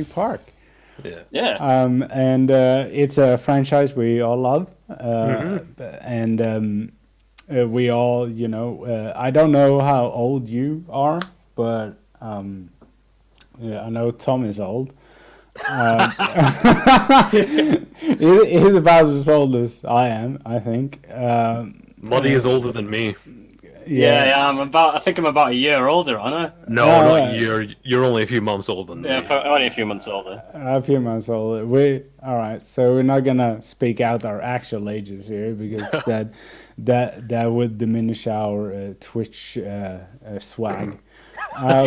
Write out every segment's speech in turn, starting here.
Park. Yeah. And it's a franchise we all love, and we all, I don't know how old you are, but yeah, I know Tom is old. He's about as old as I am, I think. Muddy is older than me. Yeah, I think I'm about a year older, aren't I? No, not a year. You're only a few months older than me. Yeah, only a few months older. A few months older. All right. So we're not gonna speak out our actual ages here because that would diminish our Twitch swag. So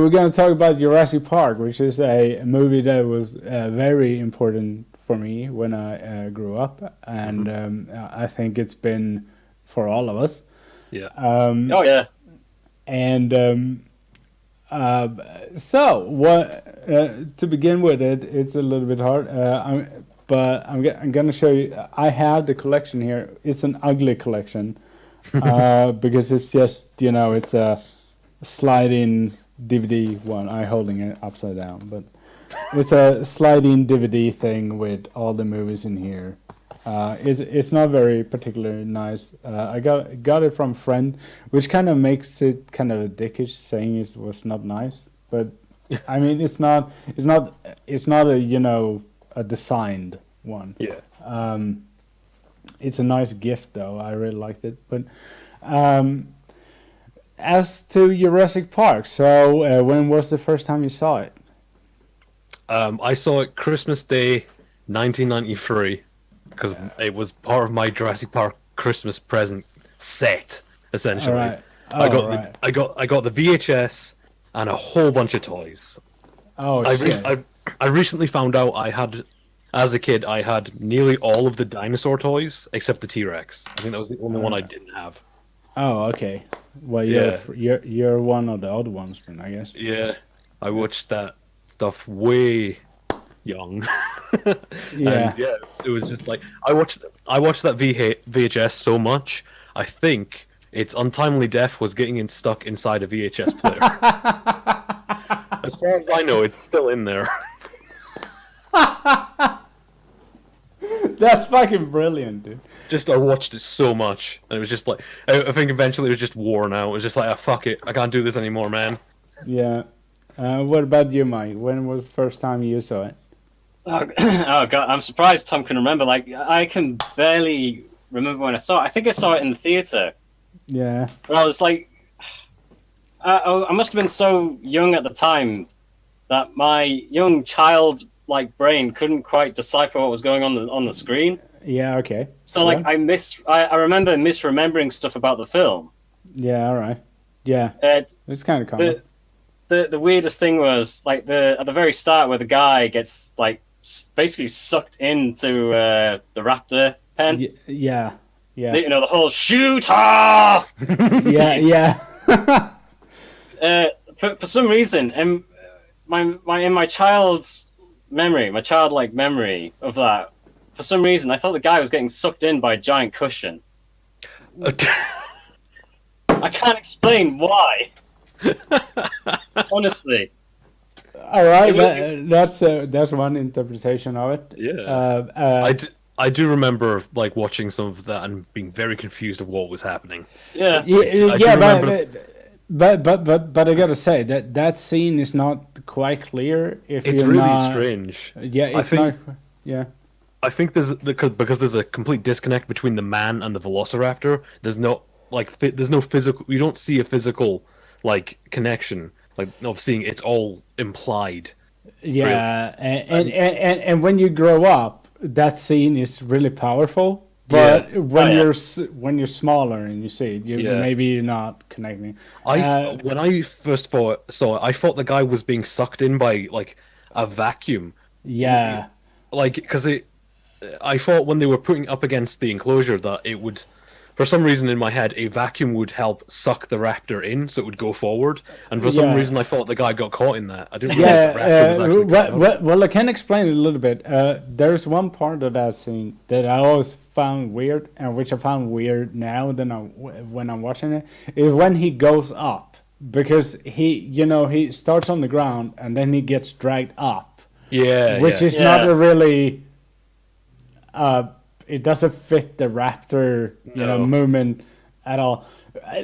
we're gonna talk about Jurassic Park, which is a movie that was very important for me when I grew up, and I think it's been for all of us. Yeah. Oh yeah. And so what? To begin with, it's a little bit hard. I'm gonna show you. I have the collection here. It's an ugly collection because it's just it's a sliding DVD one. I'm holding it upside down, but. It's a sliding DVD thing with all the movies in here. It's not very particularly nice. I got it from a friend, which kind of makes it kind of dickish saying it was not nice. But I mean, it's not a a designed one. Yeah. It's a nice gift though. I really liked it. But as to Jurassic Park, so when was the first time you saw it? I saw it Christmas Day, 1993, because it was part of my Jurassic Park Christmas present set. Essentially, All right. I got the VHS and a whole bunch of toys. I recently found out as a kid, I had nearly all of the dinosaur toys except the T-Rex. I think that was the only one I didn't have. Oh, okay. Well, you're one of the odd ones then, I guess. Yeah, I watched that stuff way young. Yeah. And yeah, it was just like I watched that VHS so much. I think its untimely death was getting stuck inside a VHS player. As far as I know, it's still in there. That's fucking brilliant, dude. Just I watched it so much, and it was just like I think eventually it was just worn out. It was just like, fuck it, I can't do this anymore, man. Yeah. What about you, Mike? When was the first time you saw it? Oh god, I'm surprised Tom can remember. Like, I can barely remember when I saw it. I think I saw it in the theater. Yeah. But I was like, I must have been so young at the time that my young child brain couldn't quite decipher what was going on the screen. Yeah. Okay. So yeah. I remember misremembering stuff about the film. Yeah. All right. Yeah. It's kind of common. The weirdest thing was at the very start where the guy gets basically sucked into the raptor pen. Yeah. The whole shooter. Yeah. For some reason, in my child's memory, my childlike memory of that, for some reason I thought the guy was getting sucked in by a giant cushion. I can't explain why. Honestly. All right, that's one interpretation of it. Yeah. I do remember watching some of that and being very confused of what was happening. Yeah. But I gotta say that scene is not quite clear. It's really strange. Yeah, it's not. Yeah. I think because there's a complete disconnect between the man and the Velociraptor. There's no physical. You don't see a physical connection of seeing. It's all implied. Yeah, really. And when you grow up, that scene is really powerful. But when you're smaller and you see it, maybe you're not connecting. When I first saw it, I thought the guy was being sucked in by a vacuum. Yeah. Because I thought when they were putting up against the enclosure that it would, for some reason in my head, a vacuum would help suck the raptor in so it would go forward. And for some reason I thought the guy got caught in that. I didn't realize the raptor was actually well, I can explain it a little bit. There's one part of that scene that I always found weird, and which I found weird now when I'm watching it, is when he goes up because he starts on the ground and then he gets dragged up, which is Yeah. not a really it doesn't fit the raptor No. movement at all,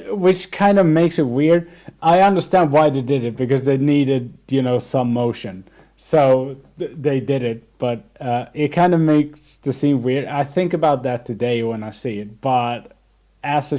which kind of makes it weird. I understand why they did it, because they needed some motion, so they did it, but it kind of makes the scene weird. I think about that today when I see it, but as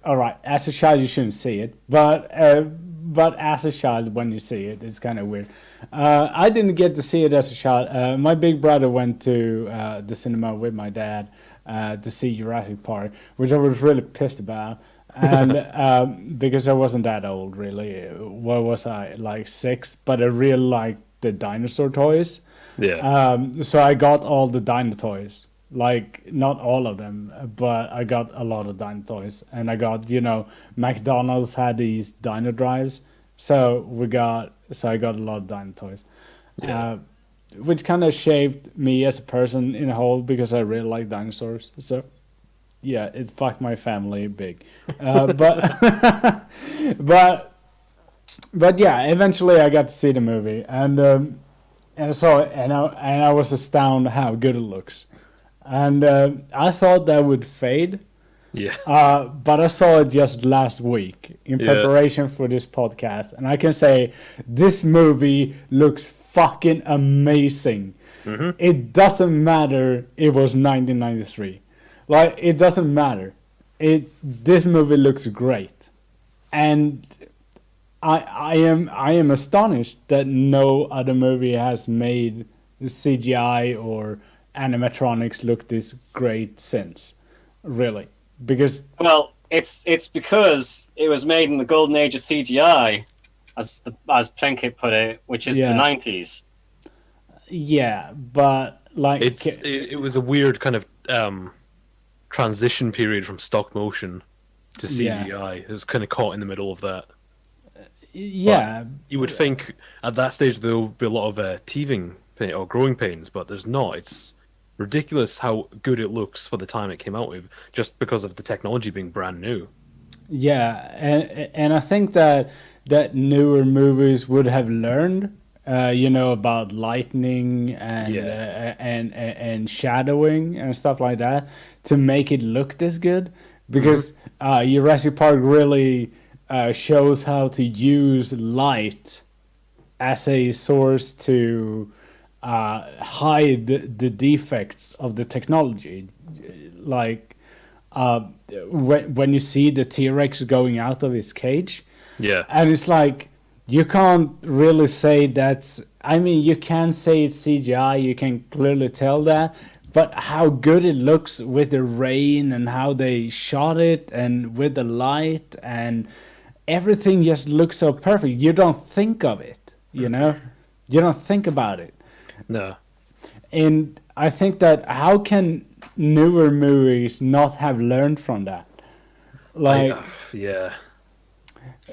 all right, as a child you shouldn't see it, but as a child when you see it, it's kind of weird. I didn't get to see it as a child. My big brother went to the cinema with my dad to see Jurassic Park, which I was really pissed about, and because I wasn't that old really. What was I, like 6? But I really liked the dinosaur toys. So I got all the dino toys. Like, not all of them, but I got a lot of dino toys. And I got, McDonald's had these dino drives. So I got a lot of dino toys. Which kind of shaped me as a person in a whole, because I really like dinosaurs. So, yeah, it fucked my family big. But yeah, eventually I got to see the movie. And I saw it, and I was astounded how good it looks. And I thought that would fade. But I saw it just last week in preparation for this podcast, and I can say this movie looks fucking amazing. It doesn't matter it was 1993. Like, it doesn't matter. This movie looks great. And I am astonished that no other movie has made CGI or animatronics look this great since, really, because it's because it was made in the golden age of CGI, as Plenkett put it, which is the 90s. Yeah, but like it was a weird kind of transition period from stop motion to CGI. It was kind of caught in the middle of that. But you would think at that stage there would be a lot of teething pain or growing pains, but there's not. It's ridiculous how good it looks for the time it came out with, just because of the technology being brand new. Yeah, and I think that newer movies would have learned, about lightning and shadowing and stuff like that to make it look this good, because Jurassic Park really shows how to use light as a source to hide the defects of the technology. Like when you see the T-Rex going out of its cage, and it's like, you can't really say that's, I mean, you can say it's CGI, you can clearly tell that, but how good it looks with the rain and how they shot it and with the light and everything just looks so perfect. You don't think of it, you don't think about it. No. And I think that how can newer movies not have learned from that? Like,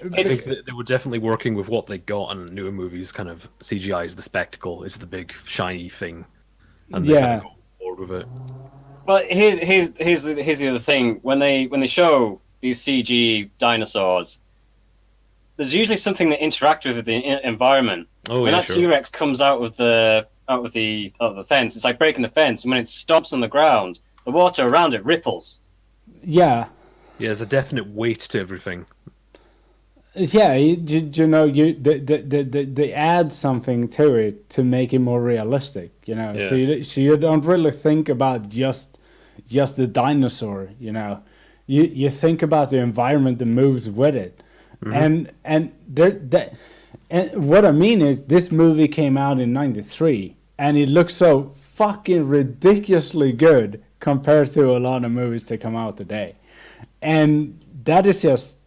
I think that they were definitely working with what they got, and newer movies kind of CGI is the spectacle, it's the big shiny thing, and they kind of go forward with it. Well, here's the other thing: when they show these CG dinosaurs, there's usually something that interacts with the environment. When that T-Rex comes out of the fence, it's like breaking the fence, and when it stomps on the ground, the water around it ripples. Yeah, there's a definite weight to everything. Yeah, they add something to it to make it more realistic, So you don't really think about just the dinosaur, You think about the environment that moves with it, and what I mean is, this movie came out in '93, and it looks so fucking ridiculously good compared to a lot of movies that come out today, and that is just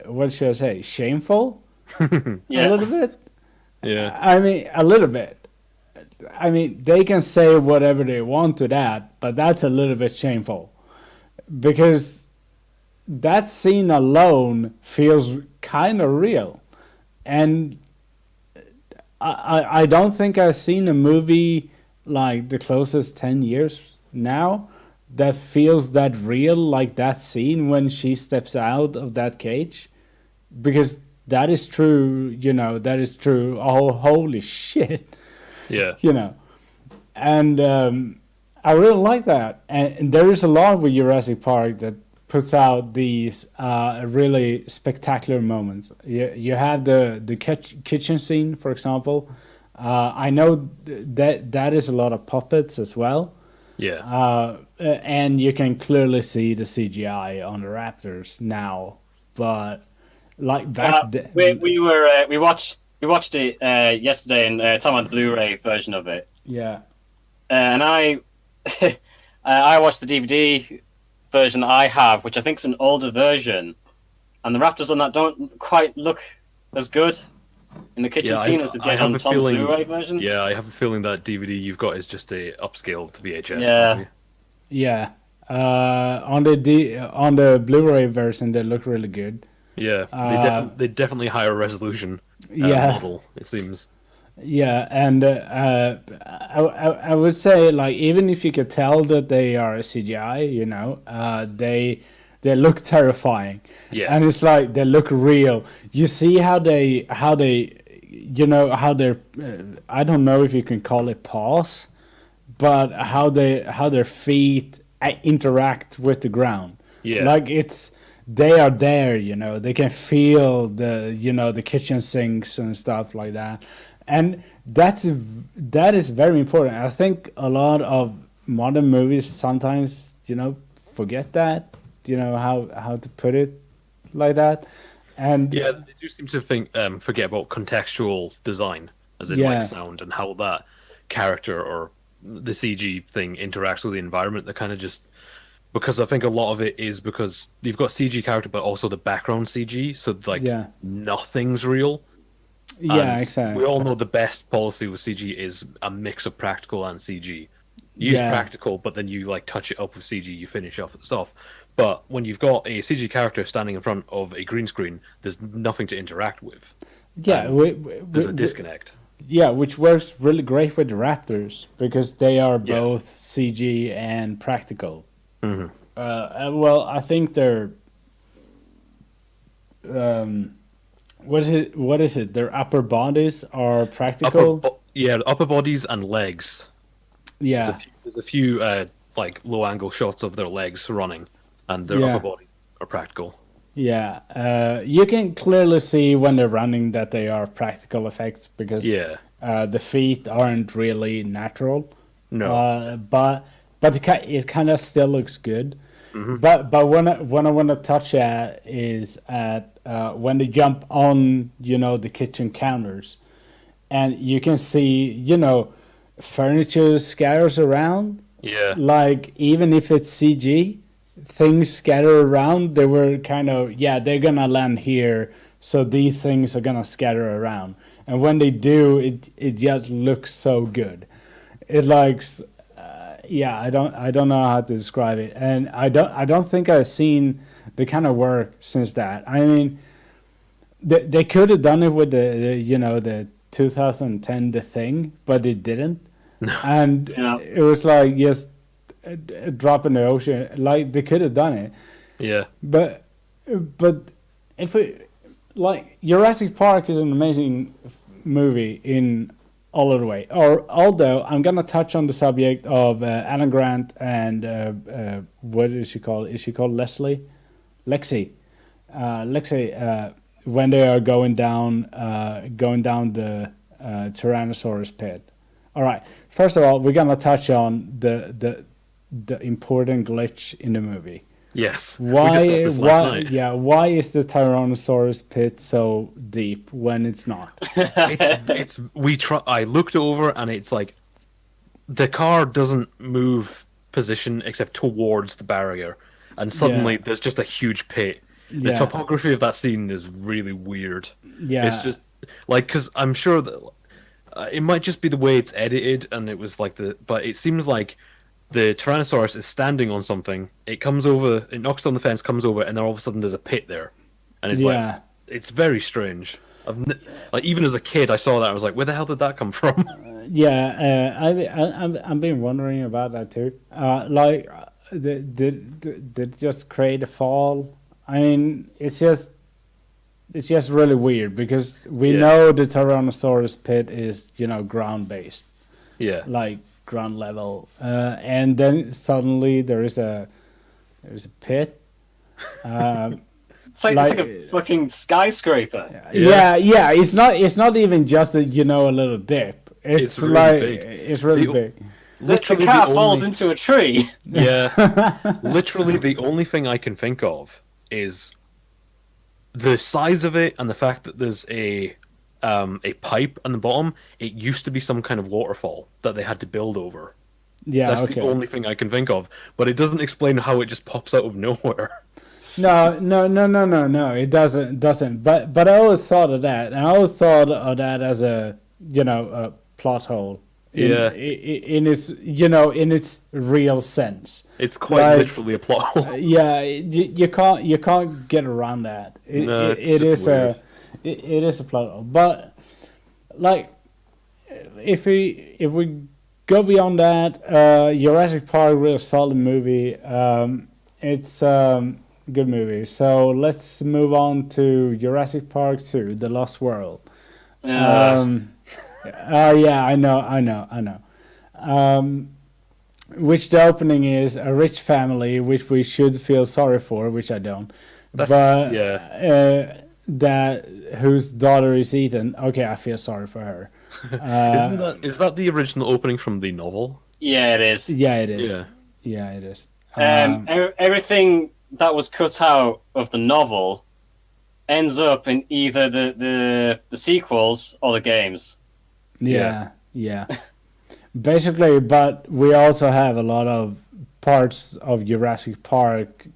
what should I say? Shameful, a little bit. Yeah, I mean, a little bit. I mean, they can say whatever they want to that, but that's a little bit shameful, because that scene alone feels kind of real, and I don't think I've seen a movie like the closest 10 years now that feels that real, like that scene when she steps out of that cage, because that is true. That is true. Oh, holy shit! Yeah. And I really like that. And there is a lot with Jurassic Park that puts out these really spectacular moments. You have the kitchen scene, for example. I know that is a lot of puppets as well. Yeah. And you can clearly see the CGI on the raptors now, but like back then, we watched it yesterday, and Tom had the Blu-ray version of it. Yeah. And I I watched the DVD version that I have, which I think is an older version, and the raptors on that don't quite look as good in the kitchen scene as they did on Tom's Blu-ray version. Yeah, I have a feeling that DVD you've got is just a upscaled VHS. Yeah. Yeah. On the Blu-ray version, they look really good. Yeah, they definitely higher resolution model, it seems. Yeah, and I would say, like, even if you could tell that they are CGI, they look terrifying. Yeah, and it's like they look real. You see how they're I don't know if you can call it paws, but how their feet interact with the ground. Yeah, like they are there. They can feel the kitchen sinks and stuff like that. And that is very important. I think a lot of modern movies sometimes, forget that, how to put it like that. And yeah, they do seem to forget about contextual design, as in like sound and how that character or the CG thing interacts with the environment. They kind of just, because I think a lot of it is because you've got CG character, but also the background CG, so like nothing's real. Yeah, exactly. We all know the best policy with CG is a mix of practical and CG. Use practical, but then you like touch it up with CG, you finish off with stuff. But when you've got a CG character standing in front of a green screen, there's nothing to interact with. Yeah, there's a disconnect. Yeah, which works really great with the Raptors because they are both CG and practical. Mm-hmm. Well, I think they're. What is it? Their upper bodies are practical. Upper bodies and legs. Yeah, there's a few like low angle shots of their legs running, and their upper body are practical. Yeah, you can clearly see when they're running that they are practical effects because the feet aren't really natural. No, but it kind of still looks good. Mm-hmm. But when I want to touch at is at when they jump on the kitchen counters, and you can see furniture scatters around. Yeah, like even if it's CG, things scatter around. They were kind of they're gonna land here, so these things are gonna scatter around. And when they do, it just looks so good. It likes. I don't know how to describe it, and I don't think I've seen the kind of work since that. I mean, they could have done it with the 2010 The Thing, but they didn't, and it was like just a drop in the ocean. Like they could have done it, but if we like Jurassic Park is an amazing movie in all of the way. Although I'm gonna touch on the subject of Alan Grant and what is she called? Is she called Leslie? Lexi. Lexi. When they are going down the Tyrannosaurus pit. All right. First of all, we're gonna touch on the important glitch in the movie. Yes. Why is the Tyrannosaurus pit so deep when it's not? I looked over and it's like the car doesn't move position except towards the barrier, and suddenly there's just a huge pit. The topography of that scene is really weird. Yeah, it's just like because I'm sure that it might just be the way it's edited, and it was like but it seems like the Tyrannosaurus is standing on something. It comes over, it knocks down the fence, comes over, and then all of a sudden there's a pit there, and it's like it's very strange. Like even as a kid, I saw that I was like, where the hell did that come from? I've been wondering about that too. Like did just create a fall? I mean, it's just really weird because we know the Tyrannosaurus pit is ground based, like ground level, and then suddenly there is a pit. It's like a fucking skyscraper. Yeah. It's not even just a little dip. It's really like big. it's really big. Literally, the car falls into a tree. Yeah. Literally, the only thing I can think of is the size of it and the fact that there's a pipe on the bottom. It used to be some kind of waterfall that they had to build over. Yeah, that's the only thing I can think of. But it doesn't explain how it just pops out of nowhere. No, it doesn't. But I always thought of that. And I always thought of that as a a plot hole. In its in its real sense. It's quite literally a plot hole. You can't get around that. It is a plot hole. But like if we go beyond that, Jurassic Park, real solid movie. It's good movie. So let's move on to Jurassic Park 2, The Lost World. Yeah, I know. Which the opening is a rich family, which we should feel sorry for, which I don't. That whose daughter is eaten. Okay, I feel sorry for her. Is that the original opening from the novel? Yeah, it is. Yeah, it is. Yeah, it is. Everything that was cut out of the novel ends up in either the sequels or the games. Yeah. Basically, but we also have a lot of parts of Jurassic Park,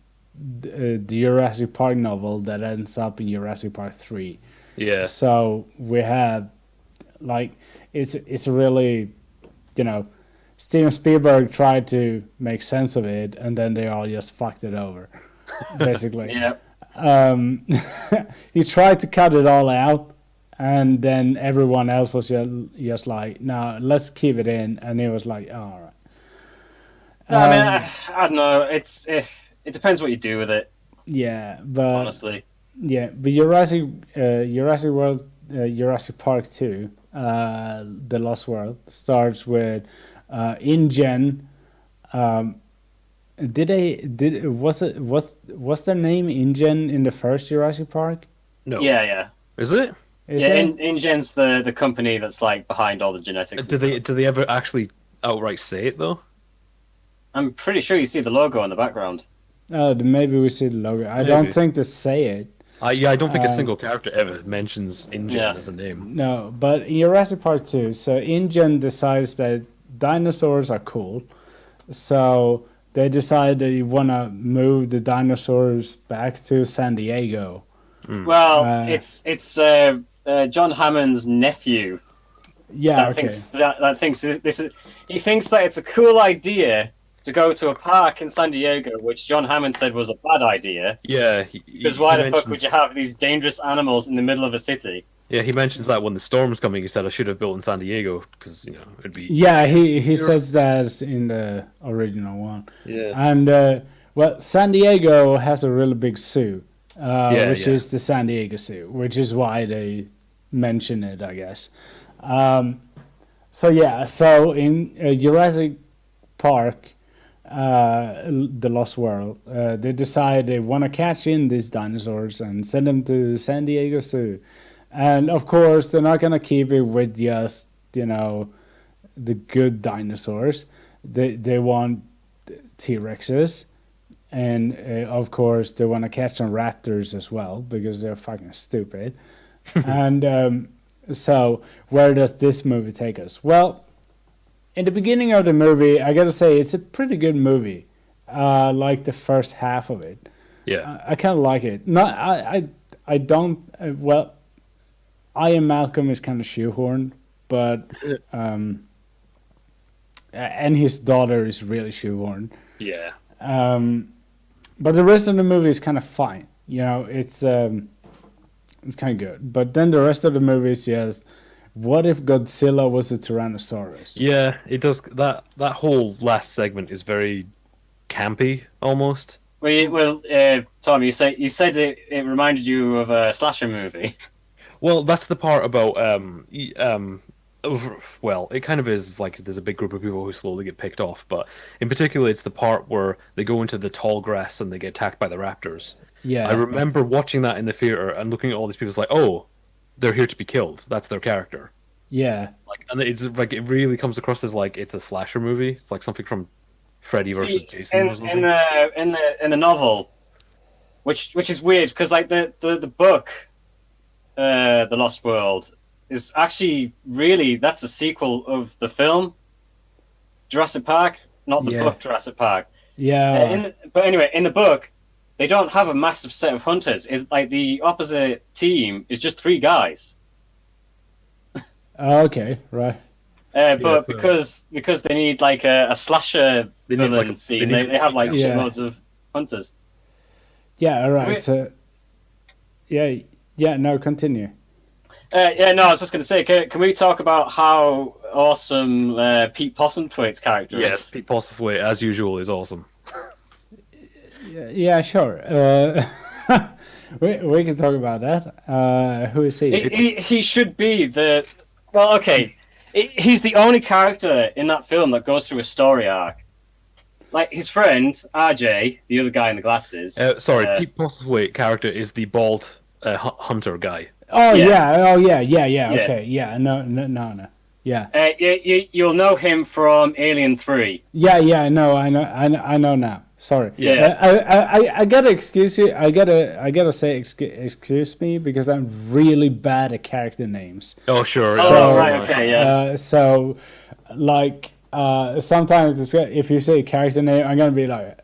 the Jurassic Park novel that ends up in Jurassic Park 3. Yeah. So we have, like, it's really, Steven Spielberg tried to make sense of it, and then they all just fucked it over, basically. He tried to cut it all out, and then everyone else was just like, no, let's keep it in. And he was like, oh, all right. No, I mean, I don't know. It depends what you do with it. Yeah, but honestly, yeah, but Jurassic World, Jurassic Park 2, The Lost World starts with InGen. Was their name InGen in the first Jurassic Park? No. Yeah. Is it? InGen's the company that's like behind all the genetics. Do they ever actually outright say it though? I'm pretty sure you see the logo in the background. Maybe we see the logo. I don't think they say it. I don't think a single character ever mentions InGen as a name. No, but in Jurassic Park 2, so InGen decides that dinosaurs are cool, so they decide they want to move the dinosaurs back to San Diego. Well, it's John Hammond's nephew. Yeah, that thinks this is. He thinks that it's a cool idea to go to a park in San Diego, which John Hammond said was a bad idea. Yeah, because why the fuck would you have these dangerous animals in the middle of a city? Yeah, he mentions that when the storm's coming, he said I should have built in San Diego because it'd be. Yeah, he says that in the original one. Yeah, and San Diego has a really big zoo. Which is the San Diego Zoo, which is why they mention it, I guess. So in Jurassic Park, The Lost World, they decide they want to catch in these dinosaurs and send them to San Diego Zoo. And of course, they're not going to keep it with just, the good dinosaurs. They want T-Rexes. And of course, they want to catch some raptors as well because they're fucking stupid. And so, where does this movie take us? Well, in the beginning of the movie, I gotta say it's a pretty good movie. Like the first half of it. Yeah, I kind of like it. I don't. I Am Malcolm is kind of shoehorned, but and his daughter is really shoehorned. Yeah. But the rest of the movie is kind of fine. It's kind of good. But then the rest of the movie is just, what if Godzilla was a Tyrannosaurus? Yeah, it does. That whole last segment is very campy almost. Tom, you said it reminded you of a slasher movie. Well, that's the part about well, it kind of is like there's a big group of people who slowly get picked off, but in particular, it's the part where they go into the tall grass and they get attacked by the raptors. Yeah. I remember watching that in the theater and looking at all these people, it's like, oh, they're here to be killed. That's their character. Yeah. Like, and it's like it really comes across as like it's a slasher movie. It's like something from Freddy versus Jason or something. In the novel, which is weird because like the book, The Lost World, is actually really that's a sequel of the film Jurassic Park, not the book Jurassic Park. Yeah. But anyway, in the book, they don't have a massive set of hunters. It's like the opposite team is just 3 guys. Okay, right. But because they need like a slasher villain scene, they have like shitloads of hunters. Yeah, all right. So, yeah, no, continue. I was just going to say, can we talk about how awesome Pete Postlethwaite's character is? Yes, Pete Postlethwaite, as usual, is awesome. Yeah, sure. We can talk about that. Who is he? He should be the... Well, okay. He's the only character in that film that goes through a story arc. Like, his friend, RJ, the other guy in the glasses... Pete Postlethwaite character is the bald hunter guy. Oh, yeah. Okay, yeah. No. Yeah. You'll know him from Alien 3. Yeah, I know now. Sorry. Yeah. I gotta excuse you. I gotta say excuse me because I'm really bad at character names. Oh sure. Right. Okay. Yeah. So, like, sometimes if you say character name, I'm gonna be like,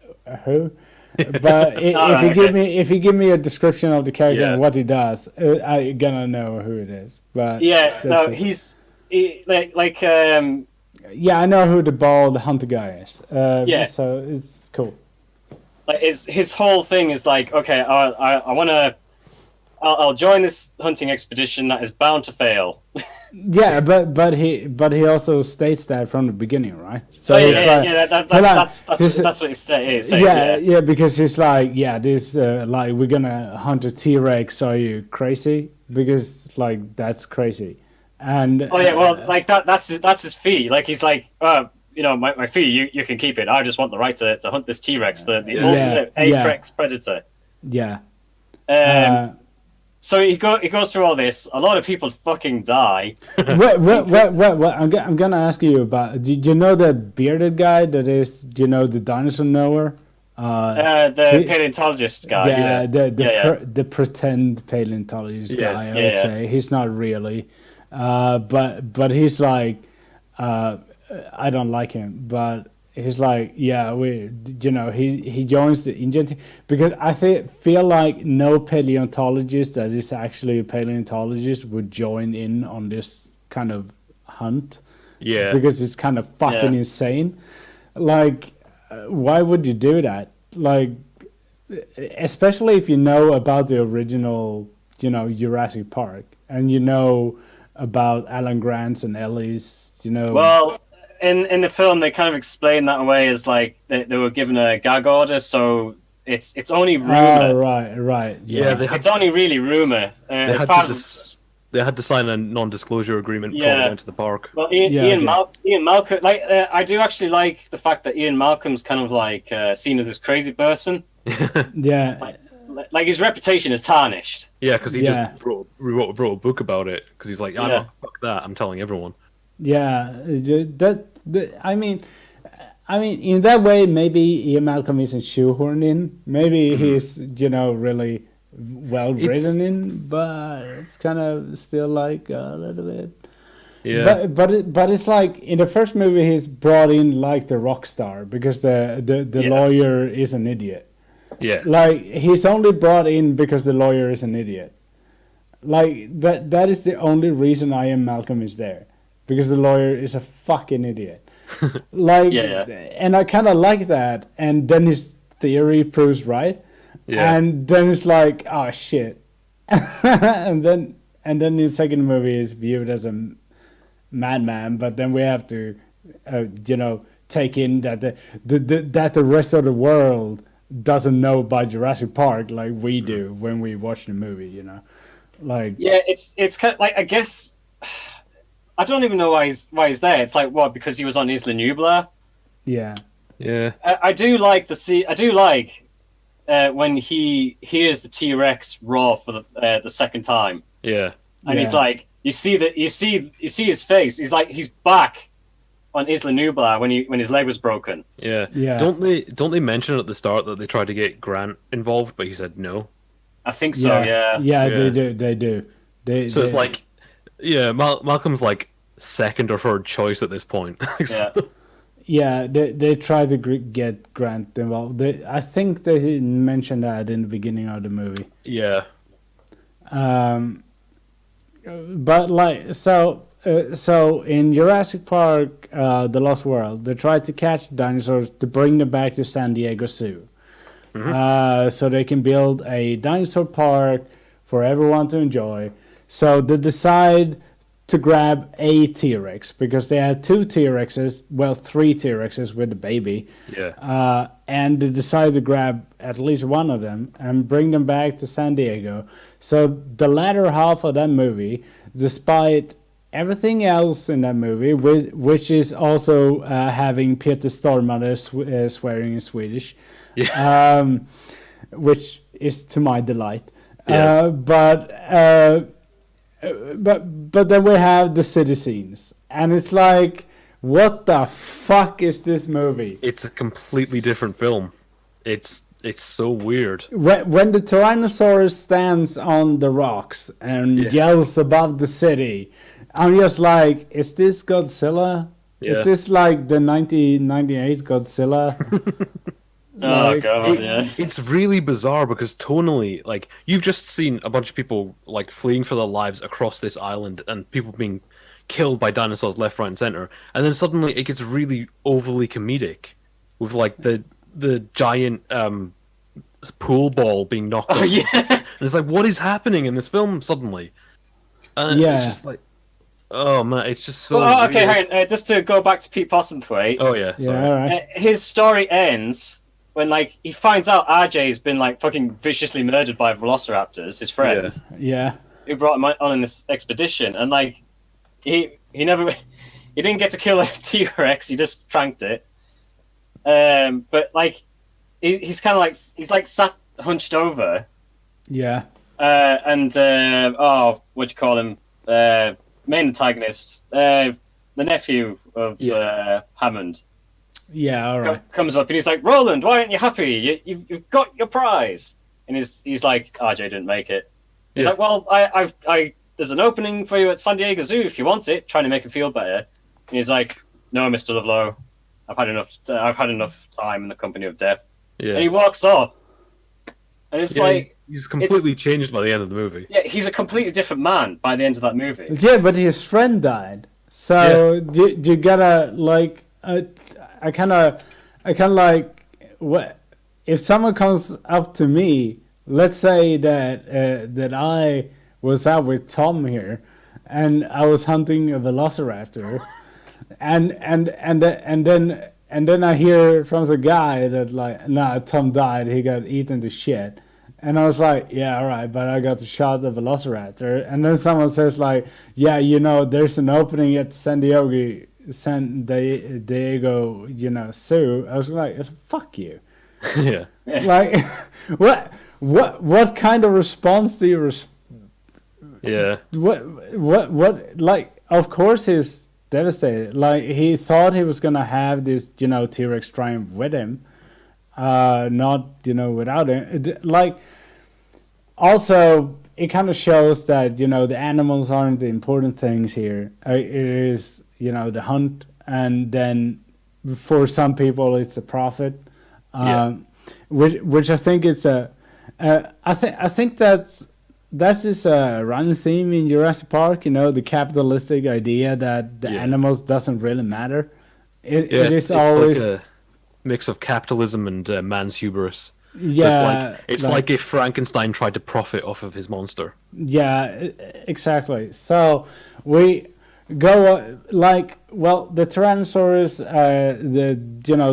who? But if you give me a description of the character and what he does, I'm gonna know who it is. But yeah, no, yeah, I know who the bald hunter guy is. So it's cool. Like his whole thing is like, okay, I'll join this hunting expedition that is bound to fail. Yeah, but he also states that from the beginning, right? So that's what he says. Yeah, because he's like, this like we're gonna hunt a T-Rex. Are you crazy? Because like that's crazy. And like that's his fee. Like he's like, my fee, you can keep it. I just want the right to hunt this T-Rex, the ultimate apex predator. Yeah. So he goes through all this. A lot of people fucking die. Wait, I'm gonna ask you about. Do you know the bearded guy that is? Do you know the dinosaur knower? The paleontologist guy. Yeah, the pretend paleontologist guy. I would say he's not really, but he's like, I don't like him, but he's like, he joins the Indian team because I feel like no paleontologist that is actually a paleontologist would join in on this kind of hunt. Yeah, because it's kind of fucking insane. Like, why would you do that? Like, especially if you know about the original, Jurassic Park, and you know about Alan Grant's and Ellie's, Well, in the film, they kind of explain that away as like they were given a gag order, so it's only rumor. Oh, right. Yeah, it's only really rumor. They had to sign a non-disclosure agreement before they went to the park. Well, Ian Malcolm, like I do actually like the fact that Ian Malcolm's kind of like seen as this crazy person. Yeah. Like his reputation is tarnished. Yeah, because he just wrote a book about it. Because he's like, fuck that. I'm telling everyone. Yeah, I mean, in that way, maybe Ian Malcolm isn't shoehorned in. Maybe he's, really well written in, but it's kind of still like a little bit. Yeah. But it's like in the first movie, he's brought in like the rock star because the lawyer is an idiot. Yeah. Like he's only brought in because the lawyer is an idiot. Like that is the only reason Ian Malcolm is there. Because the lawyer is a fucking idiot. Like, and I kind of like that. And then his theory proves right. Yeah. And then it's like, oh shit. and then the second movie is viewed as a madman. But then we have to, take in that the rest of the world doesn't know about Jurassic Park like we do when we watch the movie, you know. Like, yeah, it's kind of like, I guess I don't even know why he's there. It's like, what, because he was on Isla Nublar? Yeah. I do like when he hears the T-Rex roar for the second time. Yeah. And he's like, you see his face. He's like, he's back on Isla Nublar when his leg was broken. Yeah. Yeah. Don't they mention at the start that they tried to get Grant involved, but he said no? I think so. Yeah. Yeah, they do. It's like, yeah, Malcolm's like second or third choice at this point. Yeah. Yeah, they try to get Grant involved. I think they mentioned that in the beginning of the movie. Yeah. But like so in Jurassic Park, The Lost World, they tried to catch dinosaurs to bring them back to San Diego Zoo, so they can build a dinosaur park for everyone to enjoy. So they decide to grab a T-Rex because they had 2 T-Rexes, well, 3 T-Rexes with the baby. Yeah. And they decided to grab at least one of them and bring them back to San Diego. So the latter half of that movie, despite everything else in that movie, which is also having Peter Stormare swearing in Swedish, which is to my delight. Yes. But then we have the city scenes, and it's like, what the fuck is this movie? It's a completely different film. It's so weird. When the Tyrannosaurus stands on the rocks and yells above the city, I'm just like, is this Godzilla? Yeah. Is this like the 1998 Godzilla? Oh god, yeah. It's really bizarre because tonally, like, you've just seen a bunch of people like fleeing for their lives across this island and people being killed by dinosaurs left, right, and center, and then suddenly it gets really overly comedic with like the giant pool ball being knocked off. Yeah. And it's like, what is happening in this film suddenly? And it's just like, oh man, it's just so Well, okay, weird. hang on. Just to go back to Pete Postlethwaite. Oh yeah, sorry. Yeah, all right. His story ends when like he finds out RJ's been like fucking viciously murdered by velociraptors, his friend, Yeah. who brought him on in this expedition, and like he didn't get to kill a T-Rex, he just tranked it. But like he's kind of like sat hunched over. Yeah. And what do you call him? Main antagonist, the nephew of Hammond. Yeah, all right. Comes up and he's like, Roland, why aren't you happy? You've got your prize. And he's like, RJ didn't make it. He's like, well, I there's an opening for you at San Diego Zoo if you want it, trying to make him feel better. And he's like, no, Mr. Lovelow, I've had enough time in the company of death. Yeah. And he walks off. And it's like, he's completely changed by the end of the movie. yeah, he's a completely different man by the end of that movie. Yeah, but his friend died. So you gotta like, I kind of like, what if someone comes up to me? Let's say that I was out with Tom here, and I was hunting a velociraptor, and then I hear from the guy that like, nah, Tom died. He got eaten to shit. And I was like, yeah, all right, but I got to shot the velociraptor. And then someone says like, yeah, there's an opening at San Diego, zoo. I was like, fuck you. Yeah. Like, what kind of response do you Yeah. what like, of course he's devastated. Like, he thought he was gonna have this, T-Rex triumph with him, not, without him. Like, also, it kind of shows that, the animals aren't the important things here. It is, the hunt, and then for some people it's a profit. Which I think it's I think that's this running theme in Jurassic Park. The capitalistic idea that the animals doesn't really matter. It is always like a mix of capitalism and man's hubris. Yeah, so it's like if Frankenstein tried to profit off of his monster. Yeah, exactly. So we the Tyrannosaurus,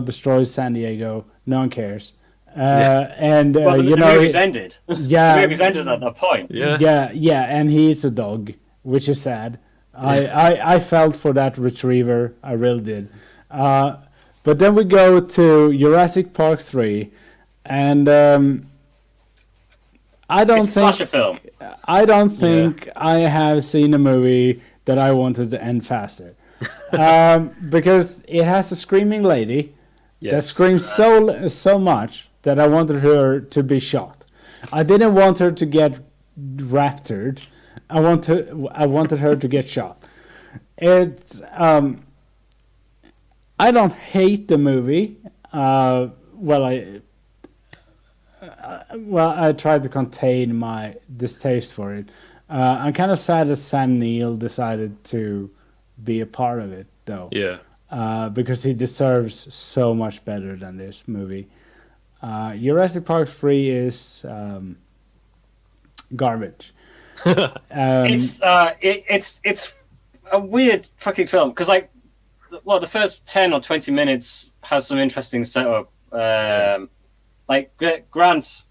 destroys San Diego. No one cares. And the movie's ended. Yeah, the movie's ended at that point. Yeah, and he eats a dog, which is sad. I felt for that retriever, I really did. But then we go to Jurassic Park 3, and it's a slasher film. I don't think I have seen a movie that I wanted to end faster, because it has a screaming lady that screams so much that I wanted her to be shot. I didn't want her to get raptured. I wanted her to get shot. It's I don't hate the movie. I tried to contain my distaste for it. I'm kind of sad that Sam Neill decided to be a part of it, though. Yeah. Because he deserves so much better than this movie. Jurassic Park 3 is garbage. It's a weird fucking film because the first 10 or 20 minutes has some interesting setup. Grant,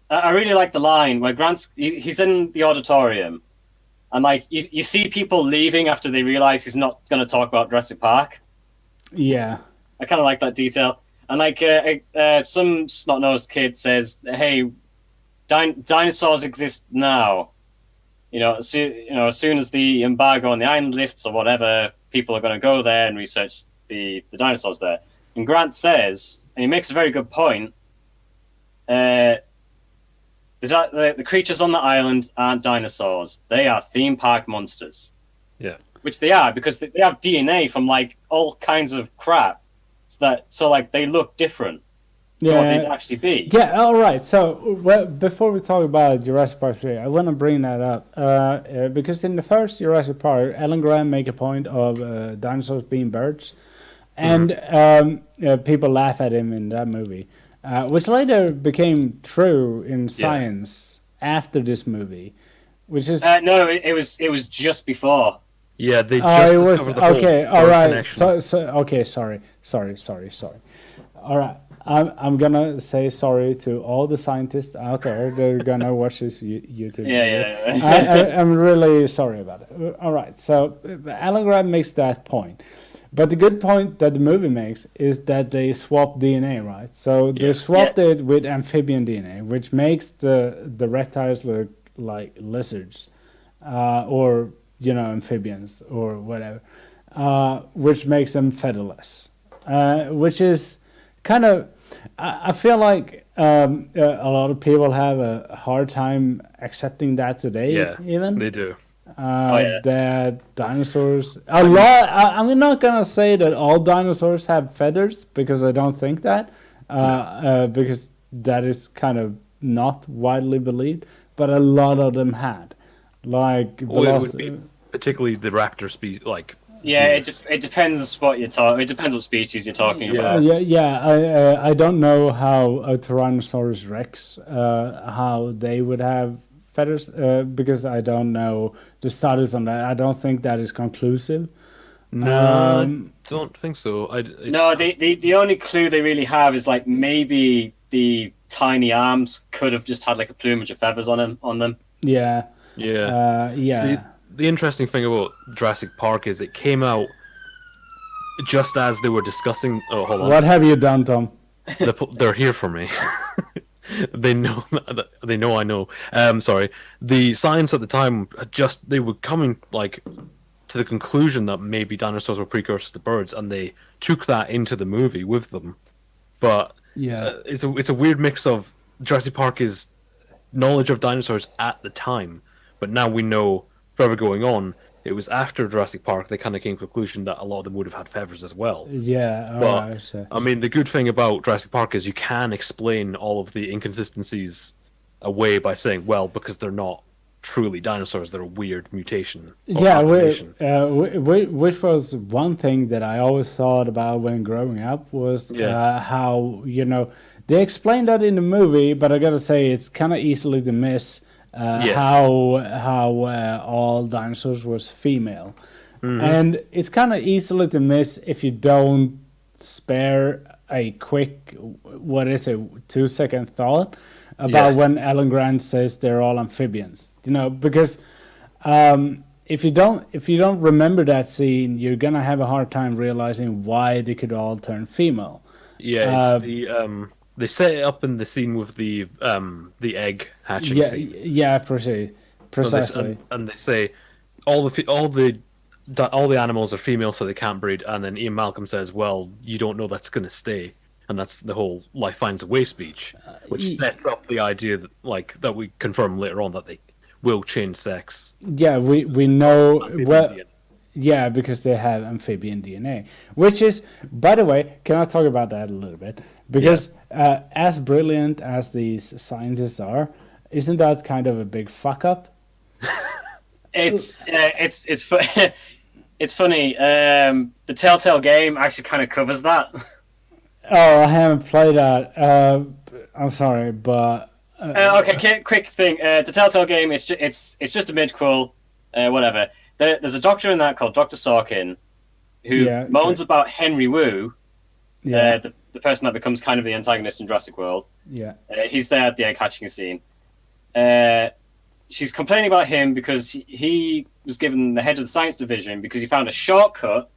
I really like the line where he's in the auditorium, and you see people leaving after they realize he's not going to talk about Jurassic Park. Yeah, I kind of like that detail. And some snot-nosed kid says, "Hey, dinosaurs exist now. As soon as the embargo on the island lifts or whatever, people are going to go there and research the dinosaurs there." And Grant says, and he makes a very good point, the creatures on the island aren't dinosaurs. They are theme park monsters. Yeah. Which they are, because they have DNA from all kinds of crap. So they look different to what they'd actually be. Yeah, all right. So before we talk about Jurassic Park 3, I want to bring that up because in the first Jurassic Park, Alan Grant make a point of dinosaurs being birds, and people laugh at him in that movie, which later became true in science after this movie, which is no, it was just before. Yeah, they just discovered the whole all right. connection. Sorry. All right, I'm gonna say sorry to all the scientists out there that are gonna watch this YouTube video. Yeah. I'm really sorry about it. All right, so Alan Grant makes that point, but the good point that the movie makes is that they swap DNA, right? So they swapped it with amphibian DNA, which makes the reptiles look like lizards, or amphibians or whatever, which makes them featherless, which is kind of, I feel like a lot of people have a hard time accepting that today. Yeah, even they do. That dinosaurs, I'm not gonna say that all dinosaurs have feathers, because I don't think that, because that is kind of not widely believed, but a lot of them had. It would be particularly the raptor species, it depends what you're talking. It depends what species you're talking about. I don't know how a Tyrannosaurus Rex, how they would have feathers, because I don't know the status on that. I don't think that is conclusive. No, I don't think so. The only clue they really have is maybe the tiny arms could have just had a plumage of feathers on them. Yeah. See, the interesting thing about Jurassic Park is it came out just as they were discussing. Oh, hold on. What have you done, Tom? They're here for me. They know. They know I know. Sorry. The science at the time they were coming to the conclusion that maybe dinosaurs were precursors to birds, and they took that into the movie with them. But it's a weird mix of Jurassic Park is knowledge of dinosaurs at the time. But now we know, further going on, it was after Jurassic Park they kind of came to the conclusion that a lot of them would have had feathers as well. Yeah, but I mean, the good thing about Jurassic Park is you can explain all of the inconsistencies away by saying, well, because they're not truly dinosaurs, they're a weird mutation. Which was one thing that I always thought about when growing up was how they explained that in the movie, but I gotta say it's kind of easily to miss. How all dinosaurs was female, And it's kind of easily to miss if you don't spare a quick, 2-second thought about when Alan Grant says they're all amphibians. Because if you don't remember that scene, you're gonna have a hard time realizing why they could all turn female. Yeah, it's they set it up in the scene with the egg hatching scene. Yeah, precisely. And they say all the animals are female, so they can't breed. And then Ian Malcolm says, "Well, you don't know that's going to stay," and that's the whole "life finds a way" speech, which sets up the idea that we confirm later on that they will change sex. Yeah, we know yeah, because they have amphibian DNA, which is, by the way, can I talk about that a little bit? Because as brilliant as these scientists are, isn't that kind of a big fuck up? It's funny. The Telltale game actually kind of covers that. Oh, I haven't played that. I'm sorry, but okay. Quick thing. The Telltale game. It's just a mid-quel. Whatever. There's a doctor in that called Dr. Sorkin, who moans about Henry Wu, the person that becomes kind of the antagonist in Jurassic World. Yeah. He's there at the egg hatching scene. She's complaining about him because he was given the head of the science division because he found a shortcut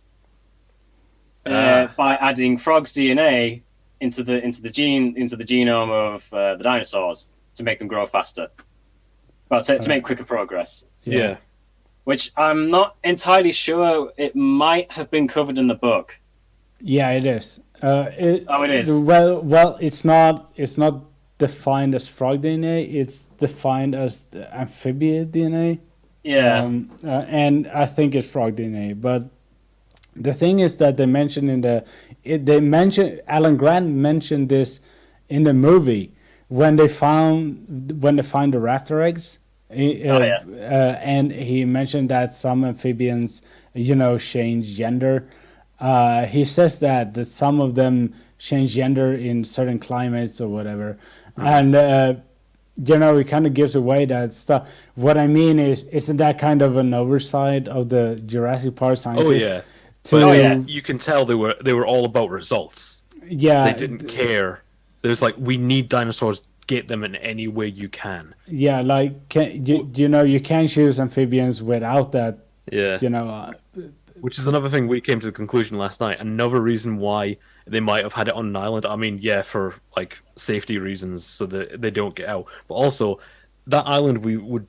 by adding frogs' DNA into the genome of the dinosaurs to make them grow faster. Well, to make quicker progress. Yeah. Which I'm not entirely sure. It might have been covered in the book. Yeah, it is. It is. Well, it's not defined as frog DNA. It's defined as amphibian DNA. Yeah. And I think it's frog DNA. But the thing is that they mentioned Alan Grant mentioned this in the movie when they find the raptor eggs. And he mentioned that some amphibians, change gender. He says that some of them change gender in certain climates or whatever. And, it kind of gives away that stuff. What I mean is, isn't that kind of an oversight of the Jurassic Park scientists? Oh, yeah. You can tell they were all about results. Yeah. They didn't care. There's we need dinosaurs. Get them in any way you can. Yeah, you can't choose amphibians without that. Yeah. Which is another thing we came to the conclusion last night. Another reason why they might have had it on an island. I mean, yeah, for safety reasons, so that they don't get out. But also, that island we would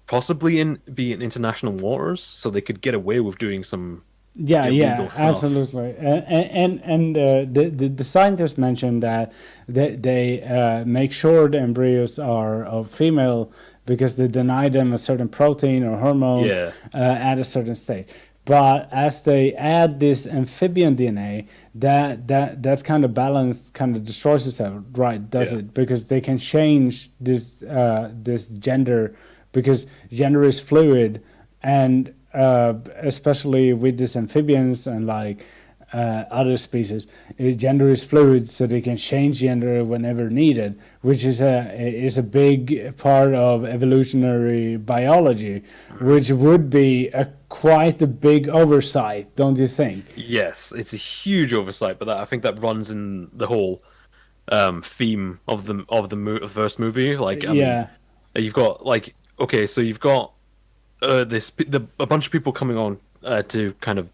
possibly be in international waters, so they could get away with doing some. Yeah, absolutely. And the scientists mentioned that they make sure the embryos are of female because they deny them a certain protein or hormone at a certain state. But as they add this amphibian DNA, that kind of balance kind of destroys itself, right? Does it? Because they can change this gender because gender is fluid and. Especially with these amphibians and other species, gender is fluid, so they can change gender whenever needed, which is a big part of evolutionary biology, which would be quite a big oversight, don't you think? Yes, it's a huge oversight, but I think that runs in the whole theme of the first movie. Mean, you've got so you've got. A bunch of people coming on to kind of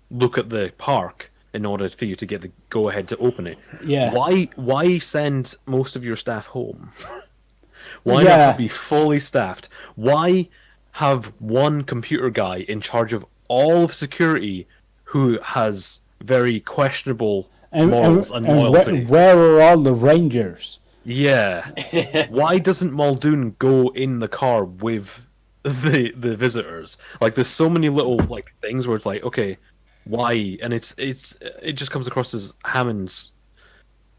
look at the park in order for you to get the go ahead to open it. Yeah. Why send most of your staff home? Why not be fully staffed? Why have one computer guy in charge of all of security who has very questionable morals and loyalty? Where are all the rangers? Yeah. Why doesn't Muldoon go in the car with the visitors? There's so many little things where it's okay, why? And it just comes across as Hammond's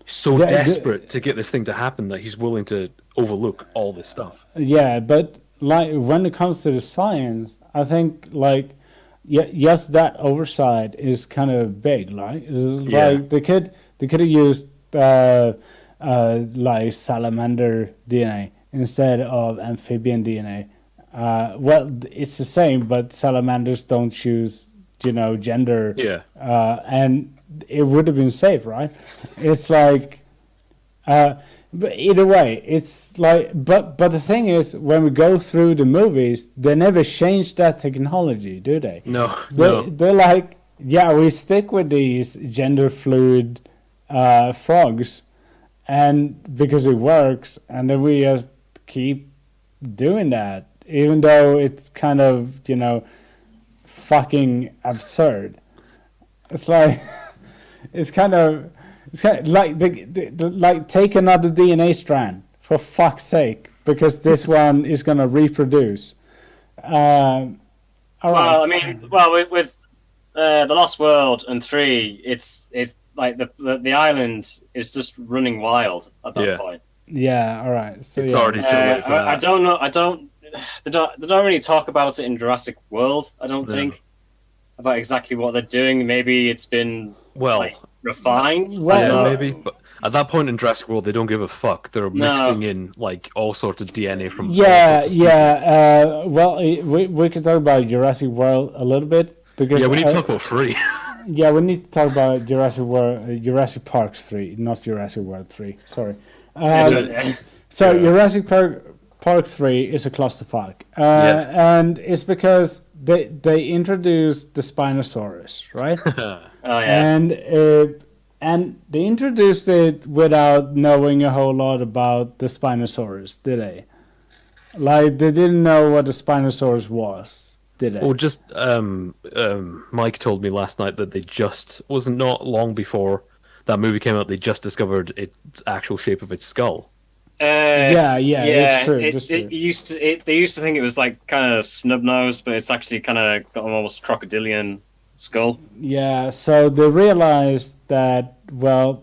so desperate to get this thing to happen that he's willing to overlook all this stuff. Yeah, but when it comes to the science, I think yes, that oversight is kind of big. They could have used salamander DNA instead of amphibian DNA. Well, it's the same, but salamanders don't choose, gender. Yeah. And it would have been safe, right? It's like, but either way, it's like, but the thing is, when we go through the movies, they never change that technology, do they? No. They're like, yeah, we stick with these gender fluid frogs, and because it works, and then we just keep doing that, even though it's kind of, fucking absurd. It's like, it's kind of like like take another DNA strand for fuck's sake, because this one is gonna reproduce. All right. Well, I mean, with The Lost World and 3, it's like the island is just running wild at that point. Yeah, all right. So it's already too late for that. I don't know. They don't really talk about it in Jurassic World. I don't think about exactly what they're doing. Maybe it's been refined. Well, maybe, but at that point in Jurassic World, they don't give a fuck. They're mixing in like all sorts of DNA from well, we can talk about Jurassic World a little bit, because we need to talk about 3. Yeah, we need to talk about Jurassic Park 3, not Jurassic World 3. Sorry. Jurassic Park 3 is a clusterfuck, and it's because they introduced the Spinosaurus, right? Oh yeah. And they introduced it without knowing a whole lot about the Spinosaurus, did they? Like, they didn't know what the Spinosaurus was, did they? Well, just Mike told me last night that they just wasn't not long before that movie came out. They just discovered its actual shape of its skull. It's true. They used to think it was like kind of snub nosed, but it's actually kind of got an almost crocodilian skull. Yeah, so they realized that the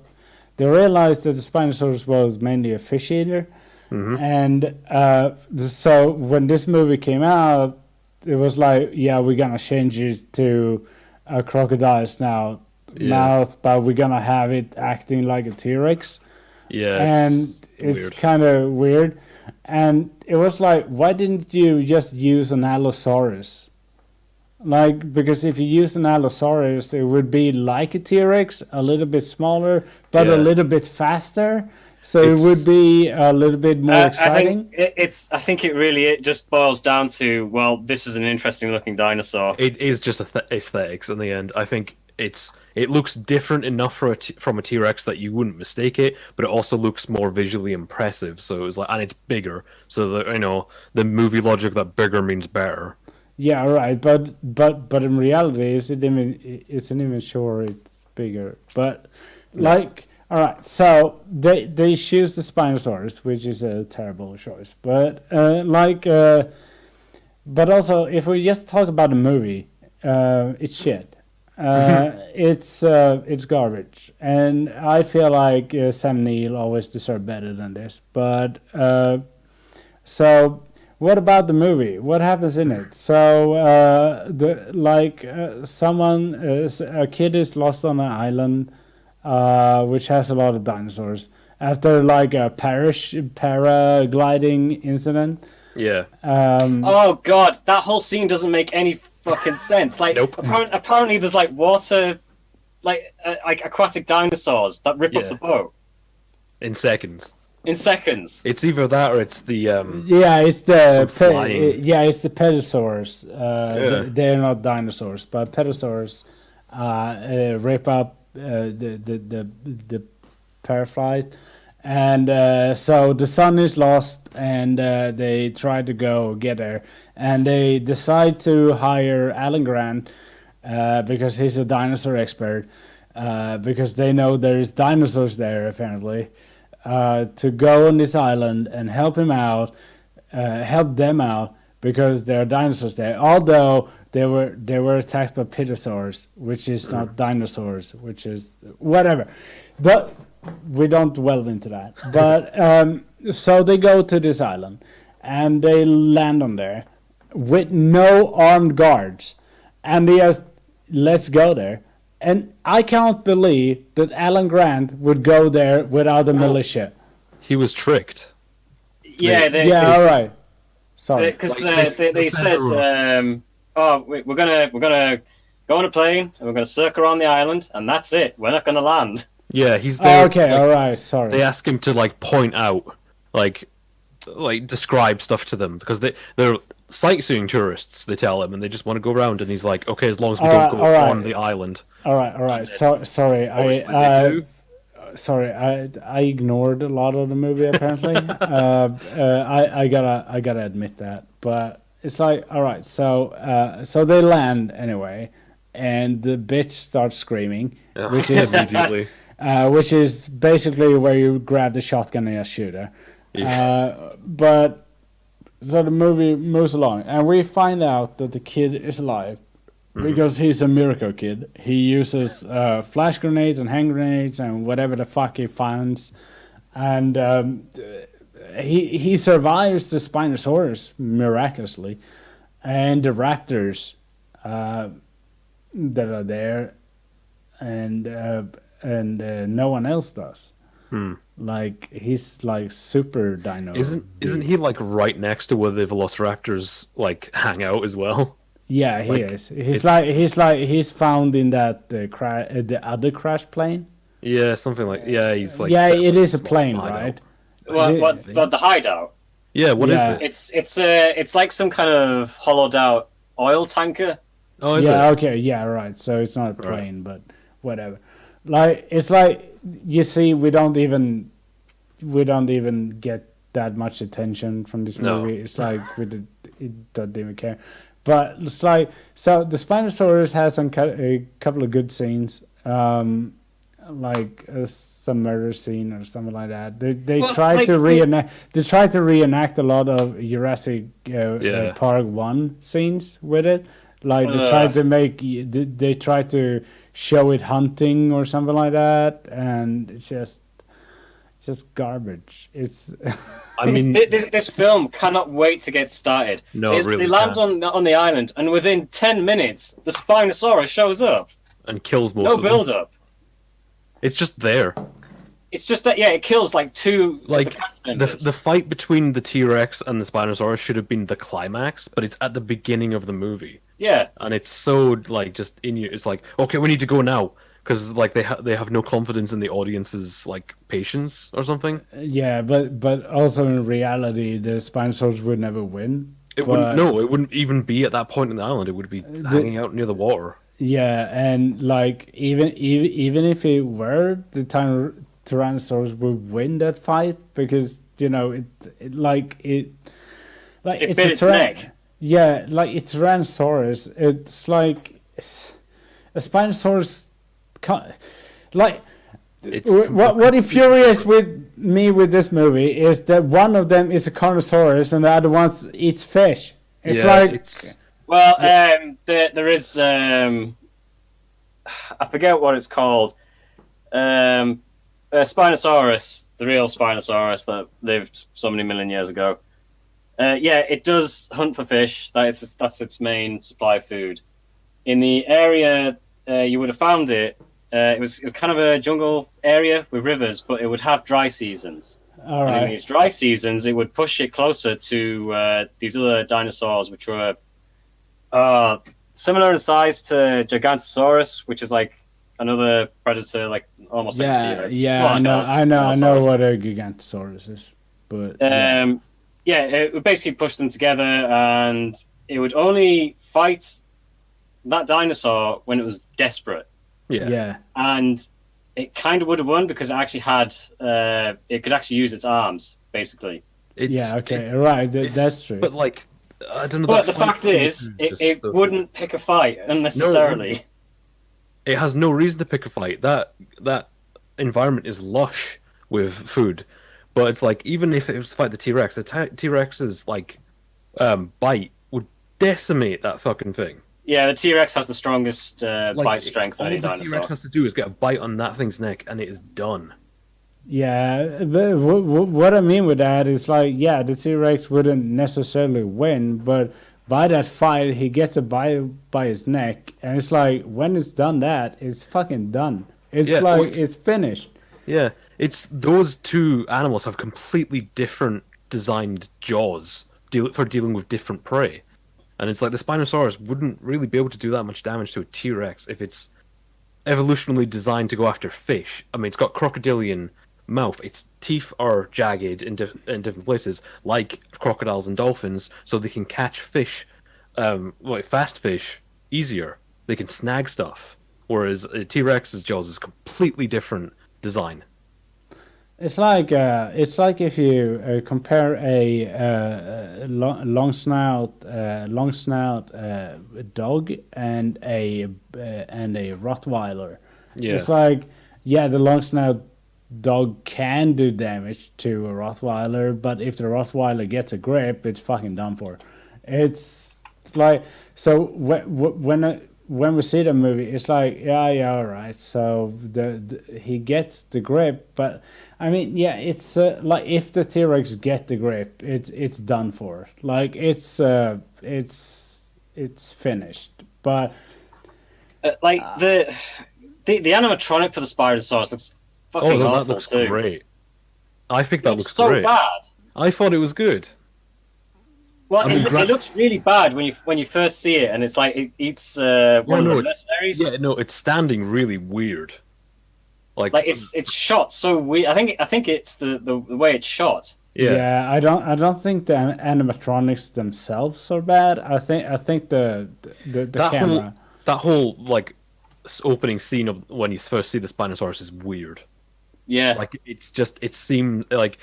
Spinosaurus was mainly a fish eater, and so when this movie came out, it was like, we're gonna change it to a crocodile's mouth, but we're gonna have it acting like a T-Rex. Yeah, it's kind of weird, and it was like, why didn't you just use an Allosaurus? Like, because if you use an Allosaurus, it would be like a T-Rex, a little bit smaller, but a little bit faster. So it would be a little bit more exciting. I think it really just boils down to, well, this is an interesting looking dinosaur. It is just aesthetics in the end. I think it looks different enough from a T-Rex that you wouldn't mistake it, but it also looks more visually impressive. So it was like, and it's bigger. So the movie logic that bigger means better. Yeah, right. But in reality, isn't even sure it's bigger. But all right. So they choose the Spinosaurus, which is a terrible choice. But but also, if we just talk about the movie, it's shit. It's garbage, and I feel like Sam Neill always deserved better than this. But so what about the movie? What happens in it? So a kid is lost on an island, which has a lot of dinosaurs. After like a paragliding incident. Yeah. Oh god, that whole scene doesn't make any fucking sense. Like, nope. Apparently there's like water, like aquatic dinosaurs that rip up the boat in seconds. It's either that or it's the it's the it's the pterosaurs. They're not dinosaurs, but pterosaurs rip up the paraflight, and so the son is lost, and they try to go get there, and they decide to hire Alan Grant because he's a dinosaur expert, because they know there's dinosaurs there apparently, to go on this island and help them out because there are dinosaurs there, although they were attacked by pterosaurs, which is not dinosaurs, which is whatever. We don't delve into that. But so they go to this island, and they land on there with no armed guards, and they just, let's go there. And I can't believe that Alan Grant would go there without a militia. He was tricked. All right. Sorry. Because they said, we're gonna go on a plane and we're gonna circle around the island, and that's it. We're not gonna land. Yeah, he's there. Oh, okay, all right. Sorry. They ask him to like point out, like describe stuff to them because they're sightseeing tourists. They tell him, and they just want to go around. And he's like, okay, as long as we don't go on the island. All right. So sorry, I ignored a lot of the movie apparently. I gotta admit that, but it's like, all right, so they land anyway, and the bitch starts screaming, which is immediately. Which is basically where you grab the shotgun and just shoot her. Yeah. But so the movie moves along, and we find out that the kid is alive because he's a miracle kid. He uses flash grenades and hand grenades and whatever the fuck he finds, and he survives the Spinosaurus miraculously, and the raptors that are there, and no one else does. Like he's like super dino. Isn't he like right next to where the Velociraptors like hang out as well? Yeah, he is. He's found in that the other crash plane. Yeah, something like he's like it is a plane, right? What the hideout? Yeah, what is it? It's like some kind of hollowed out oil tanker. Oh, is it? Okay, right. So it's not a plane, but whatever. Like it's like you see, we don't even get that much attention from this movie. It's like it doesn't even care. But it's like, so the Spinosaurus has a couple of good scenes, like some murder scene or something like that. They try to reenact a lot of Jurassic Park 1 scenes with it. Like they try to show it hunting or something like that, and it's just garbage. It's I mean, this film cannot wait to get started. No, they land on the island, and within 10 minutes, the Spinosaurus shows up and kills most of them. No build up. It's just there. It's just that it kills like two. Like the fight between the T-Rex and the Spinosaurus should have been the climax, but it's at the beginning of the movie. Yeah, and it's so like just in you. It's like, okay, we need to go now. Because like they have no confidence in the audience's like patience or something. Yeah, but also in reality, the Spinosaurus would never win. It wouldn't even be at that point in the island. It would be hanging out near the water. Yeah, and like even if it were, the Tyrannosaurus would win that fight because it bit its neck. Yeah, like it's Tyrannosaurus. It's like a Spinosaurus. Like what infuriates with me with this movie is that one of them is a Carnosaurus and the other one eats fish. It's there is I forget what it's called. Spinosaurus, the real Spinosaurus that lived so many million years ago. It does hunt for fish. That's its main supply of food. In the area you would have found it. It was kind of a jungle area with rivers, but it would have dry seasons. All right. And in these dry seasons, it would push it closer to these other dinosaurs, which were similar in size to Gigantosaurus, which is like another predator, like almost like a T-Rex. Yeah, I know what a Gigantosaurus is, but it would basically push them together, and it would only fight that dinosaur when it was desperate. Yeah. And it kind of would have won because it actually had it could actually use its arms, basically. That's true. But like, I don't know. But the fact is, it wouldn't pick a fight unnecessarily. No, it has no reason to pick a fight. That environment is lush with food, but it's like even if it was to fight the T-Rex, the T-Rex's like bite would decimate that fucking thing. Yeah, the T-Rex has the strongest bite strength of any dinosaur. All the T-Rex has to do is get a bite on that thing's neck, and it is done. Yeah, but what I mean with that is like, the T-Rex wouldn't necessarily win, but by that fight, he gets a bite by his neck, and it's like, when it's done that, it's fucking done. It's finished. Yeah, it's those two animals have completely different designed jaws. for dealing with different prey. And it's like the Spinosaurus wouldn't really be able to do that much damage to a T-Rex if it's evolutionally designed to go after fish. I mean, it's got crocodilian mouth. Its teeth are jagged in different places, like crocodiles and dolphins, so they can catch fish, fast fish, easier. They can snag stuff. Whereas a T-Rex's jaws is completely different design. It's like if you compare a long snout dog and a Rottweiler. Yeah. It's like, yeah, the long snout dog can do damage to a Rottweiler, but if the Rottweiler gets a grip, it's fucking done for. It's like, so when we see the movie, it's like, yeah, all right. So he gets the grip, but I mean, yeah, it's like if the T-Rex get the grip, it's done for. Like it's finished. But like the animatronic for the Spinosaurus looks fucking awful. That looks too. great. I think that looks so great. bad. I thought it was good. Well, it looks really bad when you first see it, and it's like it eats one of the mercenaries. Yeah, no, it's standing really weird. Like it's shot so weird. I think it's the way it's shot. Yeah, I don't think the animatronics themselves are bad. I think the camera. That whole like opening scene of when you first see the Spinosaurus is weird. Yeah, like it seemed like.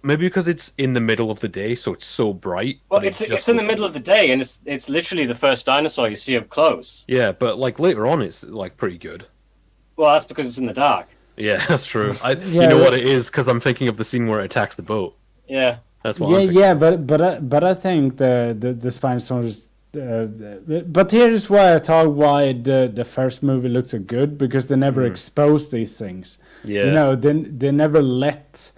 Maybe because it's in the middle of the day, so it's so bright. Well, it's in the middle of the day, and it's literally the first dinosaur you see up close. Yeah, but like later on, it's like pretty good. Well, that's because it's in the dark. Yeah, that's true. You know what it is, because I'm thinking of the scene where it attacks the boat. Yeah, that's what. But I think the Spinosaurus. But here's why I talk why the first movie looks so good, because they never expose these things. Yeah, you know, they never let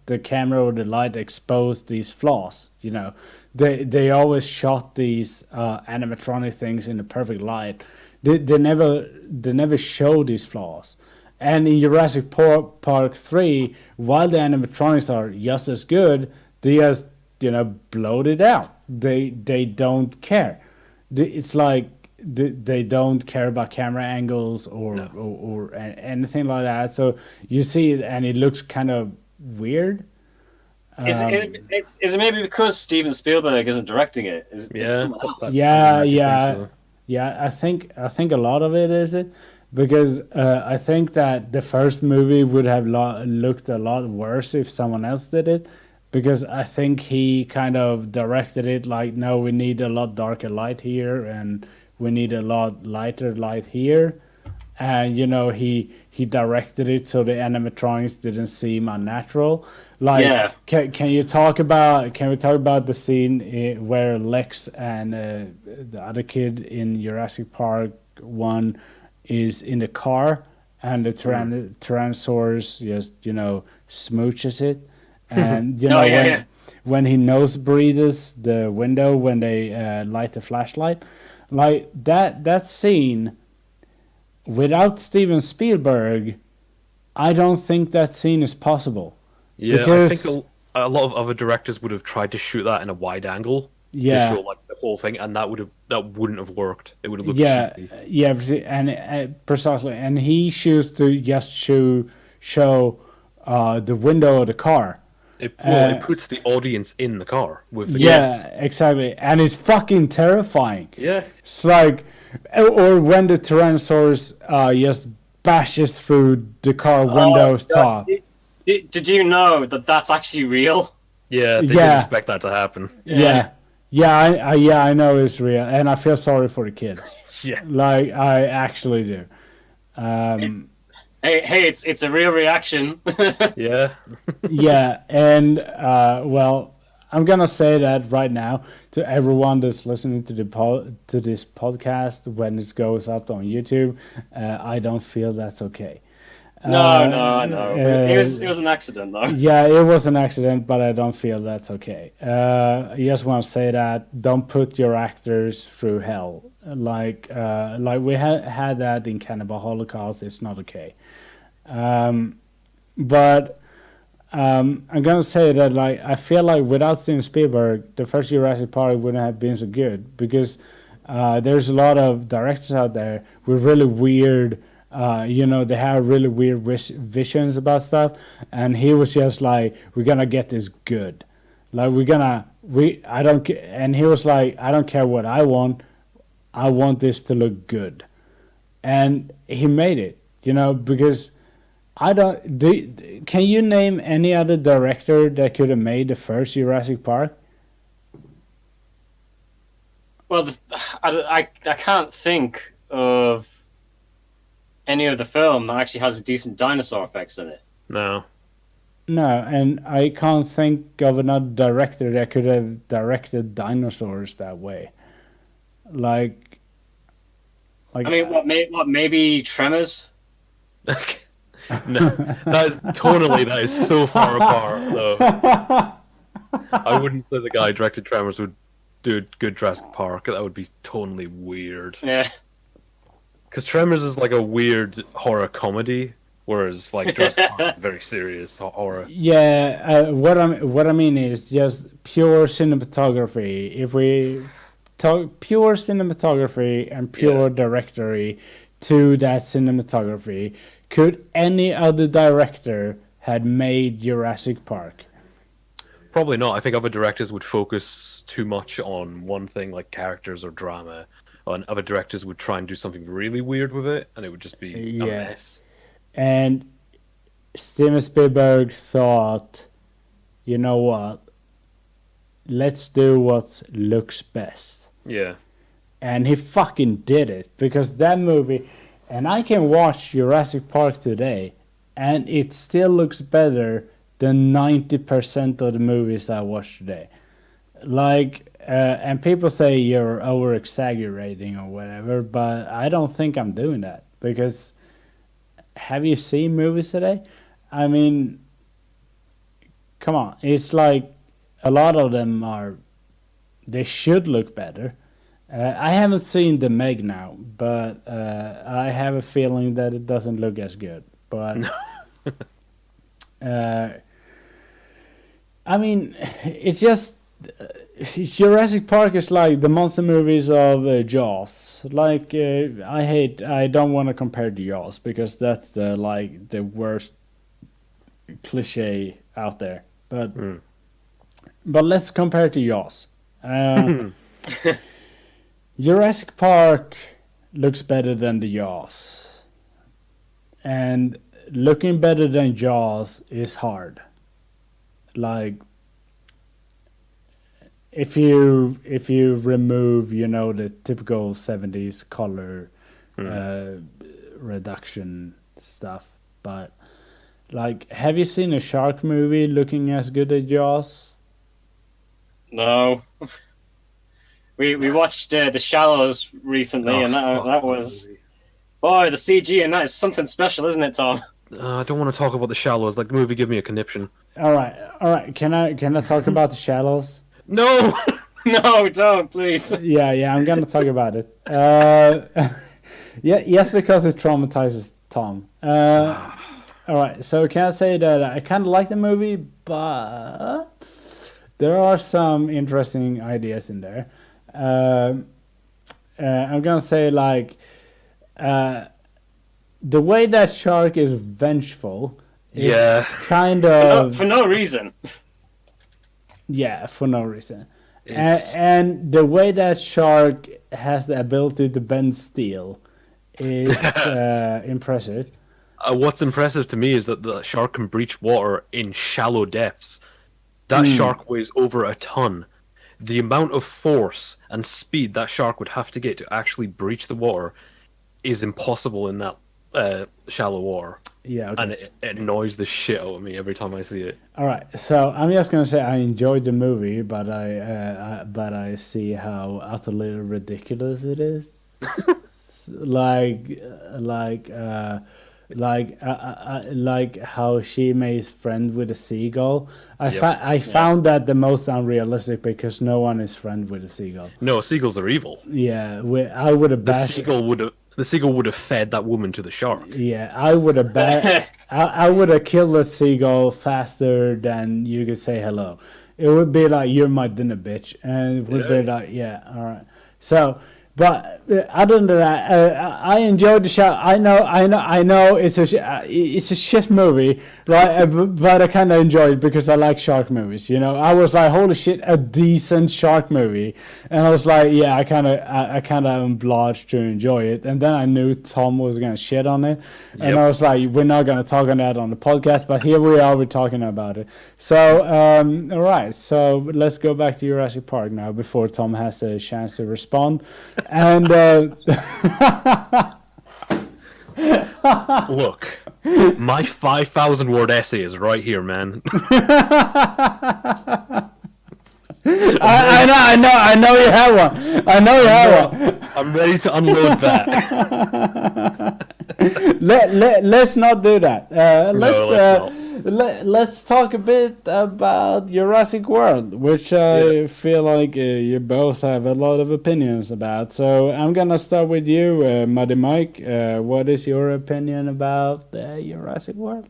the camera or the light expose these flaws. You know, they always shot these animatronic things in the perfect light. They never show these flaws. And in Jurassic Park 3, while the animatronics are just as good, they just bloat it out. They don't care. It's like they don't care about camera angles or anything like that. So you see it and it looks kind of weird. Is it maybe because Steven Spielberg isn't directing it? I think a lot of it is it, because I think that the first movie would have looked a lot worse if someone else did it, because I think he kind of directed it like, no, we need a lot darker light here and we need a lot lighter light here, and he directed it so the animatronics didn't seem unnatural. Like, can we talk about the scene where Lex and the other kid in Jurassic Park 1 is in the car and the Tyrannosaurus just smooches it, and when he nose breathes the window when they light the flashlight, like that scene. Without Steven Spielberg, I don't think that scene is possible. Yeah, because I think a lot of other directors would have tried to shoot that in a wide angle to show like the whole thing, and that wouldn't have worked. It would have looked cheapy. Yeah, and precisely. And he chose to just show the window of the car. It puts the audience in the car with the kids. Exactly, and it's fucking terrifying. Yeah, it's like. Or when the Tyrannosaurus just bashes through the car window's top. Did you know that that's actually real? Yeah, they didn't expect that to happen. I know it's real, and I feel sorry for the kids. Yeah, like I actually do. Hey, it's a real reaction. Yeah, and well. I'm gonna say that right now to everyone that's listening to this podcast when it goes up on YouTube. I don't feel that's okay. No. It was an accident, though. Yeah, it was an accident, but I don't feel that's okay. I just want to say that don't put your actors through hell. Like we had that in Cannibal Holocaust. It's not okay. But I'm gonna say that like I feel like without Steven Spielberg, the first Jurassic Park wouldn't have been so good because there's a lot of directors out there with really weird. They have really weird visions about stuff, and he was just like, "We're gonna get this good, like I don't care." And he was like, "I don't care what I want this to look good," and he made it. Because I don't can you name any other director that could have made the first Jurassic Park? Well, I can't think of any of the film that actually has decent dinosaur effects in it. No. No, and I can't think of another director that could have directed dinosaurs that way. Like I mean, what maybe Tremors? No, that is so far apart though. I wouldn't say the guy who directed Tremors would do a good Jurassic Park. That would be totally weird. Yeah. Because Tremors is like a weird horror comedy, whereas like Jurassic Park is very serious horror. Yeah, what I mean is just pure cinematography. If we talk pure cinematography and pure directory to that cinematography, could any other director had made Jurassic Park? Probably not. I think other directors would focus too much on one thing, like characters or drama. And other directors would try and do something really weird with it, and it would just be a mess. And Steven Spielberg thought, you know what? Let's do what looks best. Yeah. And he fucking did it, because that movie, and I can watch Jurassic Park today, and it still looks better than 90% of the movies I watch today. Like, and people say you're over exaggerating or whatever, but I don't think I'm doing that, because have you seen movies today? I mean, come on, it's like a lot of them they should look better. I haven't seen The Meg now, but I have a feeling that it doesn't look as good. But I mean, it's just Jurassic Park is like the monster movies of Jaws. Like I don't want to compare to Jaws, because that's the worst cliche out there. But let's compare to Jaws. Jurassic Park looks better than the Jaws, and looking better than Jaws is hard. Like, if you remove the typical 70s color reduction stuff, but like, have you seen a shark movie looking as good as Jaws? No. We watched The Shallows recently, and that was, boy, the CG, and that is something special, isn't it, Tom? I don't want to talk about The Shallows. Like, the movie give me a conniption. All right. Can I talk about The Shallows? No, no, don't, please. Yeah, I'm gonna talk about it. Yes, because it traumatizes Tom. All right, so can I say that I kind of like the movie, but there are some interesting ideas in there. I'm gonna say, like, the way that shark is vengeful is kind of for no reason. Yeah, for no reason. And the way that shark has the ability to bend steel is impressive. What's impressive to me is that the shark can breach water in shallow depths. That shark weighs over a ton. The amount of force and speed that shark would have to get to actually breach the water is impossible in that shallow water. Yeah, okay. And it annoys the shit out of me every time I see it. All right, so I'm just gonna say I enjoyed the movie, but I see how utterly ridiculous it is. like how she makes friends with a seagull. I found that the most unrealistic, because no one is friends with a seagull. No, seagulls are evil. Yeah, I would have The bashed. seagull would the seagull would have fed that woman to the shark. Yeah, I would have I would have killed the seagull faster than you could say hello. It would be like, "You're my dinner, bitch," and it would be like, "Yeah, all right." So, but other than that, I enjoyed the show. I know. It's a shit movie, right? But I kind of enjoyed it because I like shark movies. You know, I was like, "Holy shit, a decent shark movie," and I was like, "Yeah, I kind of am obliged to enjoy it." And then I knew Tom was gonna shit on it, and I was like, "We're not gonna talk on that on the podcast," but here we are, we're talking about it. So, all right, so let's go back to Jurassic Park now before Tom has a chance to respond. And look, my 5,000 word essay is right here, man. I know you have one. I know you have one. I'm ready to unload that. Let's not do that. Let's let's talk a bit about Jurassic World, which I feel like you both have a lot of opinions about. So I'm gonna start with you, MuddyMike. What is your opinion about Jurassic World?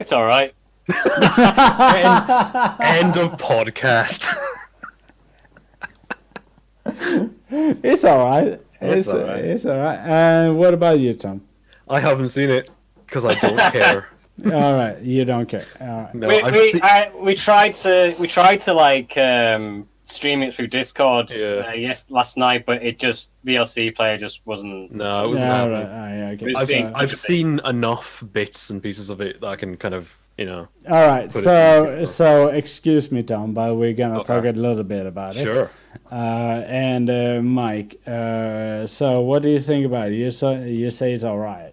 It's all right. End of podcast. It's all right. It's all right. It's all right. And what about you, Tom? I haven't seen it because I don't care. All right, you don't care. All right. No, we tried to like stream it through Discord last night, but it just VLC player just wasn't. No, it wasn't happening. Right. Okay. I've seen enough bits and pieces of it that I can kind of, you know. All right, so excuse me, Tom, but we're gonna talk a little bit about it. Sure. And Mike, so what do you think about it? You say it's all right.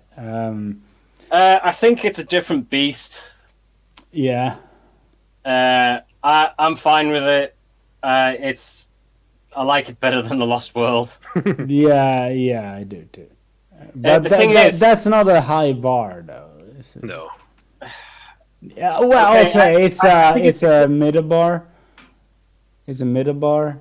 I think it's a different beast. Yeah. I'm fine with it. I like it better than The Lost World. yeah, I do too. But the thing is, that's not a high bar, though. Is it? No. Yeah. Well, okay. It's a middle bar. It's a middle bar.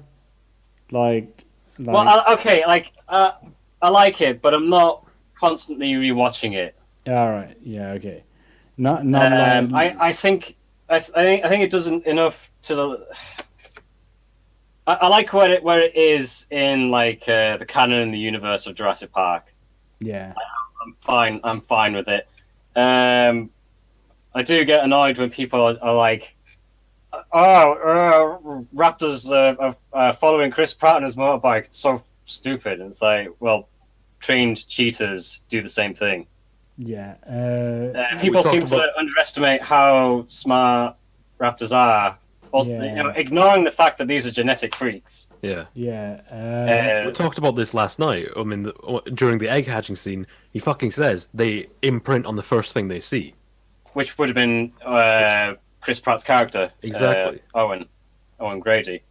Like. Well, I like it, but I'm not constantly rewatching it. All right. Yeah. Okay. Not like. I think it doesn't enough to. I like where it is in like the canon and the universe of Jurassic Park. Yeah. I'm fine with it. I do get annoyed when people are like, raptors are following Chris Pratt on his motorbike. It's so stupid. And it's like, well, trained cheetahs do the same thing. Yeah. People seem to underestimate how smart raptors are. Also, ignoring the fact that these are genetic freaks. Yeah. Yeah. We talked about this last night. I mean, during the egg hatching scene, he fucking says they imprint on the first thing they see. Which would have been Chris Pratt's character. Exactly. Owen Grady.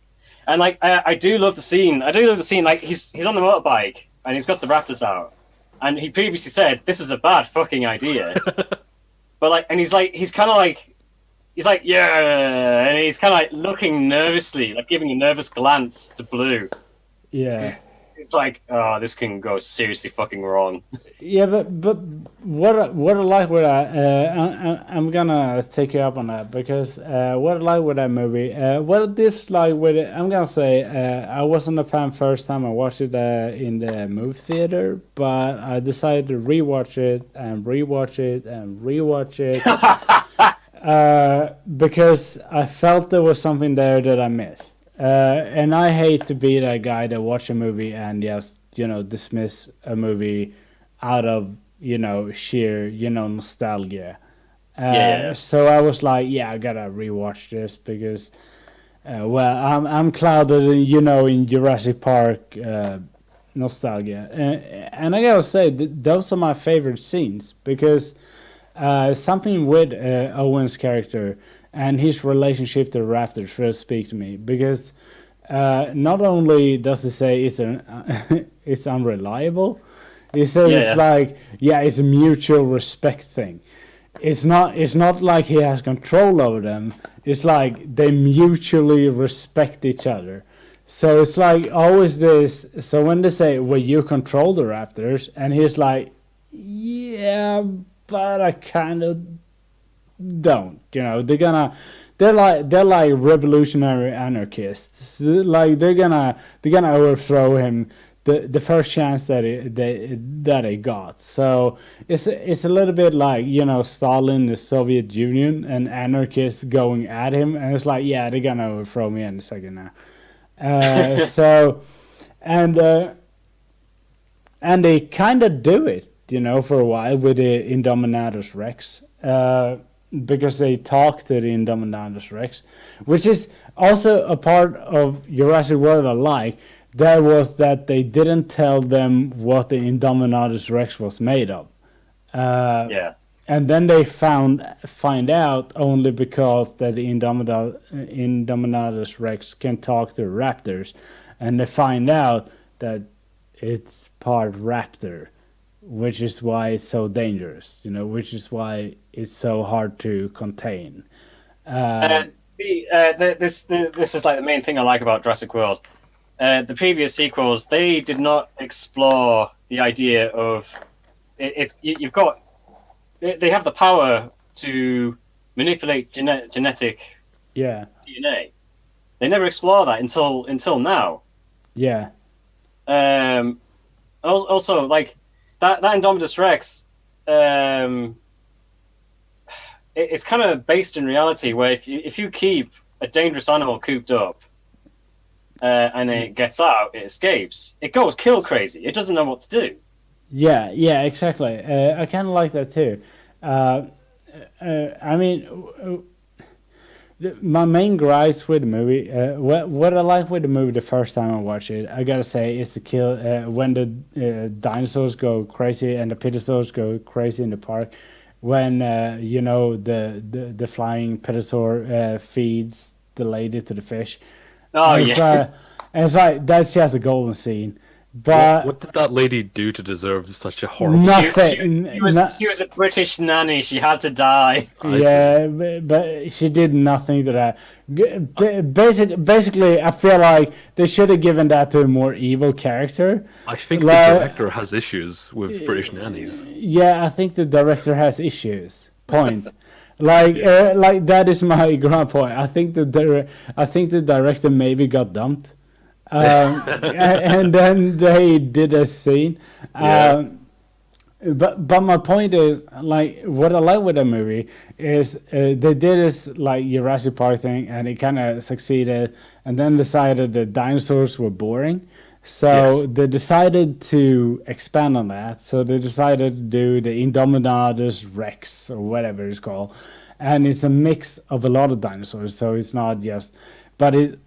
And like, I do love the scene. Like, he's on the motorbike and he's got the raptors out. And he previously said, this is a bad fucking idea. But like, and he's kind of like, yeah, and he's kind of like looking nervously, like giving a nervous glance to Blue. Yeah. It's like, oh, this can go seriously fucking wrong. Yeah, but what I like with that, I'm gonna take you up on that because what I like with that movie, what I dislike with it, I'm gonna say I wasn't a fan first time I watched it in the movie theater, but I decided to rewatch it and rewatch it and rewatch it. Because I felt there was something there that I missed. And I hate to be that guy that watch a movie and just, dismiss a movie out of, sheer, nostalgia. So I was like, I gotta rewatch this because, I'm clouded, in Jurassic Park nostalgia. And I gotta say, those are my favorite scenes because something with Owen's character and his relationship to Raptors really speak to me because not only does he say it's unreliable, he says it's like it's a mutual respect thing. It's not like he has control over them. It's like they mutually respect each other. So it's like always this. So when they say, "Well, you control the Raptors," and he's like, "Yeah, but I kind of don't." You know, they're like revolutionary anarchists. Like they're gonna overthrow him the first chance that they got. So it's a little bit like, you know, Stalin, the Soviet Union, and anarchists going at him, and it's like, yeah, they're gonna overthrow me in a second now. So, and they kind of do it, you know, for a while with the Indominatus Rex, because they talk to the Indominatus Rex, which is also a part of Jurassic World I like. That was that they didn't tell them what the Indominatus Rex was made of. Yeah. And then they find out only because that the Indominatus Rex can talk to raptors, and they find out that it's part raptor, which is why it's so dangerous. You know, which is why it's so hard to contain. This is like the main thing I like about Jurassic World. The previous sequels, they did not explore the idea of you've got. They have the power to manipulate genetic DNA. They never explore that until now. Yeah. Also, like that Indominus Rex, it's kind of based in reality, where if you keep a dangerous animal cooped up, and it gets out, it escapes, it goes kill crazy. It doesn't know what to do. Yeah, exactly. I kind of like that too. I mean, my main gripes with the movie, what I like with the movie the first time I watched it, I gotta say, is the kill when the dinosaurs go crazy and the pterosaurs go crazy in the park. When you know, the flying pterosaur feeds the lady to the fish. Oh, and yeah. It's like that's just a golden scene. But what did that lady do to deserve such a horrible? Nothing. She was a British nanny. She had to die. Yeah, but she did nothing to that. Basically, I feel like they should have given that to a more evil character. I think the director has issues with British nannies. Yeah, I think the director has issues. Point. Like that is my grand point. I think the director maybe got dumped. And then they did a scene. But my point is, like, what I like with the movie is they did this like Jurassic Park thing, and it kind of succeeded, and then decided that dinosaurs were boring. So they decided to expand on that. So they decided to do the Indominatus Rex, or whatever it's called, and it's a mix of a lot of dinosaurs. So it's not just, but it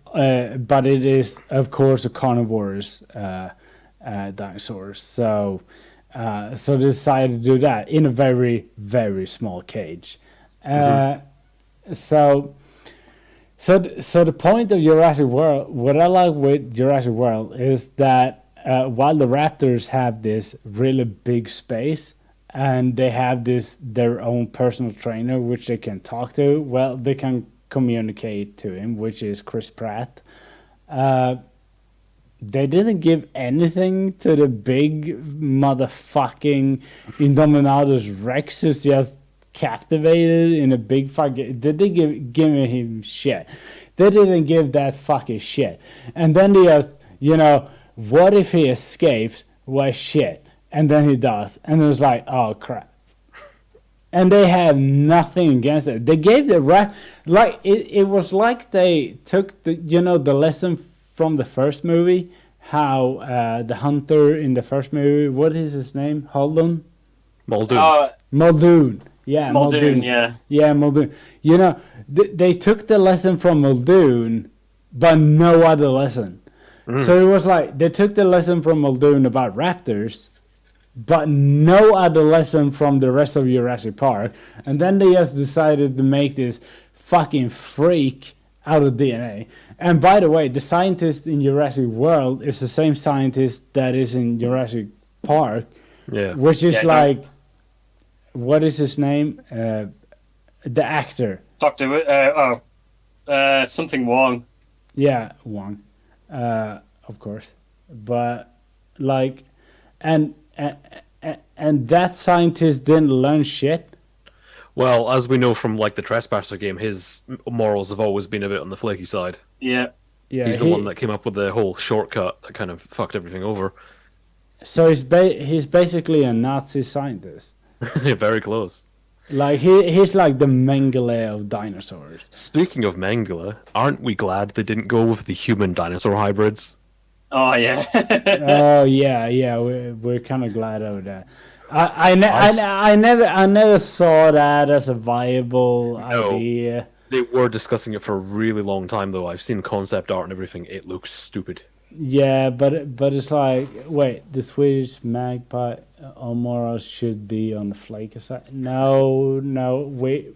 is of course a carnivorous dinosaurs. So they decided to do that in a very, very small cage. So the point of Jurassic World, what I like with Jurassic World is that while the raptors have this really big space and they have their own personal trainer which they can talk to, well, they can communicate to him, which is Chris Pratt. They didn't give anything to the big motherfucking Indominatus Rex, who's just captivated in a big fucking. Did they give him shit? They didn't give that fucking shit. And then they just, you know, what if he escapes? Well, shit. And then he does, and it was like, oh crap. And they had nothing against it. They gave the like it was like they took the lesson from the first movie, how the hunter in the first movie, what is his name? Muldoon. Muldoon. Yeah, Muldoon. Yeah. Yeah, Muldoon. You know, they took the lesson from Muldoon, but no other lesson. So it was like they took the lesson from Muldoon about raptors, but no other lesson from the rest of Jurassic Park. And then they just decided to make this fucking freak out of DNA. And by the way, the scientist in Jurassic World is the same scientist that is in Jurassic Park. Yeah. Which is what is his name? The actor. Dr. Something Wong. Yeah, Wong. of course, but like, and that scientist didn't learn shit. Well, as we know from like the Trespasser game, his morals have always been a bit on the flaky side. Yeah. Yeah, He's the one that came up with the whole shortcut that kind of fucked everything over. So he's basically a Nazi scientist. Very close. Like he's like the Mengele of dinosaurs. Speaking of Mengele, aren't we glad they didn't go with the human dinosaur hybrids? Oh yeah. Oh yeah, we're kind of glad over that. I never saw that as a viable idea. They were discussing it for a really long time, though. I've seen concept art and everything. It looks stupid. Yeah, but it's like, wait, the Swedish magpie Omora should be on the flaky side. No, wait.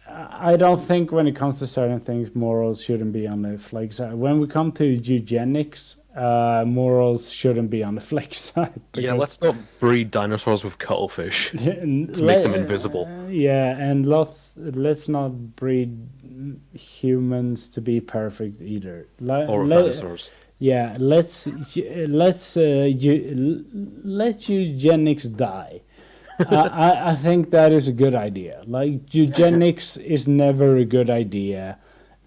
I don't think when it comes to certain things, morals shouldn't be on the flaky side. When we come to eugenics, morals shouldn't be on the flaky side. Yeah, let's not breed dinosaurs with cuttlefish to make them invisible. Yeah, and let's not breed humans to be perfect either. Or dinosaurs. Yeah, let eugenics die. I think that is a good idea. Like, eugenics is never a good idea,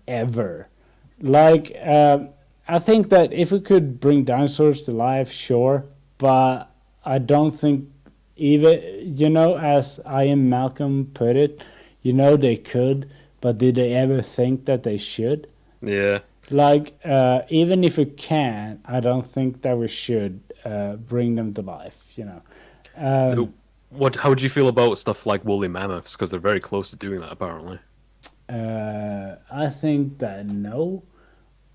ever. Like, I think that if we could bring dinosaurs to life, sure, but I don't think even, as Ian Malcolm put it, they could, but did they ever think that they should? Yeah. Like, even if we can, I don't think that we should bring them to life, How would you feel about stuff like woolly mammoths? Because they're very close to doing that, apparently. I think that no.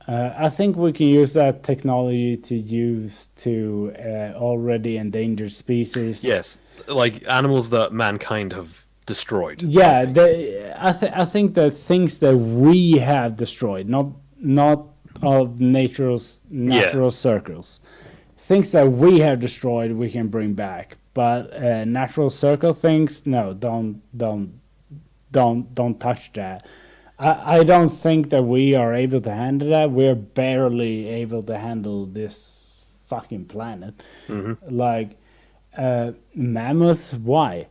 I think we can use that technology to use to already endangered species. Yes, like animals that mankind have destroyed. Yeah, I think that things that we have destroyed, not of natural circles. Things that we have destroyed, we can bring back. But natural circle things, no, don't touch that. I don't think that we are able to handle that. We're barely able to handle this fucking planet. Mm-hmm. Like, mammoths, why?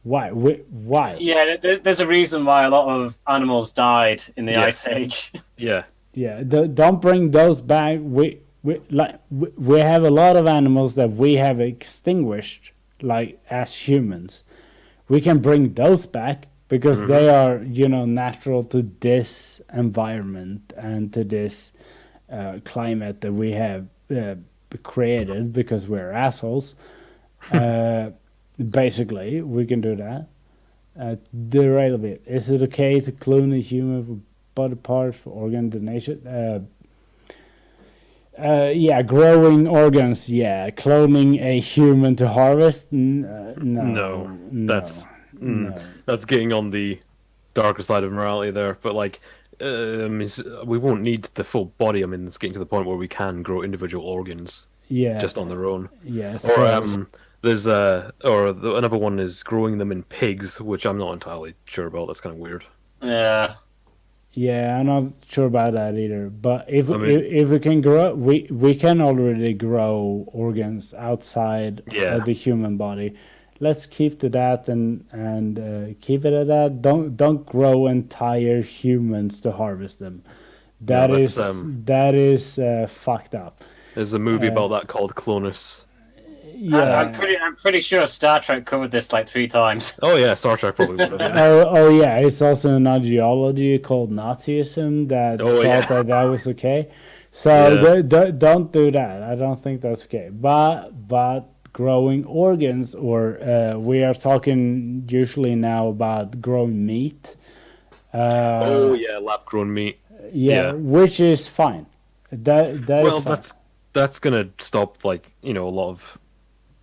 Why? Yeah, there's a reason why a lot of animals died in the Ice Age. Yeah. Yeah, don't bring those back. We have a lot of animals that we have extinguished, like, as humans. We can bring those back because they are, natural to this environment and to this climate that we have created because we're assholes. Basically, we can do that. Derail a bit. Is it okay to clone a human for body parts for organ donation? Yeah, growing organs, yeah. Cloning a human to harvest? No. That's getting on the darker side of morality there. But, like, we won't need the full body. I mean, it's getting to the point where we can grow individual organs just on their own. Yeah. Or there's another one is growing them in pigs, which I'm not entirely sure about. That's kind of weird. Yeah. Yeah, I'm not sure about that either. But if we can grow, we can already grow organs outside of the human body. Let's keep to that and keep it at that. Don't grow entire humans to harvest them. That is fucked up. There's a movie about that called Clonus. Yeah, I'm pretty sure Star Trek covered this like 3 times. Oh yeah, Star Trek probably would have. oh yeah, it's also an ideology called Nazism that thought that was okay. So don't do that. I don't think that's okay. But growing organs, or we are talking usually now about growing meat. Lab grown meat. Yeah, which is fine. That is fine. That's gonna stop, like, a lot of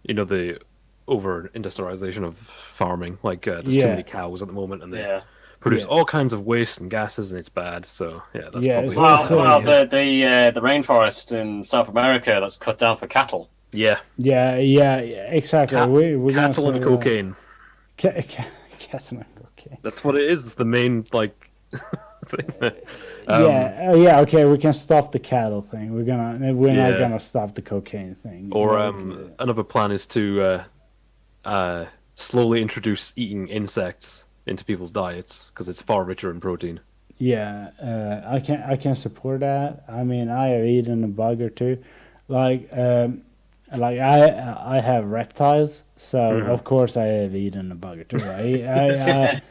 the over industrialization of farming. Like, there's too many cows at the moment, and they produce all kinds of waste and gases, and it's bad. So that's probably the rainforest in South America that's cut down for cattle. Yeah, exactly. We're cattle and cocaine. Cattle and cocaine. That's what it is. It's the main something. Yeah, okay, we can stop the cattle thing. We're not gonna stop the cocaine thing. Or another plan is to slowly introduce eating insects into people's diets because it's far richer in protein. Yeah, I can support that. I mean, I have eaten a bug or two, like I have reptiles, so of course I have eaten a bug or two. I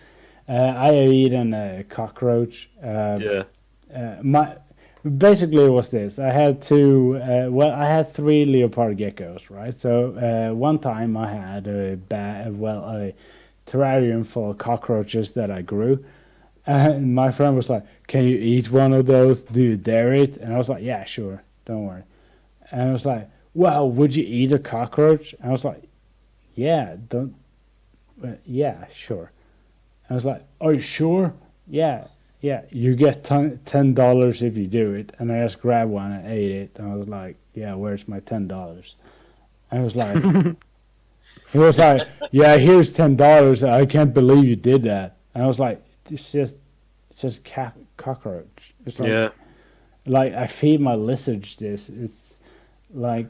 have eaten a cockroach. Basically it was this. I had I had 3 leopard geckos, right? So one time I had a terrarium full of cockroaches that I grew. And my friend was like, "Can you eat one of those? Do you dare it?" And I was like, "Yeah, sure. Don't worry." And I was like, "Well, would you eat a cockroach?" And I was like, "Yeah, yeah, sure." And I was like, "Are you sure?" Yeah, you get $10 if you do it. And I just grabbed one and ate it. And I was like, "Yeah, where's my $10?" And I was like, he was like, "Yeah, here's $10. I can't believe you did that." And I was like, it's just cockroach. It's like, like I feed my lizards this. It's like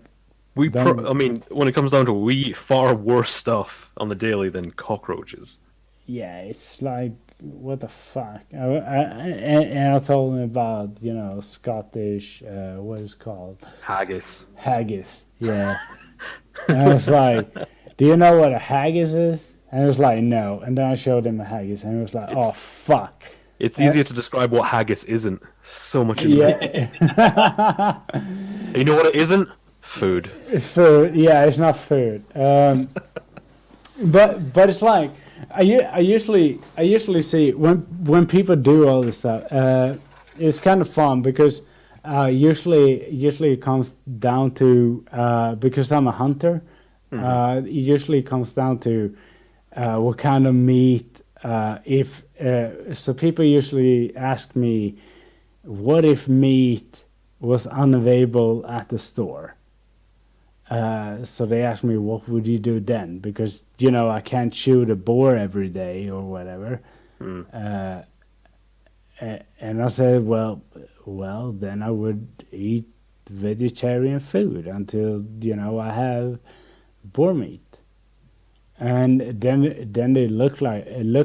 I mean, when it comes down to it, we eat far worse stuff on the daily than cockroaches. Yeah, it's like, what the fuck? And I told him about, Scottish, what is it called? Haggis. Haggis, yeah. And I was like, "Do you know what a haggis is?" And he was like, "No." And then I showed him a haggis, and he was like, "Oh, fuck." It's easier to describe what haggis isn't. So much in there. You know what it isn't? Food. Food, yeah, it's not food. But it's like, I usually see when people do all this stuff, it's kind of fun because usually it comes down to because I'm a hunter. It usually comes down to what kind of meat. So people usually ask me, what if meat was unavailable at the store? So they ask me, what would you do then? Because, I can't shoot a boar every day or whatever. And I said, well, then I would eat vegetarian food until, I have boar meat. And then they look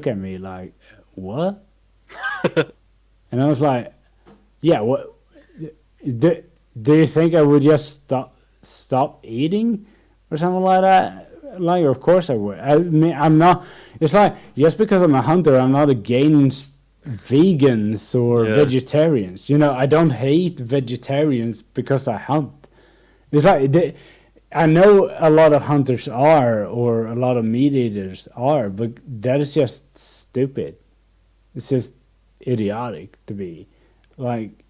at me like, "What?" And I was like, "Yeah, what? Do you think I would just stop eating or something like that?" Like, of course I would. I mean, I'm not. It's like, just because I'm a hunter, I'm not against vegans or vegetarians. I don't hate vegetarians because I hunt. It's like I know a lot of hunters are, or a lot of meat eaters are, but that is just stupid. It's just idiotic to be, like,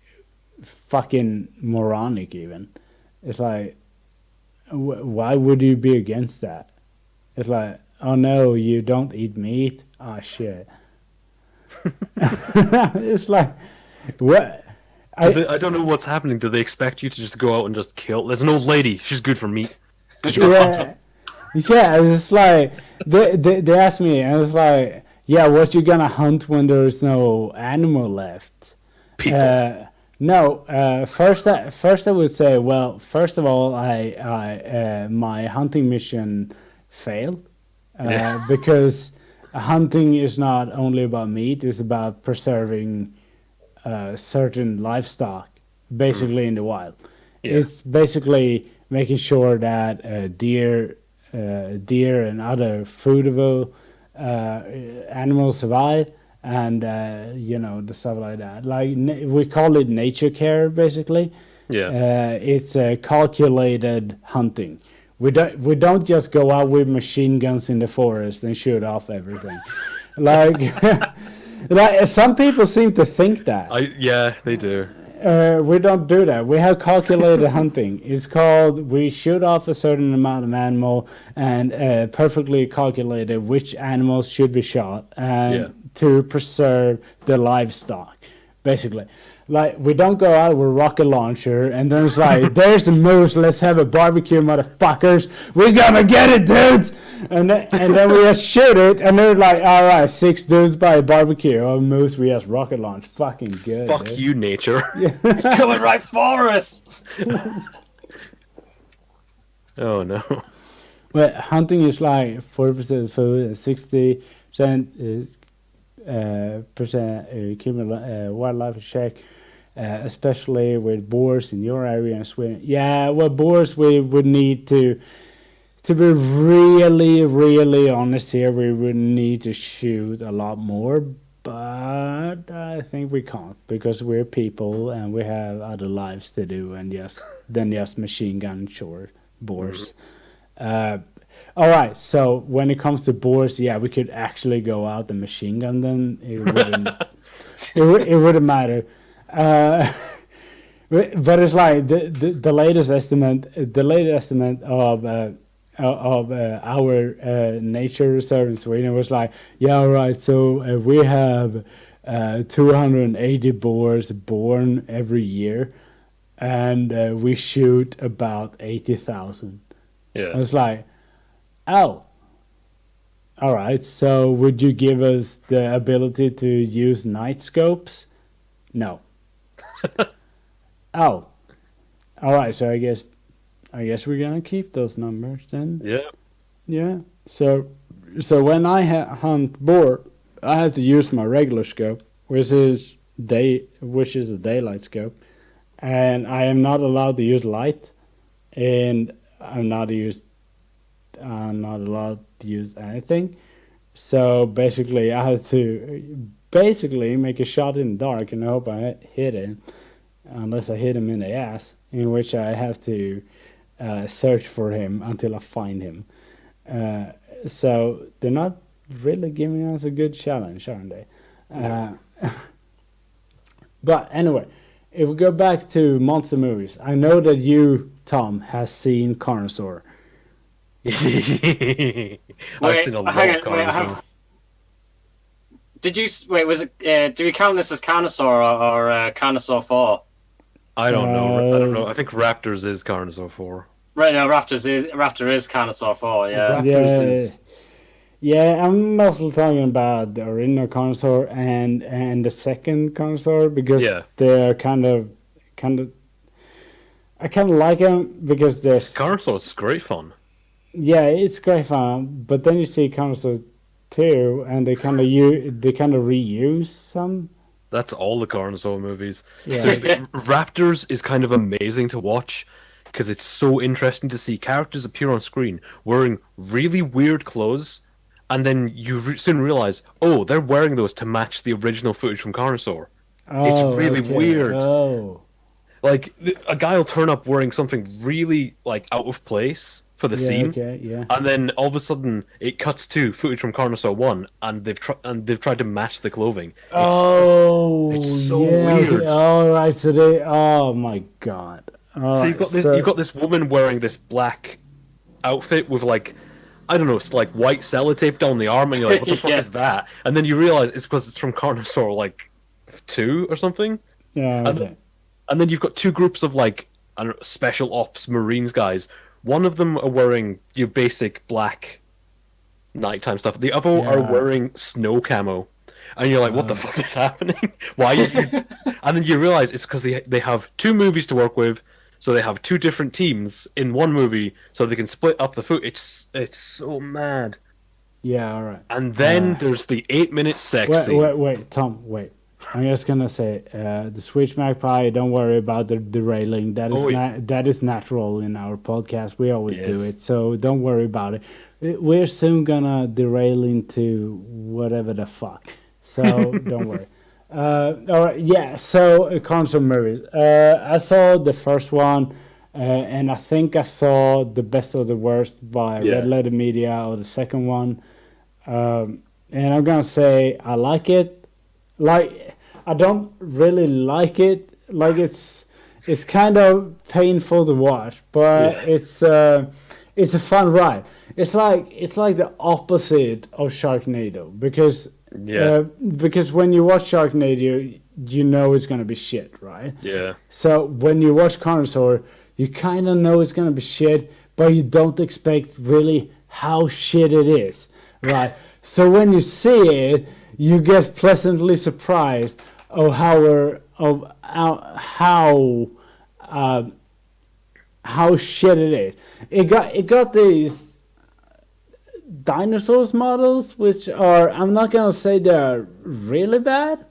fucking moronic even. It's like, why would you be against that? It's like, oh no, you don't eat meat? Ah, shit. It's like, what? I don't know what's happening. Do they expect you to just go out and just kill? There's an old lady. She's good for meat. Yeah, it's like they asked me, and it's like, yeah, what you gonna hunt when there's no animal left? People. No. First I would say, well, first of all, I my hunting mission failed because hunting is not only about meat; it's about preserving certain livestock, basically in the wild. It's basically making sure that deer and other foodable animals survive, and the stuff like that. Like we call it nature care, basically. It's a calculated hunting. We don't just go out with machine guns in the forest and shoot off everything. Like some people seem to think that. They do. We don't do that. We have calculated hunting. It's called, we shoot off a certain amount of animal and perfectly calculated which animals should be shot and to preserve the livestock, basically. like we don't go out with a rocket launcher and then it's like there's a moose, let's have a barbecue, motherfuckers, we gonna get it, dudes, and then we just shoot it and they're like, all right, 6 dudes by a barbecue, a moose we just rocket launch. Fucking good. Fuck dude. you, nature. It's coming right for us. Oh no. Well, hunting is like 40% food and 60% is wildlife check, especially with boars in your area in Sweden. Yeah, well, boars we would need to be really honest here. We would need to shoot a lot more, but I think we can't because we're people and we have other lives to do and than just machine gun short boars. All right, so when it comes to boars, yeah, we could actually go out and machine gun them. It wouldn't, it wouldn't matter. But it's like the latest estimate of our nature reserve in Sweden was like, yeah, all right, so we have 280 boars born every year, and we shoot about 80,000. Yeah. I was like, oh, all right. So would you give us the ability to use night scopes? No. Oh, all right. So I guess we're gonna keep those numbers then. Yeah. Yeah. So when I hunt boar, I have to use my regular scope, which is a daylight scope, and I am not allowed to use light, and I'm not allowed to use anything. So basically, I have to make a shot in the dark and hope I hit him, unless I hit him in the ass, in which I have to search for him until I find him. So they're not really giving us a good challenge, aren't they? But anyway, if we go back to monster movies, I know that you, Tom, has seen Carnosaur. I've seen a lot of Carnosaur. Did you wait? Was it? Do we count this as Carnosaur or Carnosaur 4? I don't know. I think Raptors is Carnosaur 4. Right now, Raptor is Carnosaur 4. Yeah. Yeah, I'm mostly talking about the original Carnosaur and the second Carnosaur because they're kind of. I kind of like them because they're. Carnosaur is great fun. Yeah, it's great fun, but then you see Carnosaur 2, and they kind of reuse some. That's all the Carnosaur movies. Yeah. Seriously, Raptors is kind of amazing to watch because it's so interesting to see characters appear on screen wearing really weird clothes, and then you soon realize, oh, they're wearing those to match the original footage from Carnosaur. It's really weird. Oh. Like a guy will turn up wearing something really like out of place for the scene, and then all of a sudden it cuts to footage from Carnosaur 1, and they've tried to match the clothing. It's so weird. Okay. All right, so they. Oh my god. So you've got this woman wearing this black outfit with like, I don't know, it's like white sellotape down the arm, and you're like, what the fuck is that? And then you realize it's because it's from Carnosaur like 2 or something. Yeah. Okay. And then you've got two groups of like, I don't know, special ops Marines guys. One of them are wearing your basic black nighttime stuff. The other are wearing snow camo. And you're like, what the fuck is happening? Why are you... And then you realize it's because they have 2 movies to work with, so they have 2 different teams in one movie, so they can split up the footage. It's so mad. Yeah, all right. And then there's the 8-minute sex scene. Wait, Tom, wait. I'm just gonna say, the Switch Magpie, don't worry about the derailing. That is natural in our podcast. We always do it, so don't worry about it. We're soon gonna derail into whatever the fuck. So don't worry. All right, yeah. So console movies. I saw the first one, and I think I saw the best of the worst by Red Letter Media, or the second one. And I'm gonna say I like it. Like, I don't really like it. Like, it's kind of painful to watch, but it's a fun ride. It's like the opposite of Sharknado, because Yeah. Because when you watch Sharknado, you know it's gonna be shit, right? Yeah. So when you watch Carnosaur, you kind of know it's gonna be shit, but you don't expect really how shit it is, right? So when you see it, you get pleasantly surprised of how shit it is. It got these dinosaurs models, which are, I'm not gonna say they're really bad,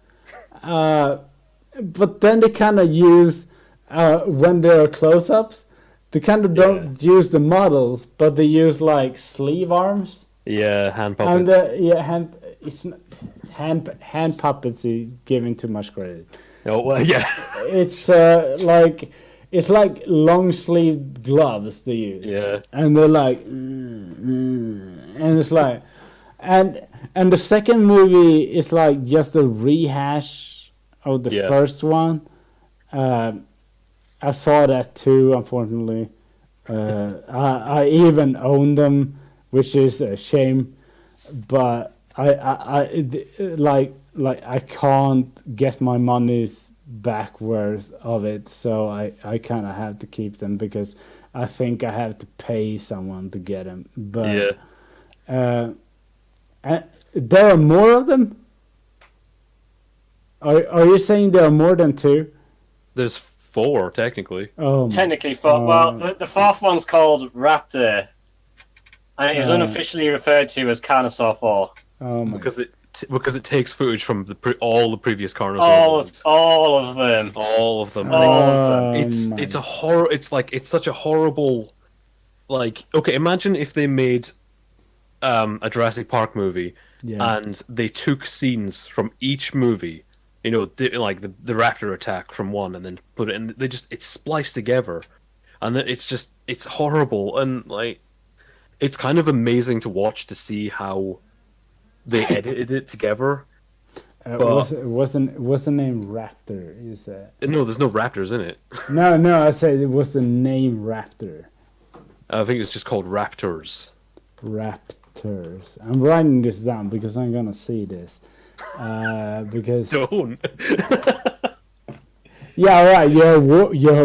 but then they kind of use when there are close-ups, they kind of don't use the models, but they use like sleeve arms. Yeah, hand puppets. And hand puppets is giving too much credit. Oh well, yeah. It's like long sleeved gloves they use. Yeah. And they're like, and it's like, and the second movie is like just a rehash of the first one. I saw that too, unfortunately. I even own them, which is a shame, but I can't get my money's back worth of it, so I kind of have to keep them because I think I have to pay someone to get them. But there are more of them. Are you saying there are more than 2? There's 4 technically. Oh, technically 4. Well, the 4th one's called Raptor, and it is unofficially referred to as Carnosaur 4. Oh my. Because it takes footage from all the previous Carnosaur. All of them. All of them. It's a horror. It's such a horrible. Like, okay, imagine if they made a Jurassic Park movie and they took scenes from each movie. You know, like the raptor attack from one, and then put it in. It's spliced together, and then it's horrible, and like it's kind of amazing to watch to see how they edited it together. Was the name Raptor? Is that? No, there's no raptors in it. No. I say it was the name Raptor. I think it's just called Raptors. Raptors. I'm writing this down because I'm gonna see this. Because don't. Yeah, right. You have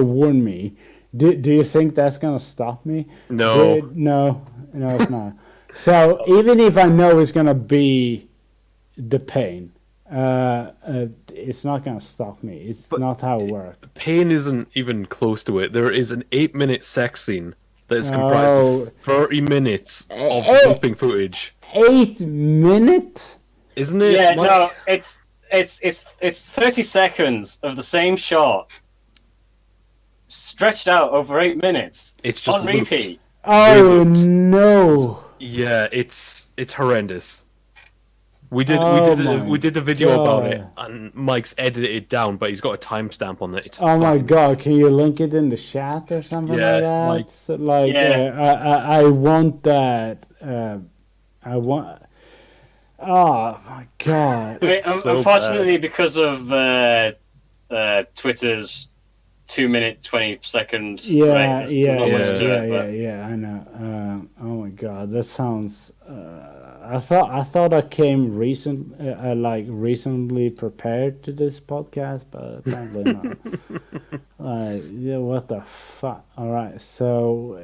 warned me. Do you think that's gonna stop me? No. No, it's not. So even if I know it's gonna be the pain, it's not gonna stop me. It's not how it works. Pain isn't even close to it. There is an 8-minute sex scene that is comprised of 30 minutes of looping footage. 8 minutes? Isn't it? Yeah, no, it's 30 seconds of the same shot stretched out over 8 minutes. It's just on repeat. Oh no! Yeah, it's horrendous. We did a video about it, and Mike's edited it down, but he's got a timestamp on it. It's my god! Can you link it in the chat or something like that? I want that. I want. Oh my god! I mean, unfortunately, because of Twitter's 2-minute 20-second yeah, rate, I know. Oh my god, that sounds. I thought I came reasonably prepared to this podcast, but apparently not. What the fuck? All right, so.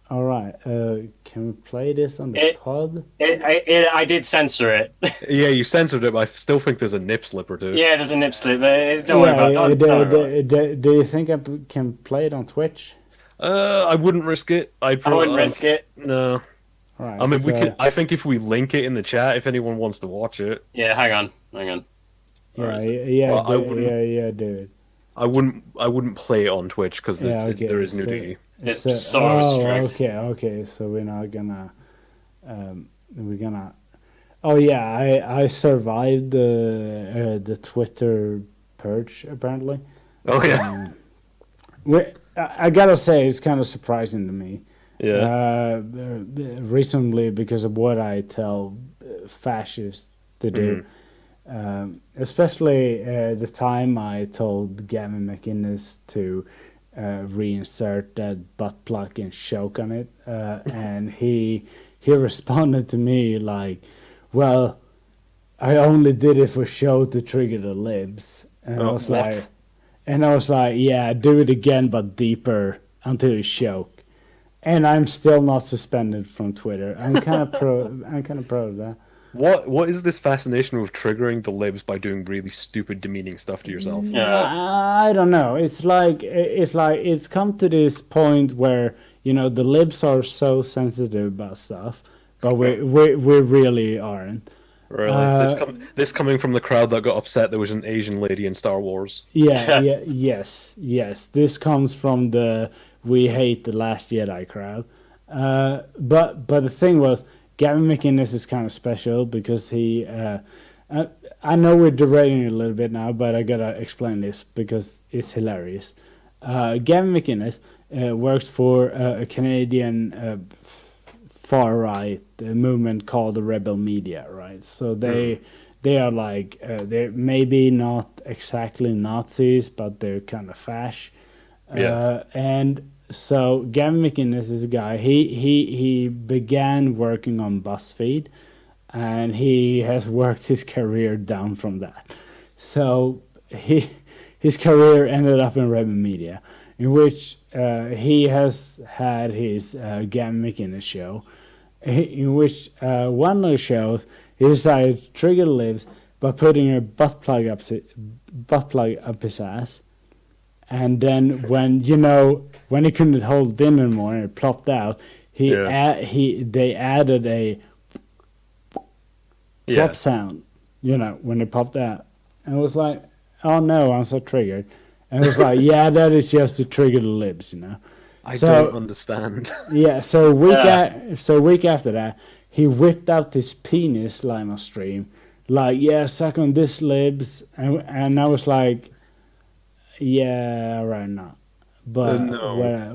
All right, can we play this on the pod? I did censor it. Yeah, you censored it, but I still think there's a nip slip or two. Yeah, there's a nip slip. Don't worry about it. Do you think I can play it on Twitch? I wouldn't risk it. I wouldn't risk it. No. All right, I mean, we could. I think if we link it in the chat, if anyone wants to watch it. Yeah, hang on. Yeah, dude. I wouldn't play it on Twitch because there is nudity. It's so strict. Okay. So we're not gonna. We're gonna. Oh yeah, I survived the Twitter purge apparently. Oh yeah. I gotta say it's kind of surprising to me. Yeah. Recently, because of what I tell fascists to do. Especially the time I told Gavin McInnes to reinsert that butt plug and choke on it, and he responded to me like, well, I only did it for show to trigger the libs. And I was what? like, yeah, do it again but deeper until you choke. And I'm still not suspended from Twitter. I'm kind of proud of that. What is this fascination with triggering the libs by doing really stupid, demeaning stuff to yourself? I don't know. It's like it's come to this point where the libs are so sensitive about stuff, but we really aren't. Really? This coming from the crowd that got upset there was an Asian lady in Star Wars. Yes. This comes from the "We Hate the Last Jedi" crowd. But the thing was, Gavin McInnes is kind of special because he. I know we're derailing a little bit now, but I gotta explain this because it's hilarious. Gavin McInnes works for a Canadian far right movement called the Rebel Media, right? So they are like they're maybe not exactly Nazis, but they're kind of fash. And so Gavin McInnes is a guy. He began working on BuzzFeed, and he has worked his career down from that. So his career ended up in Rebel Media, in which he has had his Gavin McInnes show, in which one of the shows he decided to trigger libs by putting a butt plug up his ass. And then when he couldn't hold it in anymore and it plopped out, they added a plop sound, when it popped out. And it was like, oh no, I'm so triggered. And it was like, yeah, that is just to trigger the libs, I don't understand. Yeah, so a week after that, he whipped out his penis line on stream, like, yeah, suck on this libs, and I was like, yeah, right now, but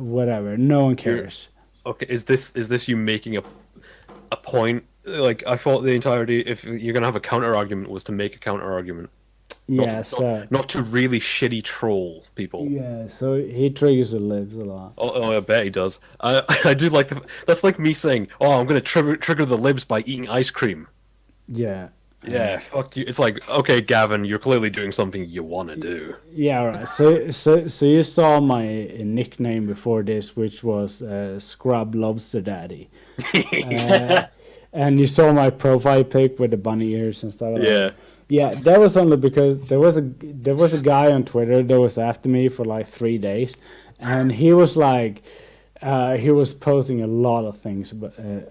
whatever, no one cares. Okay, is this you making a point? Like, I thought the entirety, if you're gonna have a counter argument, was to make a counter argument. Not to really shitty troll people. Yeah, so he triggers the libs a lot. Oh, I bet he does. I do like that's like me saying, "Oh, I'm gonna trigger the libs by eating ice cream." Yeah. Yeah, fuck you. It's like, okay, Gavin, you're clearly doing something you want to do. Yeah, right. So you saw my nickname before this, which was Scrub Lobster Daddy. And you saw my profile pic with the bunny ears and stuff like that. Yeah, that was only because there was a guy on Twitter that was after me for like 3 days, and he was like, he was posting a lot of things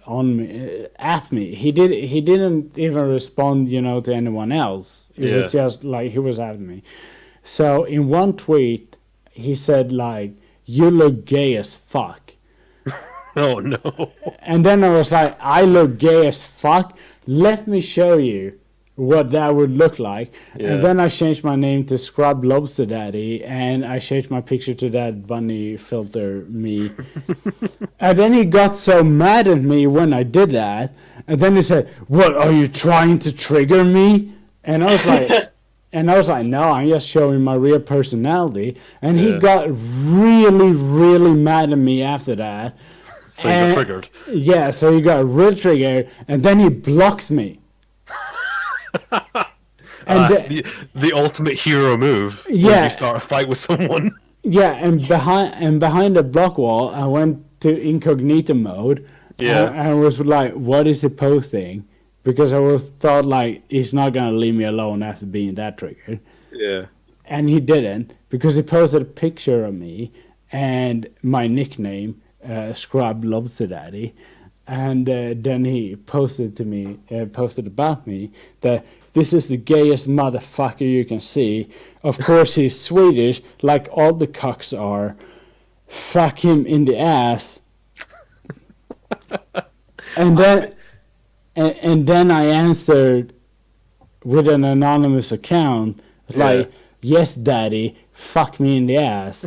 on me, at me. He didn't even respond, to anyone else. It was just like he was after me. So in one tweet, he said like, "You look gay as fuck." Oh no! And then I was like, "I look gay as fuck. Let me show you what that would look like." And then I changed my name to Scrub Lobster Daddy, and I changed my picture to that bunny filter me. And then he got so mad at me when I did that, and then he said, "What, are you trying to trigger me?" And I was like, "No, I'm just showing my real personality." And he got really, really mad at me after that. So you got triggered. Yeah, so he got real triggered, and then he blocked me. And that's the ultimate hero move. When you start a fight with someone. Yeah, and behind the block wall, I went to incognito mode. And was like, "What is he posting?" Because I thought like he's not gonna leave me alone after being that triggered. Yeah. And he didn't, because he posted a picture of me and my nickname, Scrub Lobster Daddy. And then he posted about me that this is the gayest motherfucker you can see. Of course, he's Swedish, like all the cocks are. Fuck him in the ass. And then I answered with an anonymous account, like, "Yes, daddy, fuck me in the ass."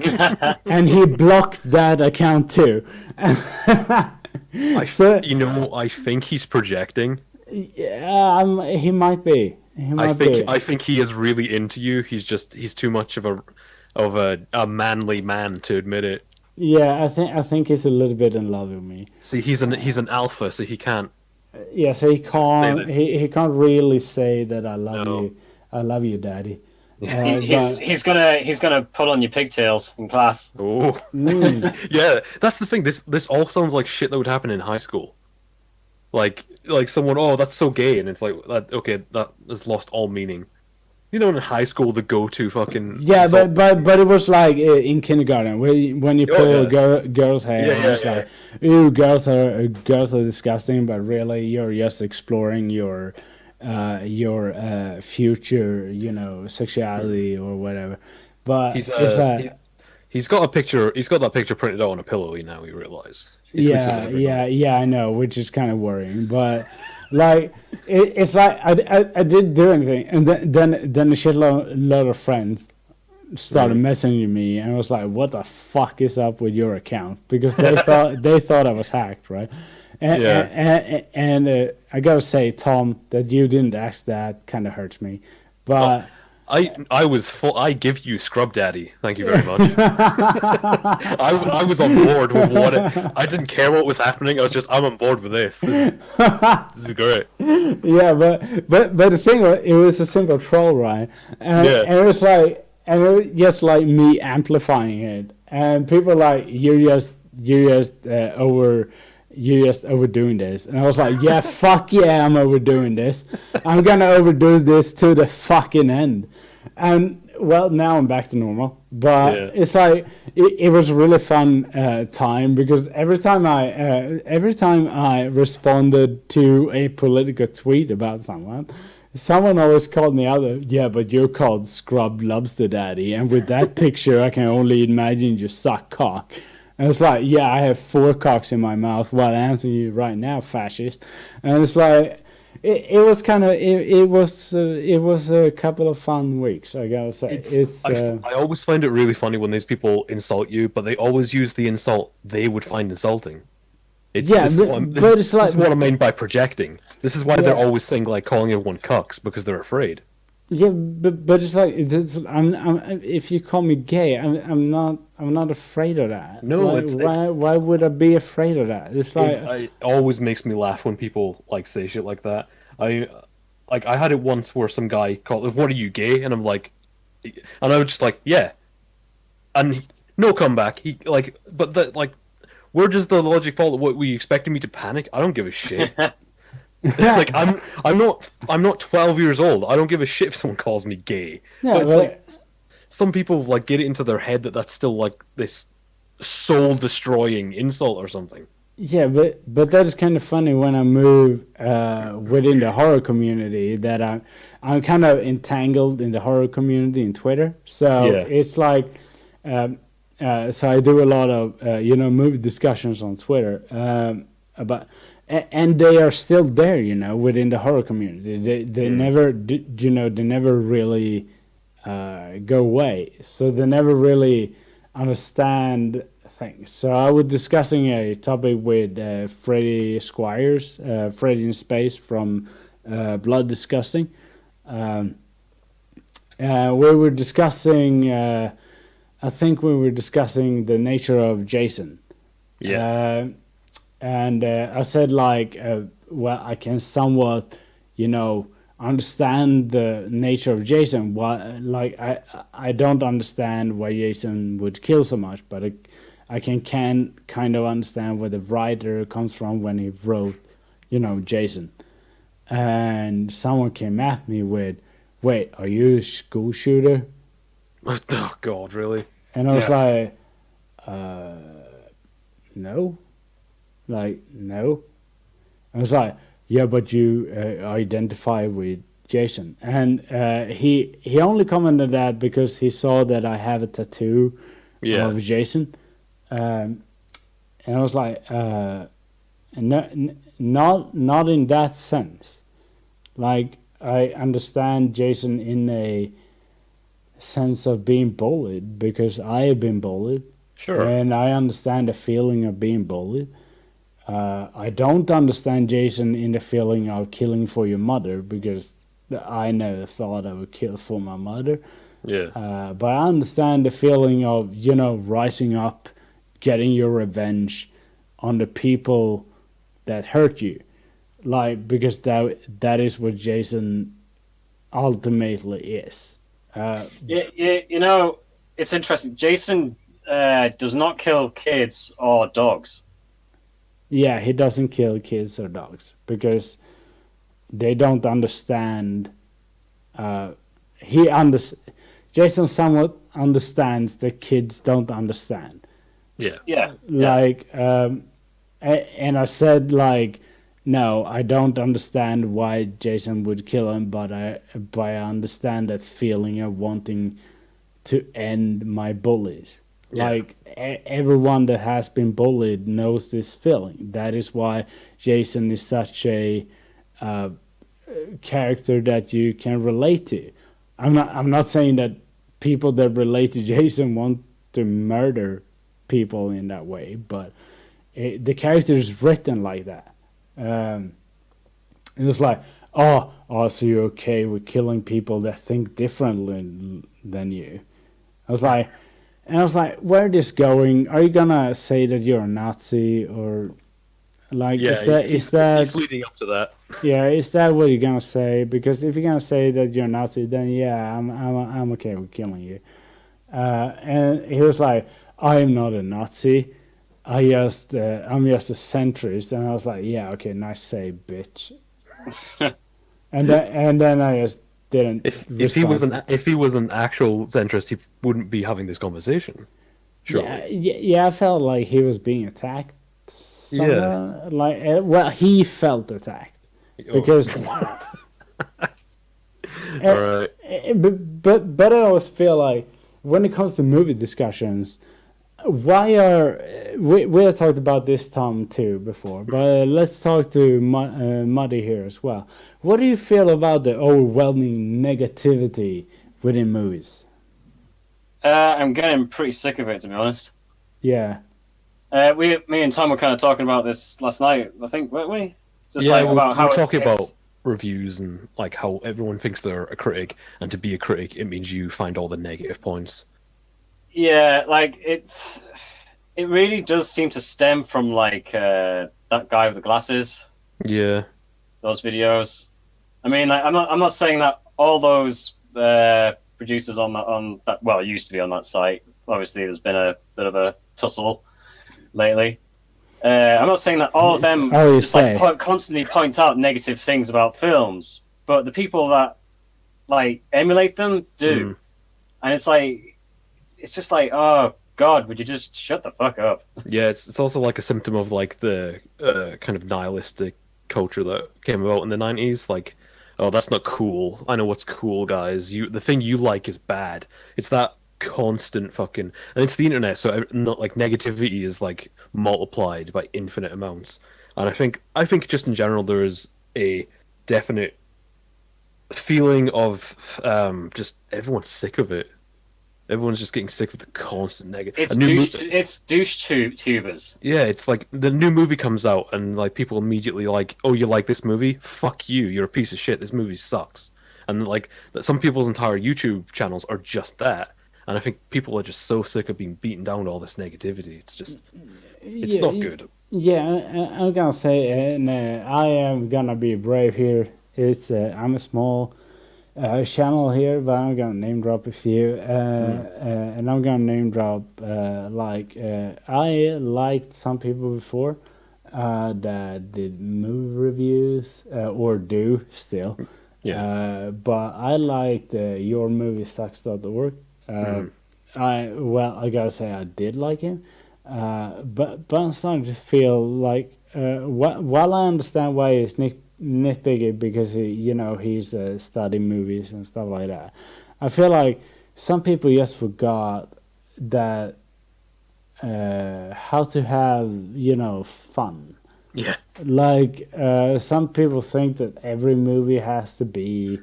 And he blocked that account too. I think he's projecting. Yeah, he might be. I think he is really into you. He's too much of a manly man to admit it. Yeah, I think he's a little bit in love with me. See, he's an alpha, so he can't Yeah, so he can't really say that I love you, Daddy. He's gonna pull on your pigtails in class. Oh, yeah, that's the thing. This all sounds like shit that would happen in high school. Like someone, oh, that's so gay, and it's like that. Okay, that has lost all meaning. You know, in high school, the go-to fucking but it was like in kindergarten when you pull a girl's hair, it's like, ooh, girls are disgusting, but really you're just exploring your future, you know, sexuality or whatever. But he's got a picture. He's got that picture printed out on a pillow. Now we realize. Yeah, I know, which is kind of worrying, but like it's like I didn't do anything, and then a shitload of friends started messaging me, and I was like, "What the fuck is up with your account?" Because they thought I was hacked, right? And I gotta say, Tom, that you didn't ask that kind of hurts me, but. I was full. I give you Scrub Daddy. Thank you very much. I was on board with I didn't care what was happening. I was just, I'm on board with this. This is great. Yeah, but the thing was, it was a simple troll, right? And it was like, and it was just like me amplifying it, and people were like, you're just overdoing this. And I was like, yeah, fuck yeah, I'm overdoing this. I'm gonna overdo this to the fucking end. And well, now I'm back to normal. But it's like it was a really fun time, because every time I responded to a political tweet about someone always called me out. Yeah, but you're called Scrub Lobster Daddy, and with that picture I can only imagine you suck cock. And it's like, yeah, I have 4 cocks in my mouth while answering you right now, fascist. And it's like, it was a couple of fun weeks, I gotta say. I always find it really funny when these people insult you, but they always use the insult they would find insulting. This is what I mean by projecting. This is why they're always saying, like, calling everyone cucks, because they're afraid. Yeah, but it's like if you call me gay, I'm not afraid of that. No, why would I be afraid of that? It's like it always makes me laugh when people like say shit like that. I had it once where some guy called, "What are you, gay?" And I'm like, and I was just like, "Yeah," and no comeback. He like, but that like, where does the logic fall? What, were you expecting me to panic? I don't give a shit. Like I'm not 12 years old. I don't give a shit if someone calls me gay. Yeah, but it's like some people like get it into their head that that's still like this soul destroying insult or something. Yeah, but that is kind of funny when I move within the horror community, that I'm kind of entangled in the horror community in Twitter. So it's like so I do a lot of movie discussions on Twitter about. And they are still there, within the horror community. They never, they never really go away. So they never really understand things. So I was discussing a topic with Freddie Squires, Freddie in Space from Blood Disgusting. We were discussing, I think we were discussing the nature of Jason. Yeah. And I said, like, well, I can somewhat, understand the nature of Jason. I don't understand why Jason would kill so much, but I can kind of understand where the writer comes from when he wrote, Jason. And someone came at me with, "Wait, are you a school shooter?" Oh God, really? And I was like, no. Like, no. I was like, yeah, but you identify with Jason. And he only commented that because he saw that I have a tattoo of Jason. And I was like, not in that sense. Like, I understand Jason in a sense of being bullied, because I have been bullied. Sure. And I understand the feeling of being bullied. I don't understand Jason in the feeling of killing for your mother, because I never thought I would kill for my mother. Yeah. But I understand the feeling of, rising up, getting your revenge on the people that hurt you. like because that is what Jason ultimately is. It's interesting. Jason does not kill kids or dogs. Yeah, he doesn't kill kids or dogs because they don't understand. Jason somewhat understands that kids don't understand. Yeah. Like, and I said like, no, I don't understand why Jason would kill him, but I understand that feeling of wanting to end my bullies. Yeah. Like everyone that has been bullied knows this feeling. That is why Jason is such a character that you can relate to. I'm not saying that people that relate to Jason want to murder people in that way, but the character is written like that. It was like, so you're okay with killing people that think differently than you. I was like, where is this going? Are you gonna say that you're a Nazi or like? Yeah, is that he's leading up to that? Yeah, is that what you're gonna say? Because if you're gonna say that you're a Nazi, then yeah, I'm okay with killing you. And he was like, I am not a Nazi. I'm just a centrist. And I was like, yeah, okay, nice say, bitch. and then I just didn't. If he was an actual centrist, he wouldn't be having this conversation. Surely. Yeah, I felt like he was being attacked. Somewhere. Yeah. He felt attacked because. All right. But I always feel like when it comes to movie discussions, why are we have talked about this Tom too before, but let's talk to Muddy here as well. What do you feel about the overwhelming negativity within movies? I'm getting pretty sick of it, to be honest. Yeah. Me and Tom were kind of talking about this last night, I think, weren't we? Just yeah, we're talking about reviews and like how everyone thinks they're a critic, and to be a critic, it means you find all the negative points. Yeah, like it really does seem to stem from like that guy with the glasses. Yeah. Those videos. I mean, like, I'm not saying that all those producers on that used to be on that site. Obviously, there's been a bit of a tussle lately. I'm not saying that all of them constantly point out negative things about films, but the people that like emulate them do, and it's just like, oh God, would you just shut the fuck up? Yeah, it's also like a symptom of like the kind of nihilistic culture that came about in the 90s. Like, oh, that's not cool. I know what's cool, guys. The thing you like is bad. It's that constant fucking, and it's the internet, so not like negativity is like multiplied by infinite amounts. And I think just in general there is a definite feeling of just everyone's sick of it. Everyone's just getting sick of the constant negative. It's douche tubers. Yeah, it's like the new movie comes out and like people immediately like, oh, you like this movie? Fuck you! You're a piece of shit. This movie sucks. And like some people's entire YouTube channels are just that. And I think people are just so sick of being beaten down with all this negativity. It's just, it's not good. Yeah, I'm gonna say, and I am gonna be brave here. I'm a small channel here, but I'm gonna name drop a few, and I'm gonna name drop I liked some people before that did movie reviews or do still. Yeah. But I liked yourmoviesucks.org. I gotta say I did like him, but I'm starting to feel like while I understand why he's nitpicky because he's studying movies and stuff like that, I feel like some people just forgot that how to have fun. Yeah. Like some people think that every movie has to be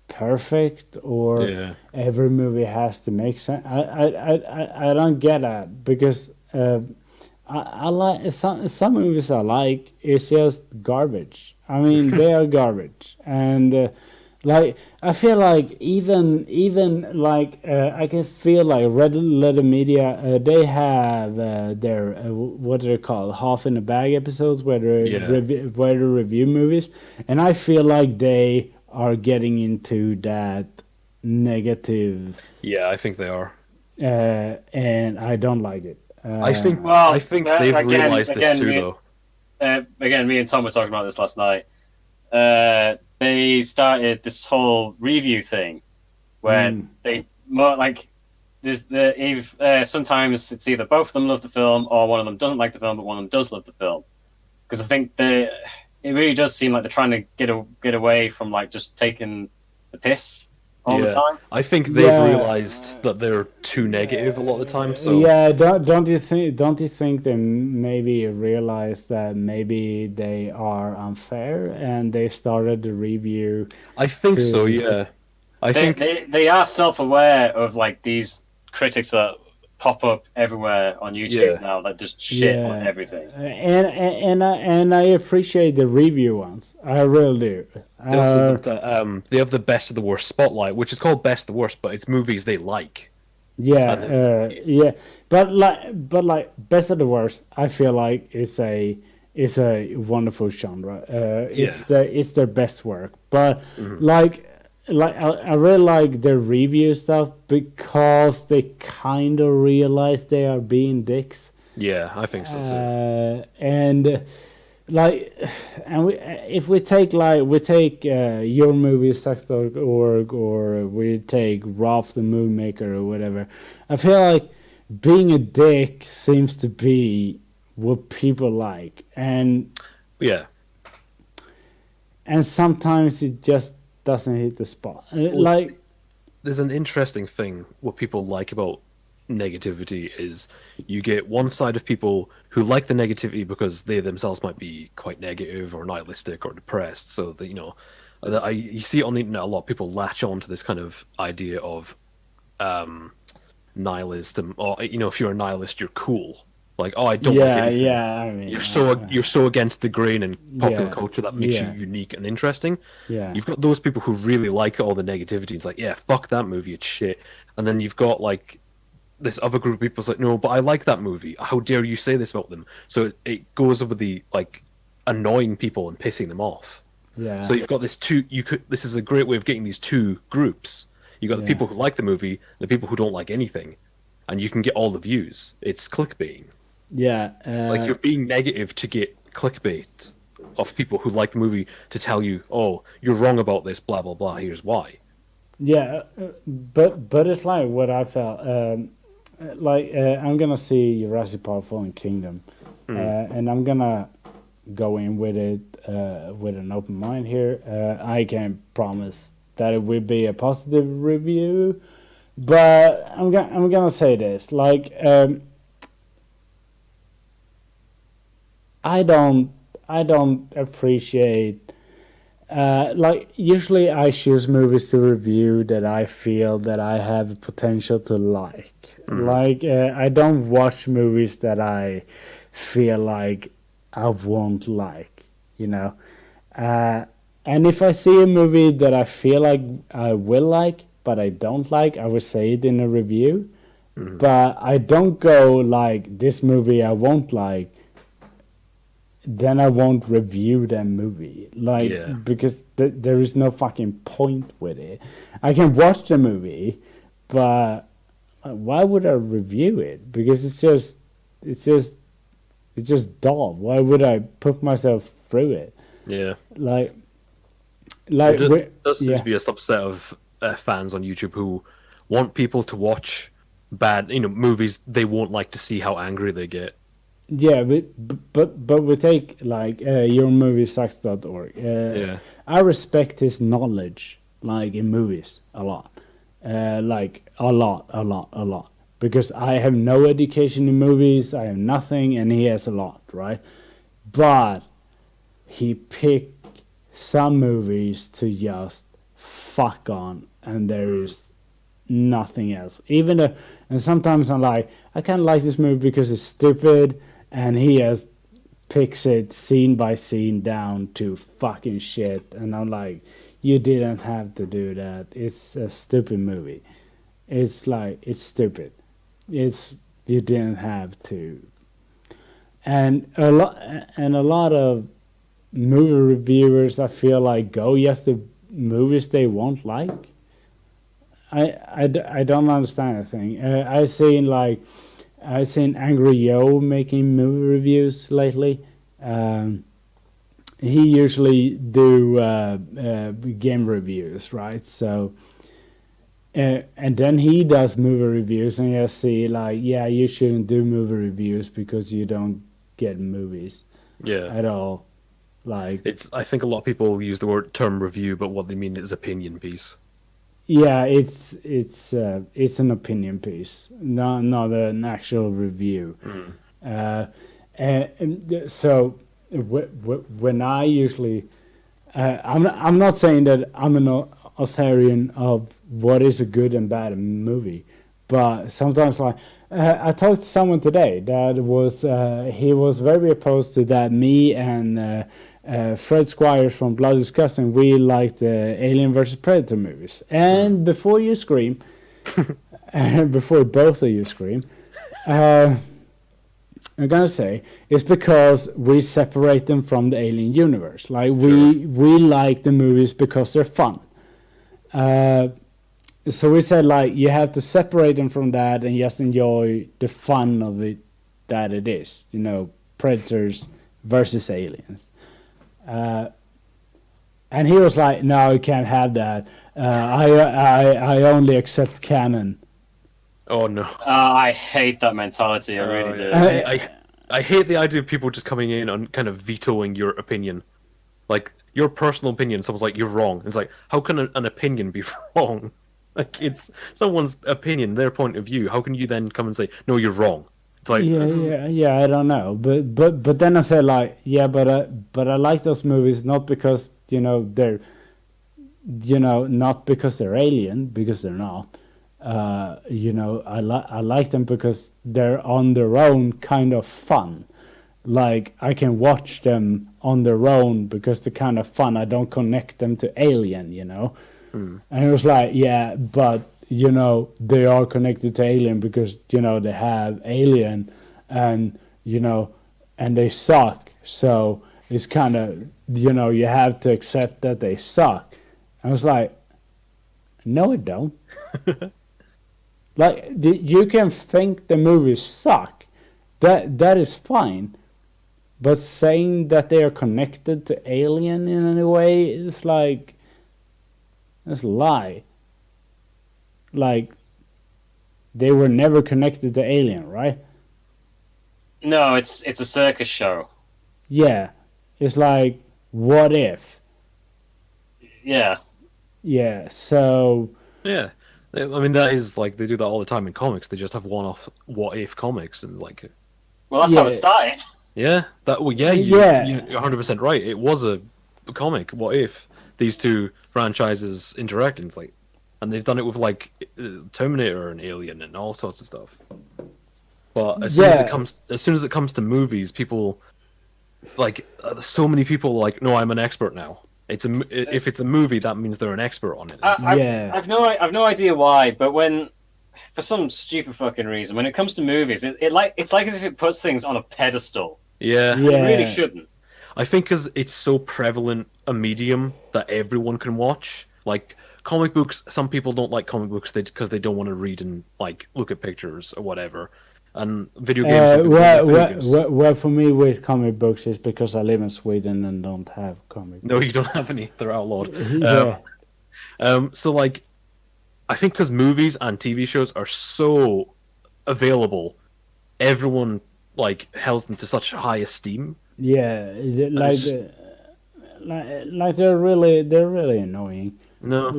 perfect or every movie has to make sense. I don't get that because I like some movies I like. It's just garbage. I mean, they are garbage, and Like I feel like even like I can feel like Red Letter Media they have their what are they called, half in the bag episodes where they review movies, and I feel like they are getting into that negative. Yeah, I think they are. And I don't like it. I think they've realized this too, though. Again, me and Tom were talking about this last night. They started this whole review thing where they more like sometimes it's either both of them love the film or one of them doesn't like the film, but one of them does love the film. Because I think it really does seem like they're trying to get away from like just taking the piss all the time. I think they've realized that they're too negative a lot of the time. So don't you think they maybe realize that maybe they are unfair and they started the review? I think so. Yeah, I think they are self-aware of like these critics that pop up everywhere on YouTube now that just shit on everything. And I appreciate the review ones. I really do. They have the best of the worst spotlight, which is called best of the worst, but it's movies they like. But like best of the worst, I feel like it's a wonderful genre. It's their best work, but I really like their review stuff because they kind of realize they are being dicks. Yeah, I think so too. If we take your movie sucks.org or we take Rolf the Moonmaker or whatever, I feel like being a dick seems to be what people like, and sometimes it just doesn't hit the spot. There's an interesting thing what people like about negativity is you get one side of people who like the negativity because they themselves might be quite negative or nihilistic or depressed. So that you see it on the internet a lot. People latch on to this kind of idea of nihilism, or if you're a nihilist, you're cool. Like, I don't like anything. I mean, you're so against the grain in popular culture that makes you unique and interesting. Yeah. You've got those people who really like all the negativity. It's like, yeah, fuck that movie, it's shit. And then you've got like this other group of people who's like, no, but I like that movie. How dare you say this about them? So it goes over the like annoying people and pissing them off. Yeah. So you've got this this is a great way of getting these two groups. You've got the people who like the movie and the people who don't like anything. And you can get all the views. It's clickbait. Yeah. Like you're being negative to get clickbait of people who like the movie to tell you, oh, you're wrong about this, blah, blah, blah, here's why. Yeah, but it's like what I felt. I'm going to see Jurassic Park Fallen Kingdom. And I'm going to go in with it with an open mind here. I can't promise that it will be a positive review. But I'm gonna say this, I don't appreciate. Usually I choose movies to review that I feel that I have potential to like. I don't watch movies that I feel like I won't like. And if I see a movie that I feel like I will like, but I don't like, I would say it in a review. But I don't go like, this movie I won't like, then I won't review that movie. Because there is no fucking point with it. I can watch the movie, but why would I review it? Because it's just dull. Why would I put myself through it? Yeah. There does seem to be a subset of fans on YouTube who want people to watch bad, movies they won't like to see how angry they get. Yeah, but we take yourmoviesucks.org. I respect his knowledge, in movies a lot, a lot, because I have no education in movies. I have nothing, and he has a lot, right? But he picked some movies to just fuck on, and there is nothing else. And sometimes I'm like, I kind of like this movie because it's stupid, and he picks it scene by scene down to fucking shit, and I'm like, you didn't have to do that. It's a stupid movie. It's like, it's stupid. It's, you didn't have to. And a lot of movie reviewers, I feel like, go just to movies they won't like. I don't understand the thing. I've seen Angry Joe making movie reviews lately. He usually do game reviews, right? So, and then he does movie reviews, and you see like, yeah, you shouldn't do movie reviews because you don't get movies at all. Like, it's, I think a lot of people use the term review, but what they mean is opinion piece. Yeah, it's an opinion piece, not an actual review. And so when I usually, I'm not saying that I'm an authorian of what is a good and bad movie, but sometimes like I talked to someone today that was he was very opposed to that me and Fred Squires from Blood Disgusting, we liked Alien vs Predator movies. And before you scream, before both of you scream, I'm gonna say it's because we separate them from the Alien universe. Like we like the movies because they're fun. So we said like you have to separate them from that and just enjoy the fun of it that it is. You know, Predators versus Aliens. And he was like, "No, you can't have that. I only accept canon." Oh no! I hate that mentality. I really do. I hate the idea of people just coming in and kind of vetoing your opinion, like your personal opinion. Someone's like, "You're wrong." It's like, how can an opinion be wrong? Like, it's someone's opinion, their point of view. How can you then come and say, "No, you're wrong"? It's like, yeah. I don't know, but then I said like, yeah, but I like those movies not because they're, not because they're alien, because they're not. I like them because they're on their own kind of fun. Like I can watch them on their own because they're kind of fun. I don't connect them to Alien, And it was like, yeah, but they are connected to Alien because they have Alien, and and they suck. So it's kind of you have to accept that they suck. I was like, no, it don't. Like you can think the movies suck, that is fine, but saying that they are connected to Alien in any way is like, that's a lie. Like they were never connected to Alien, right? No, it's a circus show. Yeah, it's like, what if? Yeah. Yeah. So. Yeah. I mean, that is like they do that all the time in comics. They just have one-off what if comics and like. Well, that's how it started. Yeah, you're 100% right. It was a comic. What if these two franchises interact? And it's like, and they've done it with like Terminator and Alien and all sorts of stuff. But as soon as it comes to movies, people like so many people like, no, I'm an expert now. If it's a movie, that means they're an expert on it. I've no idea why, but for some stupid fucking reason, when it comes to movies, it's like as if it puts things on a pedestal. Yeah. It really shouldn't. I think because it's so prevalent a medium that everyone can watch. Like comic books, some people don't like comic books because they don't want to read and like look at pictures or whatever. And video games. Well, for me with comic books is because I live in Sweden and don't have comic books. No, you don't have any. They're outlawed. Yeah. So like, I think because movies and TV shows are so available, everyone like held them to such high esteem. Yeah, like they're really annoying. No, it's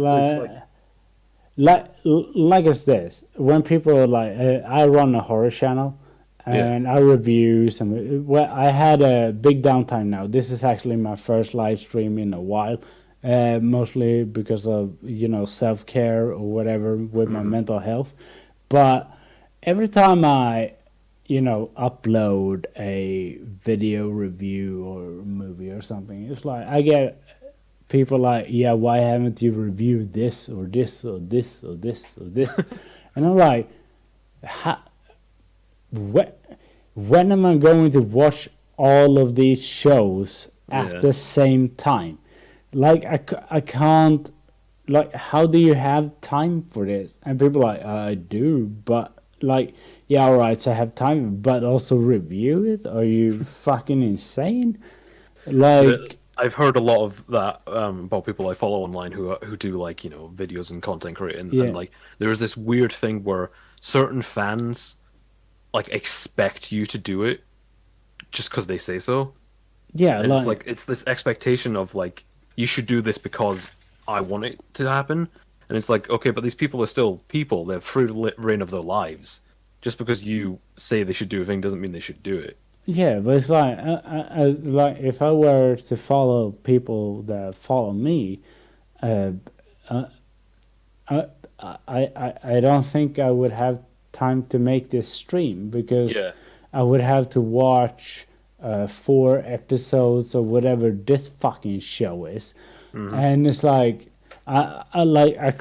like it's this. When people are like, I run a horror channel, and I review some. Well, I had a big downtime now. This is actually my first live stream in a while, mostly because of self-care or whatever with my mental health. But every time I upload a video review or movie or something, it's like I get people like, yeah, why haven't you reviewed this or this or this or this or this? And I'm like, when am I going to watch all of these shows at the same time? Like, I can't, like, how do you have time for this? And people are like, I do, but, like, yeah, all right, so I have time, but also review it? Are you fucking insane? Like, I've heard a lot of that about people I follow online who do, like, you know, videos and content creating, and like there's this weird thing where certain fans like expect you to do it just because they say so. Yeah, and it's like it's this expectation of like, you should do this because I want it to happen, and it's like, okay, but these people are still people. They have free reign of their lives. Just because you say they should do a thing doesn't mean they should do it. Yeah, but it's like, like if I were to follow people that follow me, I don't think I would have time to make this stream, because I would have to watch 4 episodes or whatever this fucking show is, and it's like I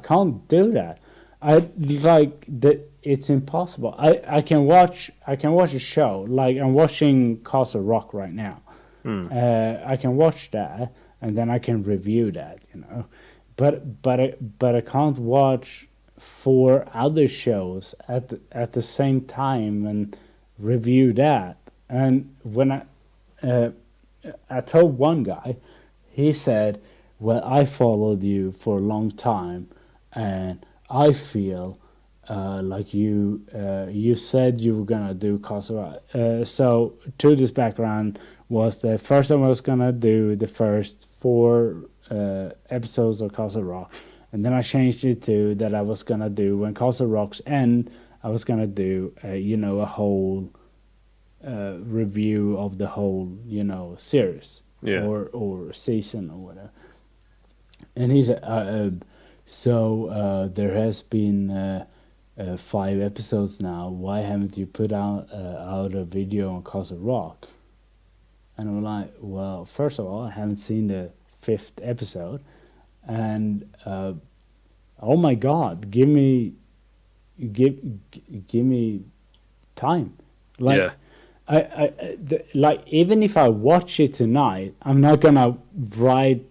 can't do that. I like that. It's impossible. I can watch a show, like I'm watching Castle Rock right now. I can watch that and then I can review that, you know. But I can't watch 4 other shows at the same time and review that. And when I told one guy, he said, "Well, I followed you for a long time, and I feel like you said you were gonna do Castle Rock." So to this background was that first I was gonna do the first 4 episodes of Castle Rock, and then I changed it to that I was gonna do when Castle Rock's end. I was gonna do a whole review of the whole series or season or whatever. And he said, so there has been 5 episodes now. Why haven't you put out a video on Castle Rock? And I'm like, well, first of all, I haven't seen the 5th episode, and oh my God, give me time. Like, like even if I watch it tonight, I'm not gonna write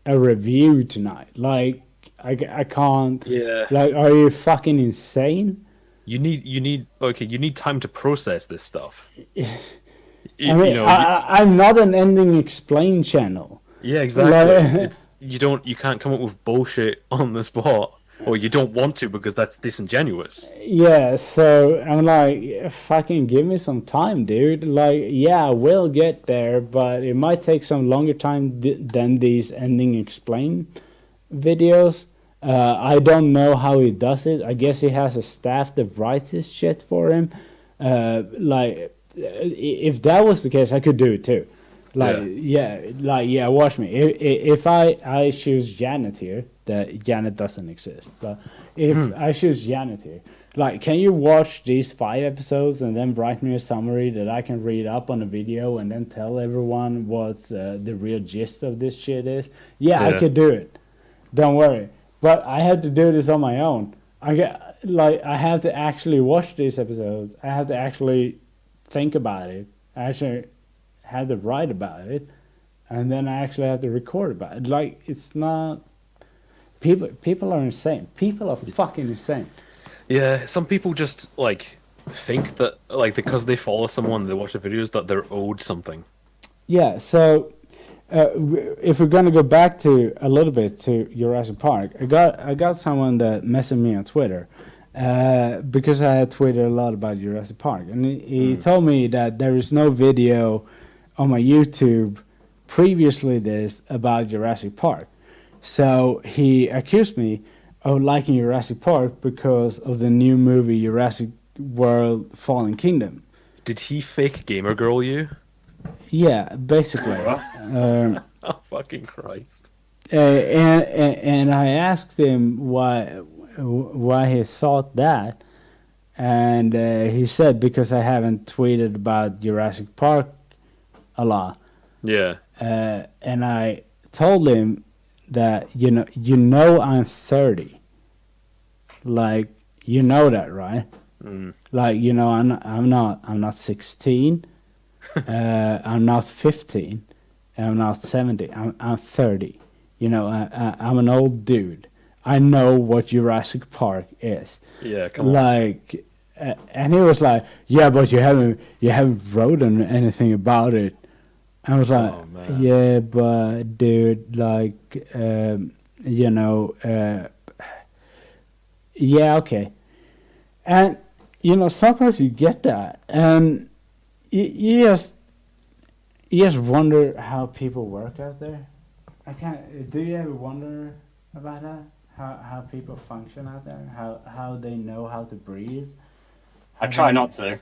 a review tonight. Like, I can't. Yeah. Like, are you fucking insane? You need time to process this stuff. I'm not an ending explain channel. Yeah, exactly. You can't come up with bullshit on the spot, or you don't want to because that's disingenuous. Yeah, so I'm like, fucking give me some time, dude. Like, yeah, I will get there, but it might take some longer time than these ending explain videos. I don't know how he does it. I guess he has a staff that writes his shit for him. Like, if that was the case, I could do it too. Like, watch me. If I choose Janet here, that Janet doesn't exist, but if I choose Janet here, like, can you watch these 5 episodes and then write me a summary that I can read up on a video and then tell everyone what the real gist of this shit is? Yeah, I could do it. Don't worry. But I had to do this on my own. I have to actually watch these episodes. I have to actually think about it. I actually have to write about it, and then I actually have to record about it. Like, it's not. People are insane. People are fucking insane. Yeah, some people just like think that, like, because they follow someone, they watch the videos, that they're owed something. Yeah. So. If we're gonna go back to a little bit to Jurassic Park, I got someone that messaged me on Twitter, because I had tweeted a lot about Jurassic Park, and he told me that there is no video on my YouTube previously this about Jurassic Park. So he accused me of liking Jurassic Park because of the new movie Jurassic World: Fallen Kingdom. Did he fake gamer girl you? Yeah, basically. Oh, fucking Christ. And I asked him why he thought that, and he said because I haven't tweeted about Jurassic Park a lot. Yeah. and I told him that you know I'm 30. Like, you know that, right? Like, I'm not 16. I'm not 15. I'm not 70. I'm 30. I'm an old dude. I know what Jurassic Park is. Yeah, come on. Like, and he was like, "Yeah, but you haven't written anything about it." I was like, Oh, man. "Yeah, but dude, like, yeah, okay." And sometimes you get that, and you just wonder how people work out there. I can't. Do you ever wonder about that? How people function out there? How they know how to breathe? I try not to.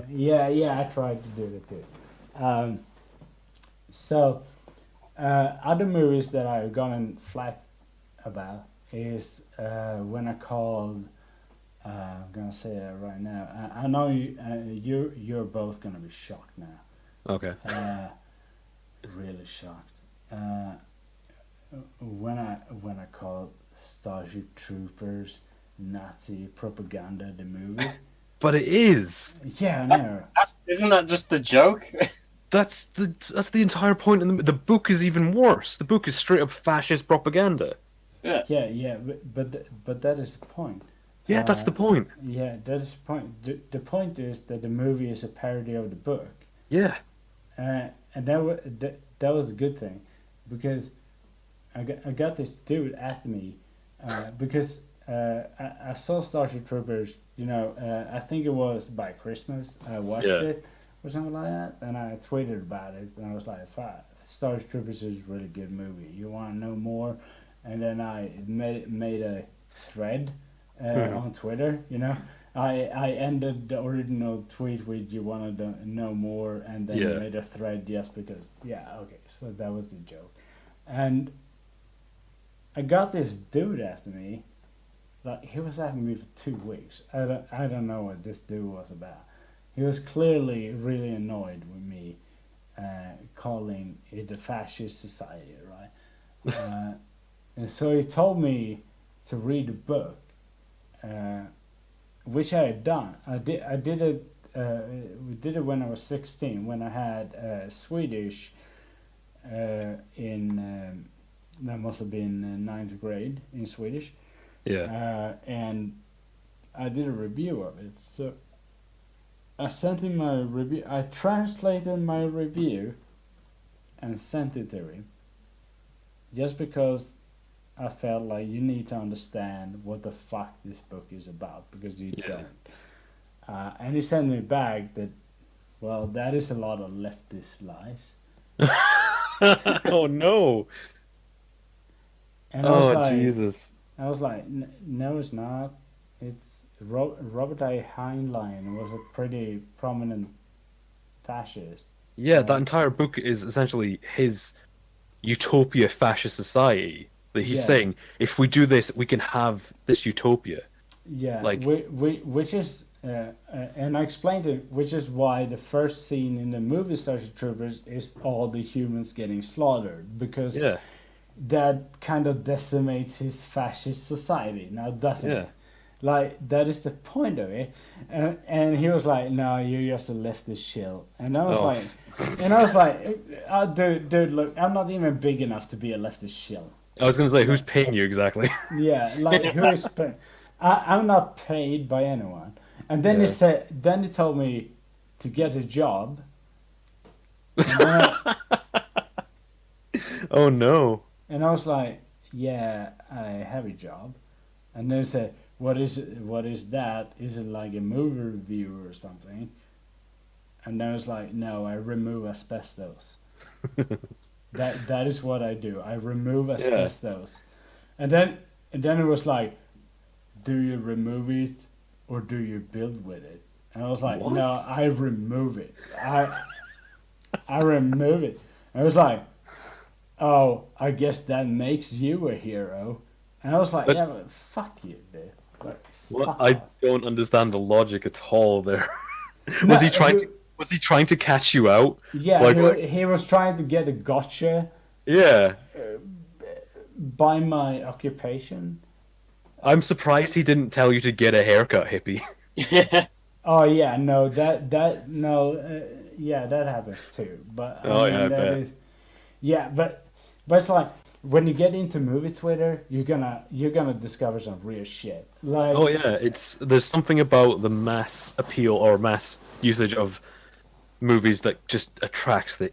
Yeah. I tried to do it too. So, other movies that I've gotten flack about is when I called. I'm gonna say it right now. I know you're both gonna be shocked now. Okay. Really shocked. When I called Starship Troopers Nazi propaganda the movie. But it is. Yeah, I know. Isn't that just the joke? That's the entire point. The book is even worse. The book is straight up fascist propaganda. Yeah. But that is the point. Yeah, that's the point. Yeah, that is the point. The point is that the movie is a parody of the book. Yeah. And that was a good thing, because I got this dude after me, because I saw Starship Troopers. I think it was by Christmas. I watched it or something like that, and I tweeted about it, and I was like, Starship Troopers is a really good movie. You want to know more? And then I made a thread on Twitter. I ended the original tweet with "You want to know more," and then made a thread just because. Yeah, okay. So that was the joke, and I got this dude after me. Like, he was after me for 2 weeks. I don't know what this dude was about. He was clearly really annoyed with me calling it a fascist society, right? And so he told me to read the book, which I had done. I did it. We did it when I was 16, when I had Swedish in that must have been 9th grade in Swedish. Yeah. And I did a review of it. So I sent him my review. I translated my review and sent it to him, just because I felt like you need to understand what the fuck this book is about, because you don't. And he sent me back that, well, that is a lot of leftist lies. Oh no! And I was like, Jesus! I was like, no, it's not. It's Robert I. Heinlein was a pretty prominent fascist. Yeah, that entire book is essentially his utopia fascist society. That he's saying, if we do this, we can have this utopia. Yeah, like which is, and I explained it, which is why the first scene in the movie Starship Troopers is all the humans getting slaughtered, because that kind of decimates his fascist society. Now, doesn't it? Like, that is the point of it. And he was like, "No, you're just a leftist shill." And I was like, dude, look, I'm not even big enough to be a leftist shill. I was going to say, who's paying you exactly? Yeah, like, who is paying? I'm not paid by anyone. And then he told me to get a job. Oh no! And I was like, "Yeah, I have a job." And then he said, "What is it? What is that? Is it like a movie review or something?" And then I was like, "No, I remove asbestos." That is what I do. I remove asbestos. And then it was like, "Do you remove it or do you build with it?" And I was like, "What? No, I remove it. I remove it." And I was like, "Oh, I guess that makes you a hero." And I was like, "Yeah, but fuck you, dude." Like, I don't understand the logic at all there. Was he trying to Was he trying to catch you out? Yeah, he was trying to get a gotcha. Yeah. By my occupation. I'm surprised he didn't tell you to get a haircut, hippie. Oh yeah, no, yeah, that happens too. But I mean, I bet. Yeah, but it's like when you get into movie Twitter, you're gonna discover some real shit. Like, Oh yeah, there's something about the mass appeal or mass usage of movies that just attracts the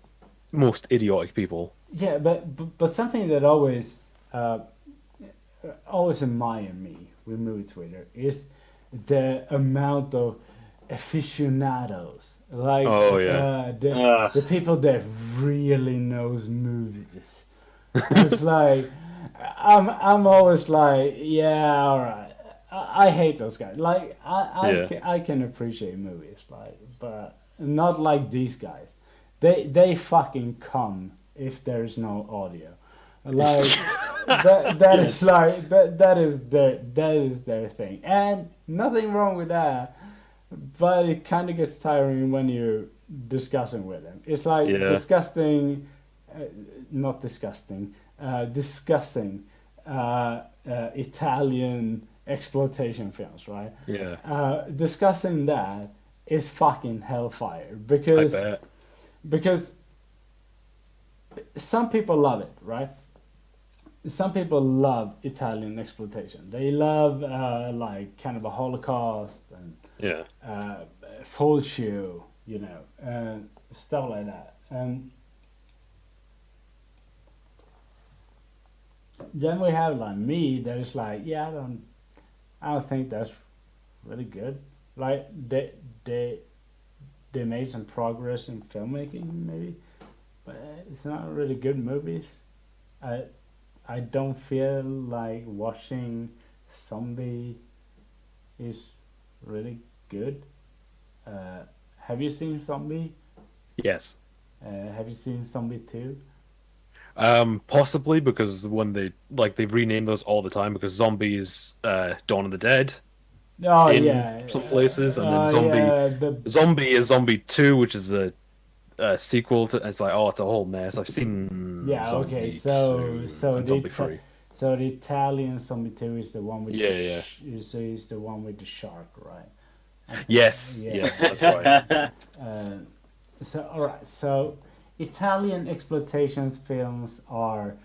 most idiotic people. yeah, but something that always admire me with movie Twitter is the amount of aficionados, like Oh yeah. the people that really knows movies. It's like I'm always like, yeah, all right. I hate those guys. Like I can appreciate movies, like, but not like these guys. They fucking come if there's no audio. Like that is like that is their thing, and nothing wrong with that. But it kind of gets tiring when you're discussing with them. It's like disgusting, not disgusting, discussing Italian exploitation films, right? Yeah. Discussing that is fucking hellfire I because some people love it, right? Some people love Italian exploitation. They love like Cannibal Holocaust and bet. Full Shoe, you know, stuff like that. And then we have like me that is like, yeah, I don't think that's really good. Like they made some progress in filmmaking maybe, but it's not really good movies. I don't feel like watching Zombie is really good. Have you seen Zombie? Yes. Have you seen Zombie 2? Possibly because when they rename those all the time because Zombie is Dawn of the Dead Oh in yeah. some places, and then Yeah, Zombie is Zombie 2, which is a sequel to. It's like, oh, it's a whole mess. I've seen yeah. Zombie Okay. 2 and Zombie 3. So the Italian Zombie 2 is the one with Yeah. is the one with the shark, right? Yes. Yeah. Yes, that's right. So all right. So Italian exploitation films are.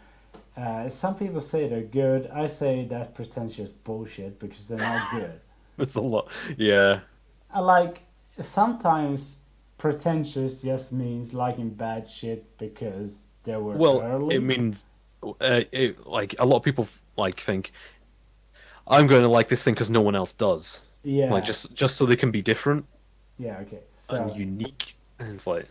Some people say they're good. I say that's pretentious bullshit because they're not good. That's a lot. Yeah. I like sometimes pretentious just means liking bad shit because they were early. It means like a lot of people like think I'm going to like this thing because no one else does. Yeah. Like just so they can be different. Yeah. Okay. And unique. And it's like.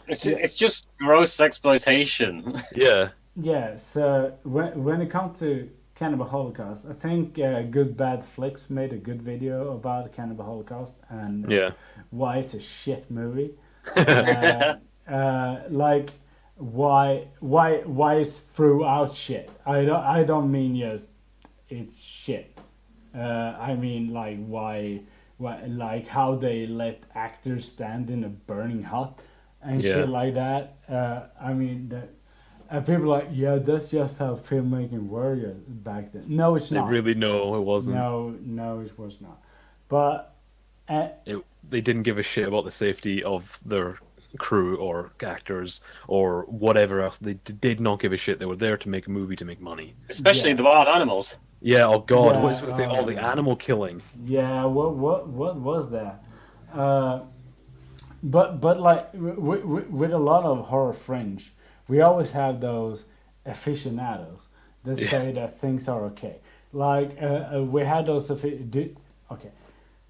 It's just gross exploitation. Yeah. Yeah. So when it comes to Cannibal Holocaust, I think Good Bad Flicks made a good video about Cannibal Holocaust and why it's a shit movie. Like why it's throughout shit. I don't mean just it's shit. I mean like why like how they let actors stand in a burning hut and shit like that. I mean that. People are like, yeah, that's just how filmmaking worked back then. No, it's not. Really, no, it wasn't. No, it was not. But they didn't give a shit about the safety of their crew or actors or whatever else. They did not give a shit. They were there to make a movie to make money. Especially the wild animals. Yeah. Oh God, what is with all the animal killing? Yeah. What was that? But like with a lot of horror fringe. We always have those aficionados that say that things are okay. Like we had those. Okay,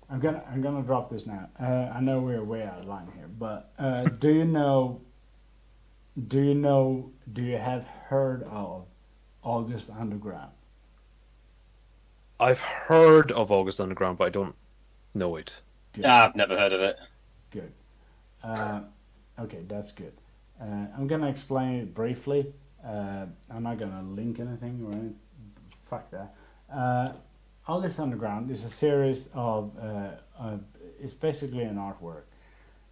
I'm gonna drop this now. I know we're way out of line here, but do you have heard of August Underground? I've heard of August Underground, but I don't know it. Good. I've never heard of it. Good. Okay, that's good. I'm gonna explain it briefly. I'm not gonna link anything or anything. Fuck that. August Underground is a series of. It's basically an artwork.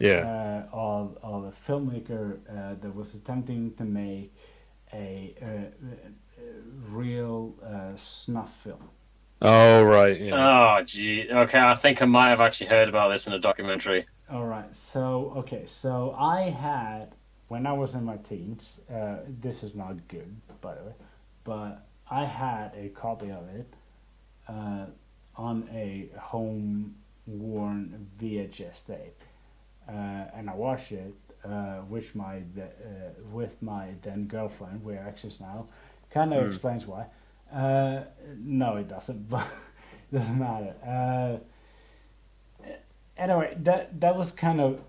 of a filmmaker that was attempting to make a real snuff film. Oh, right, yeah. Oh, gee. Okay, I think I might have actually heard about this in a documentary. All right, so I had, when I was in my teens, this is not good, by the way, but I had a copy of it on a home-worn VHS tape, and I watched it with my then girlfriend. We're exes now. Kind of explains why. No, it doesn't, but it doesn't matter. Anyway, that was kind of,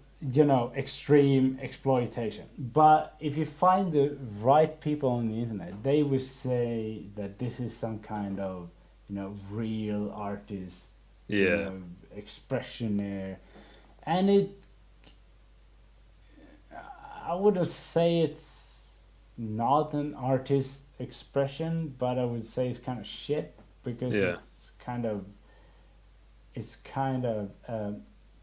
extreme exploitation. But if you find the right people on the internet, they would say that this is some kind of, real artist, expression there. And I wouldn't say it's not an artist expression, but I would say it's kind of shit, because it's kind of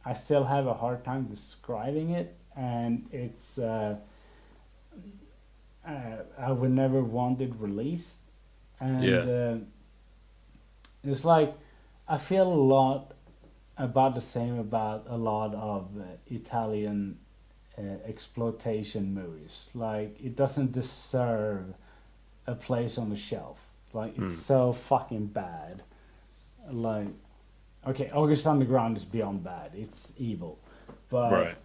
I still have a hard time describing it, and it's I would never want it released, and it's like I feel a lot about the same about a lot of Italian exploitation movies. Like, it doesn't deserve a place on the shelf. Like, it's so fucking bad. Like, okay, August Underground is beyond bad. It's evil, but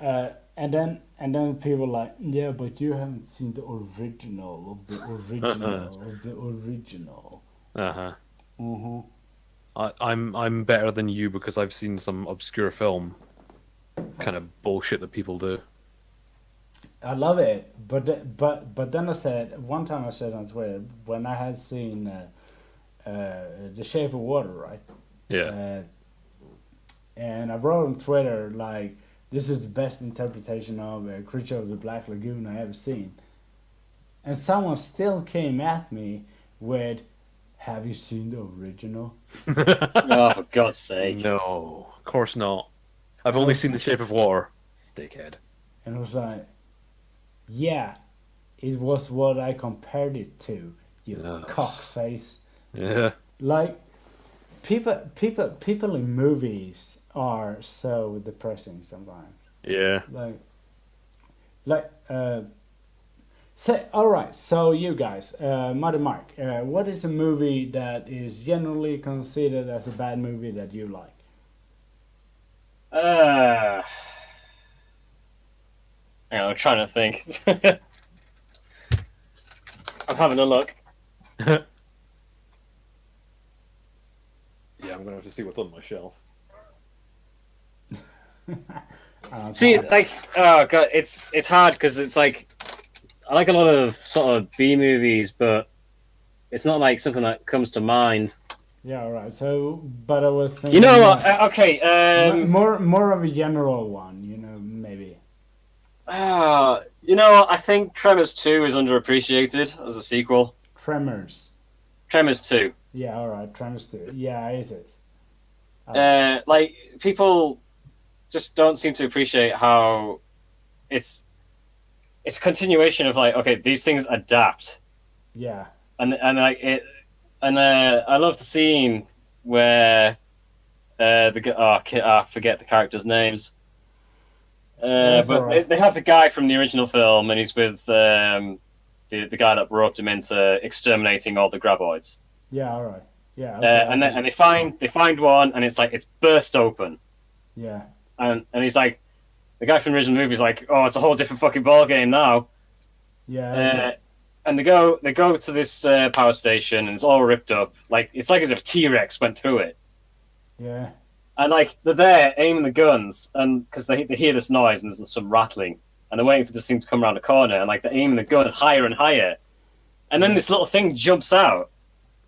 and then people are like, yeah, but you haven't seen the original of the original of the original. I'm better than you because I've seen some obscure film kind of bullshit that people do. I love it, but then one time I said on Twitter, when I had seen The Shape of Water, right? Yeah. And I wrote on Twitter, like, this is the best interpretation of Creature of the Black Lagoon I ever seen. And someone still came at me with, have you seen the original? Oh, for God's sake. No, of course not. I've only seen The Shape of Water, dickhead. And I was like, yeah, it was what I compared it to, you cockface. Yeah. Like, people in movies are so depressing sometimes. Yeah. All right, so you guys, MuddyMike, what is a movie that is generally considered as a bad movie that you like? Hang on, I'm trying to think. I'm having a look. Yeah, I'm gonna have to see what's on my shelf. See, like, oh god, it's hard because it's like I like a lot of sort of B movies, but it's not like something that comes to mind. Yeah, all right. So, but I was thinking, you know what? Okay, more of a general one, maybe. You know what? I think Tremors 2 is underappreciated as a sequel. Tremors 2. Yeah, all right. Tremors 2. Yeah, it is. Like, people just don't seem to appreciate how it's a continuation of, like, okay, these things adapt. Yeah. And like it, and I love the scene where I forget the characters' names. But right. they have the guy from the original film, and he's with the guy that roped him into exterminating all the graboids. Yeah, all right. Yeah. Okay, and they find one, and it's like it's burst open. Yeah. And he's like, the guy from the original movie is like, oh, it's a whole different fucking ball game now. Yeah. Okay. And they go to this power station, and it's all ripped up. Like, it's like as if a T-Rex went through it. Yeah. And like they're there aiming the guns, and because they hear this noise and there's some rattling, and they're waiting for this thing to come around the corner, and like they're aiming the gun higher and higher, and then this little thing jumps out,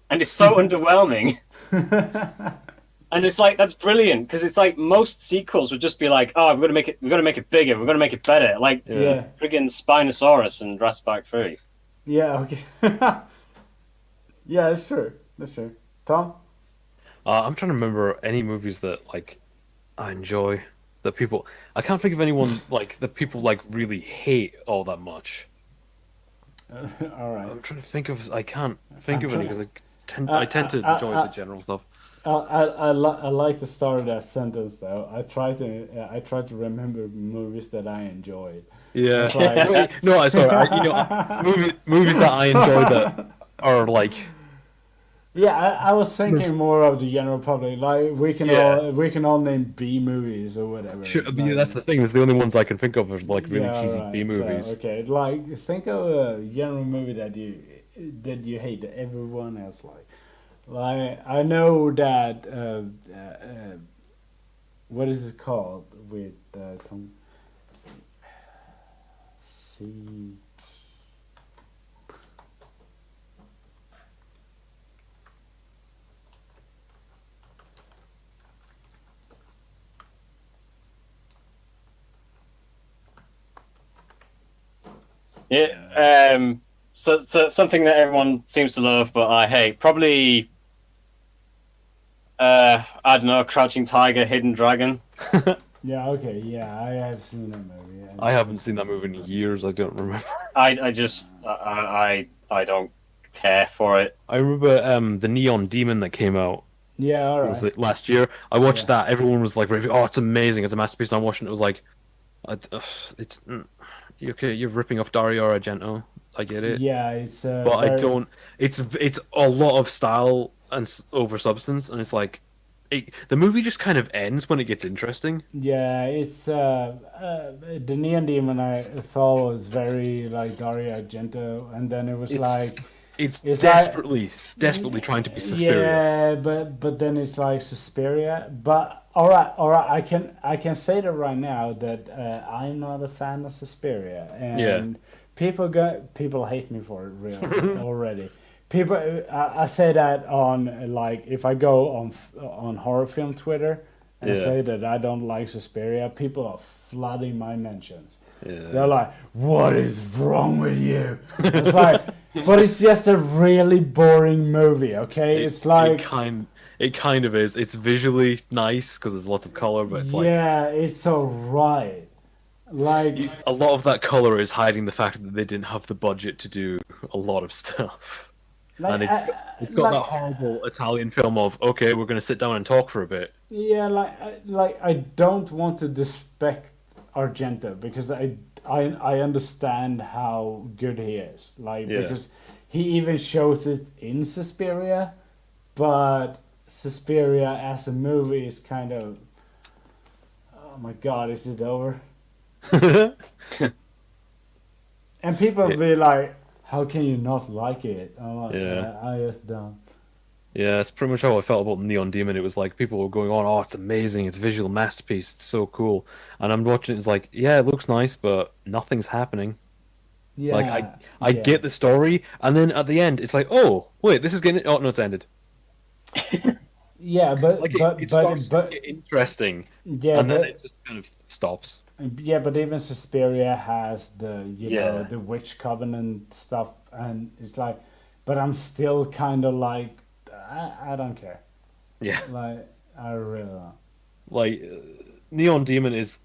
and it's so underwhelming. And it's like, that's brilliant, because it's like most sequels would just be like, oh, we're gonna make it bigger, we're gonna make it better, like friggin' Spinosaurus and Jurassic Park 3. Yeah. Okay. Yeah, that's true. That's true. Tom. I'm trying to remember any movies that like I enjoy. that people. I can't think of anyone like that people like really hate all that much. All right. I'm trying to think of. I can't think of any because Uh, I tend to enjoy the general stuff. I like the start of that sentence though. I try to remember movies that I enjoyed. Yeah. It's like, No, sorry. Movies that I enjoy that are like. yeah, I was thinking more of the general public. Like we can all name B movies or whatever. Sure, but Like, that's the thing. Is the only ones I can think of are like really yeah, cheesy right. B movies. So, okay, like think of a general movie that you hate that everyone else like. Like I know that what is it called with Tom? C. Yeah. So something that everyone seems to love, but I hate. Probably. I don't know. Crouching Tiger, Hidden Dragon. Yeah. Okay. Yeah, I have seen that movie. Yeah. I haven't seen that movie in years. I don't remember. I don't care for it. I remember the Neon Demon that came out. Yeah. All Was right. it last year? I watched Yeah. that. Everyone was like, "Oh, it's amazing! It's a masterpiece." And I'm watching it. It was like, "It's okay. You're ripping off Dario Argento. I get it, Yeah. It's but I don't. It's a lot of style and over substance, and it's like, the movie just kind of ends when it gets interesting. Yeah, it's the Neon Demon I thought was very like Dario Argento, and then it was It's it's desperately trying to be Suspiria. yeah, but then it's like Suspiria. But all right, I can say that right now that I'm not a fan of Suspiria, and people hate me for it really already. People, I say that on like if I go on horror film Twitter and say that I don't like Suspiria, people are flooding my mentions. Yeah. They're like, "What is wrong with you?" It's like, but it's just a really boring movie. Okay, it's like it kind of is. It's visually nice because there's lots of color, but it's yeah, it's alright. Like a lot of that color is hiding the fact that they didn't have the budget to do a lot of stuff. And it's got that horrible Italian film of, okay, we're going to sit down and talk for a bit. yeah, like I don't want to disrespect Argento because I understand how good he is. Like because he even shows it in Suspiria, but Suspiria as a movie is kind of, oh my god, is it over? And people be like, how can you not like it? I'm like, I just don't. Yeah, it's pretty much how I felt about Neon Demon. It was like people were going on, "Oh, it's amazing! It's a visual masterpiece! It's so cool!" And I'm watching. It's like, yeah, it looks nice, but nothing's happening. Yeah, like I get the story, and then at the end, it's like, oh, wait, this is getting. Oh no, it's ended. Yeah, but Like but it but, starts to get interesting, yeah, and then but, it just kind of stops. yeah, but even Suspiria has the know Yeah. the witch covenant stuff, and it's like, but I'm still kind of like, I don't care. Yeah. Like I really don't. Like Neon Demon it's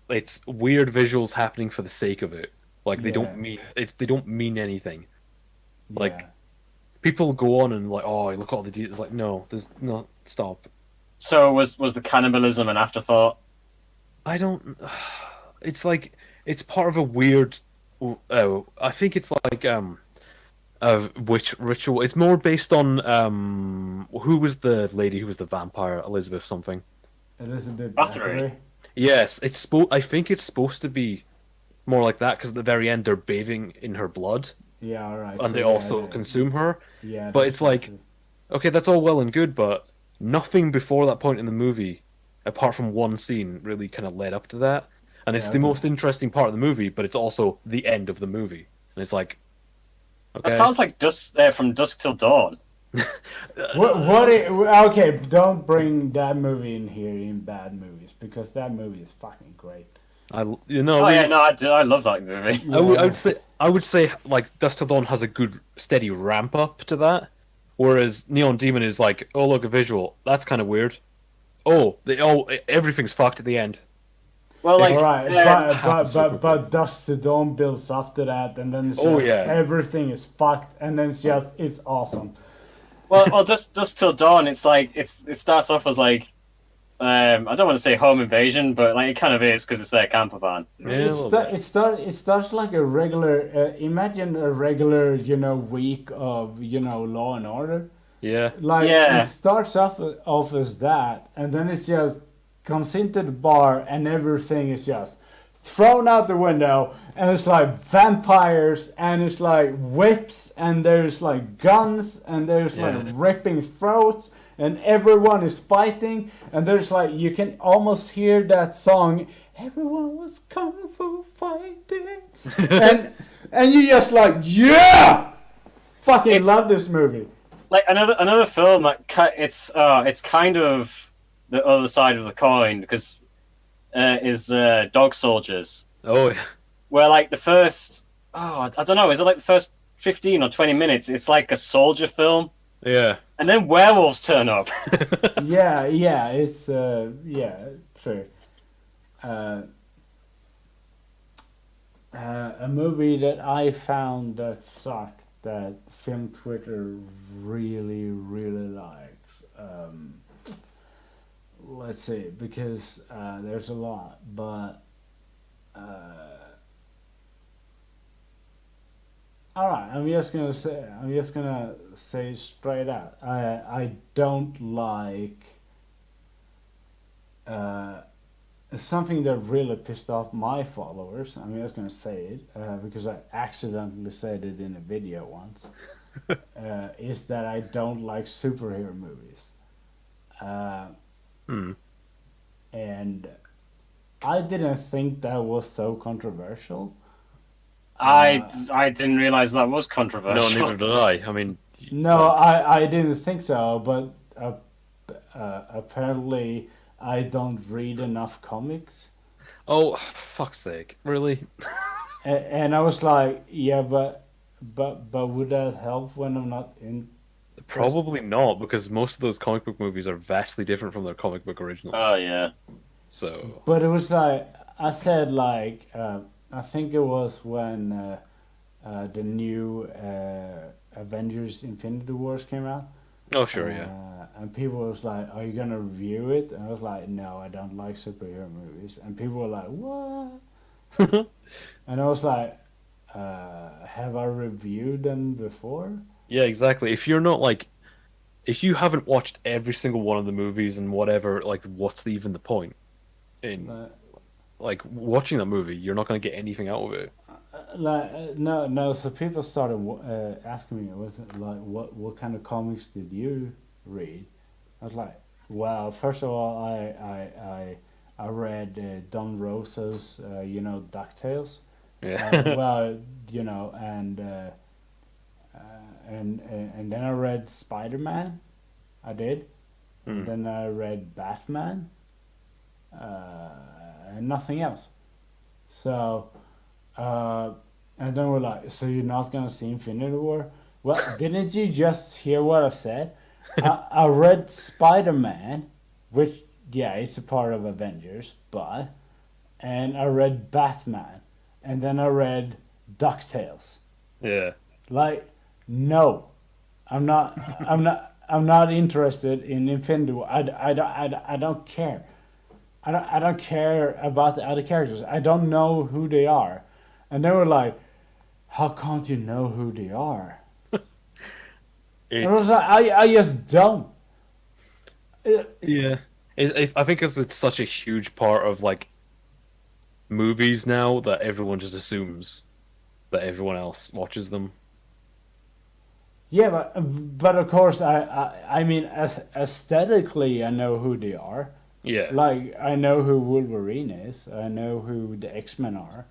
weird visuals happening for the sake of it. Like they don't mean anything. Like Yeah. people go on and like, oh, look at all the details. It's like, no, there's no stop. So was the cannibalism an afterthought? I don't. It's like it's part of a weird. Oh, I think it's like a witch ritual. It's more based on who was the lady who was the vampire, Elizabeth something. Elizabeth Bathory. Bathory. Yes, I think it's supposed to be more like that because at the very end they're bathing in her blood Yeah, all right. and they also consume her. Yeah, But that's it's like, true. okay, that's all well and good, but nothing before that point in the movie, apart from one scene, really kind of led up to that. And it's Yeah, the okay. most interesting part of the movie, but it's also the end of the movie. And it's like, okay. That sounds like From Dusk Till Dawn. Okay, don't bring that movie in here in bad movies because that movie is fucking great. I Oh yeah, no, I love that movie. I would say like Dust Till Dawn has a good steady ramp up to that, whereas Neon Demon is like, oh look, a visual, that's kind of weird. Oh, everything's fucked at the end. Well, like, all right, happens so quickly. but Dusk to Dawn builds up to that, and then it's Oh, just yeah. everything is fucked, and then it's awesome. well, just till dawn. It's like it starts off as like I don't want to say home invasion, but like it kind of is because it's their camper van. Yeah, It starts like a regular. Imagine a regular, week of Law and Order. yeah. Like Yeah. it starts off as that, and then it's just comes into the bar, and everything is just thrown out the window, and it's like vampires, and it's like whips, and there's like guns, and there's like ripping throats, and everyone is fighting, and there's like you can almost hear that song. Everyone was kung fu fighting, and you just like fucking love this movie. Like another film that it's kind of the other side of the coin because is Dog Soldiers. Oh, yeah. Where like the first I don't know, is it like the first 15 or 20 minutes? It's like a soldier film, Yeah. and then werewolves turn up. Yeah, it's true. A movie that I found that sucked that Film Twitter really, really likes. Let's see, because there's a lot, but all right. I'm just gonna say straight out. I don't like. Something that really pissed off my followers. I'm just gonna say it because I accidentally said it in a video once. Is that I don't like superhero movies, and I didn't think that was so controversial. I didn't realize that was No, controversial. neither did I. I mean, No, I didn't think so, but apparently I don't read enough comics. oh, fuck's sake. Really? And I was like, yeah, but would that help when I'm not in? Probably not, because most of those comic book movies are vastly different from their comic book originals. Oh yeah. So, But it was like I said, like I think it was when the new Avengers: Infinity Wars came out. oh sure, yeah. And people was like, "Are you gonna review it?" And I was like, "No, I don't like superhero movies." And people were like, "What?" And I was like, "Have I reviewed them before?" Yeah, exactly. If you're not like, if you haven't watched every single one of the movies and whatever, like, what's even the point in like watching that movie? You're not going to get anything out of it. No. So people started asking me, "Was it like what kind of comics did you read?" I was like, "Well, first of all, I read Don Rosa's, DuckTales. Yeah. Well, and then I read Spider-Man. I did. And then I read Batman. And nothing else. So, and then we're like, so you're not gonna see Infinity War? Well, didn't you just hear what I said? I read Spider-Man, which it's a part of Avengers, and I read Batman, and then I read DuckTales. Yeah. Like, no, I'm not interested in Infinity War. I don't care. I don't care about the other characters. I don't know who they are. And they were like, how can't you know who they are? And I was like, I just don't. Yeah. I think it's such a huge part of like movies now that everyone just assumes that everyone else watches them. Yeah, but of course, I mean, aesthetically, I know who they are. Yeah. Like, I know who Wolverine is. I know who the X-Men are.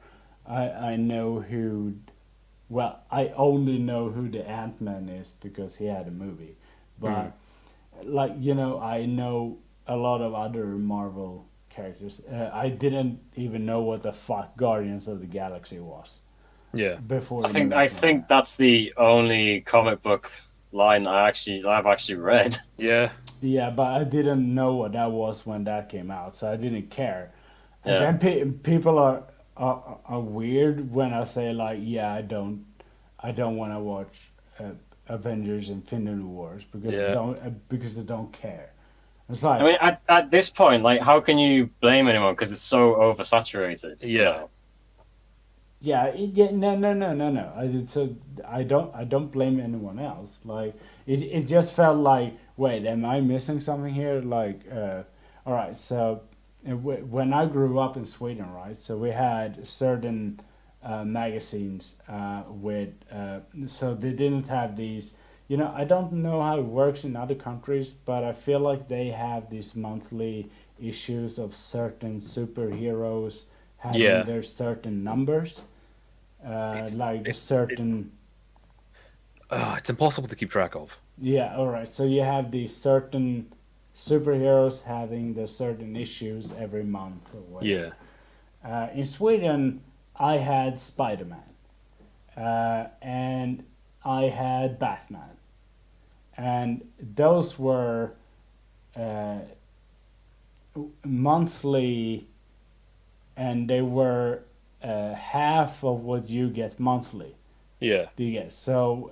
I know who... Well, I only know who the Ant-Man is because he had a movie. But, I know a lot of other Marvel characters. I didn't even know what the fuck Guardians of the Galaxy was. Yeah. Before I think that's the only comic bock line I've actually read. Yeah. Yeah, but I didn't know what that was when that came out, so I didn't care. And then people are weird when I say like, yeah, I don't want to watch Avengers Infinity Wars because they don't care. It's like, I mean, at this point, like, how can you blame anyone because it's so oversaturated? Yeah. No. I don't blame anyone else. Like it just felt like, wait, am I missing something here? Like, all right, so when I grew up in Sweden, right, so we had certain magazines with so they didn't have these. You know, I don't know how it works in other countries, but I feel like they have these monthly issues of certain superheroes having their certain numbers, like certain. It's impossible to keep track of. Yeah, all right. So you have these certain superheroes having the certain issues every month or whatever. Yeah. In Sweden, I had Spider-Man, and I had Batman, and those were monthly, and they were half of what you get monthly. Yeah. Do you get so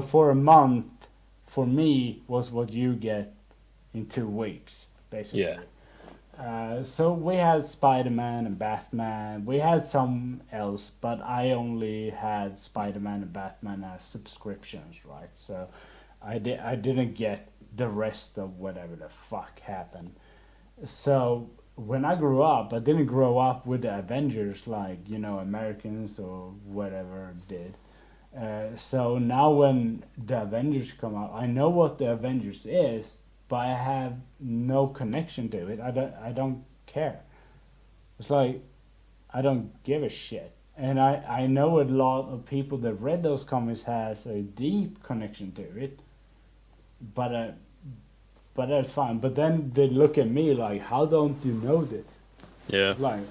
for a month for me was what you get in 2 weeks basically. So we had Spider-Man and Batman. We had some else, but I only had Spider-Man and Batman as subscriptions, right? So I didn't get the rest of whatever the fuck happened. So when I grew up, I didn't grow up with the Avengers like, you know, Americans or whatever did. So now when the Avengers come out, I know what the Avengers is, but I have no connection to it. I don't care. It's like I don't give a shit. And I know a lot of people that read those comics has a deep connection to it, but that's fine. But then they look at me like, how don't you know this? Yeah. Like,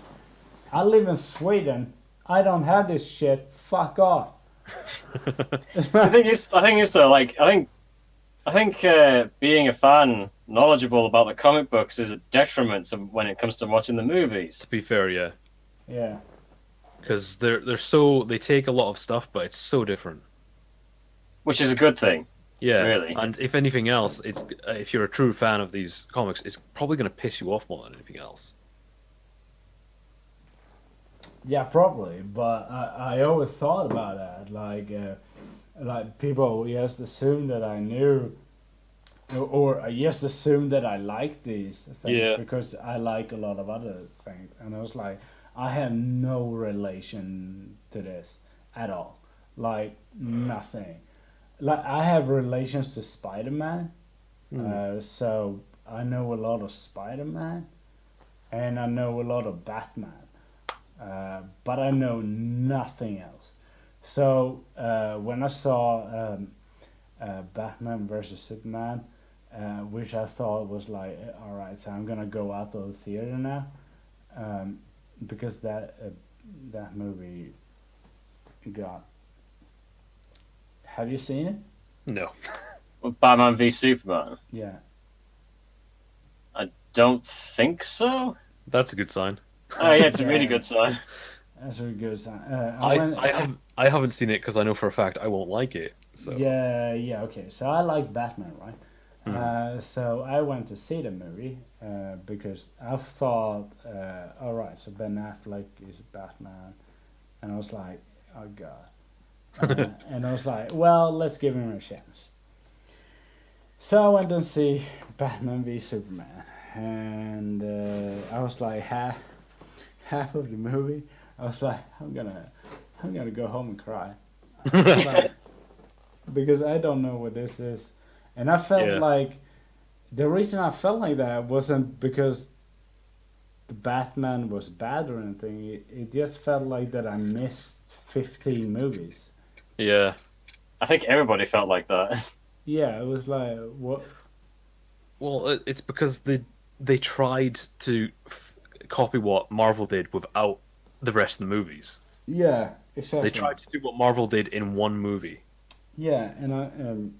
I live in Sweden. I don't have this shit. Fuck off. I think it's though, like, I think being a fan, knowledgeable about the comic books, is a detriment to when it comes to watching the movies. To be fair, yeah. Yeah. Because they take a lot of stuff, but it's so different. Which is a good thing. Yeah, really. And if anything else, it's if you're a true fan of these comics, it's probably going to piss you off more than anything else. Yeah, probably. But I always thought about that. Like people just assumed that I knew, or I just assumed that I liked these things because I like a lot of other things. And I was like, I have no relation to this at all. Like, nothing. Like, I have relations to Spider-Man, so I know a lot of Spider-Man, and I know a lot of Batman, but I know nothing else. So when I saw Batman versus Superman, which I thought was like, all right, so I'm gonna go out of the theater now, because that movie got. Have you seen it? No. Batman v Superman. Yeah. I don't think so. That's a good sign. Oh yeah, it's a really good sign. That's a good sign. I haven't seen it because I know for a fact I won't like it. So Yeah. Okay. So I like Batman, right? So I went to see the movie because I thought, all right, so Ben Affleck is Batman, and I was like, oh god. And I was like, well, let's give him a chance. So I went and see Batman v Superman, and I was like half of the movie. I was like, I'm gonna go home and cry, like, because I don't know what this is, and I felt like the reason I felt like that wasn't because the Batman was bad or anything. It just felt like that I missed 15 movies. yeah. I think everybody felt like that. Yeah, it was like, what? Well, it's because they tried to copy what Marvel did without the rest of the movies. Yeah, exactly. They tried to do what Marvel did in one movie. Yeah, and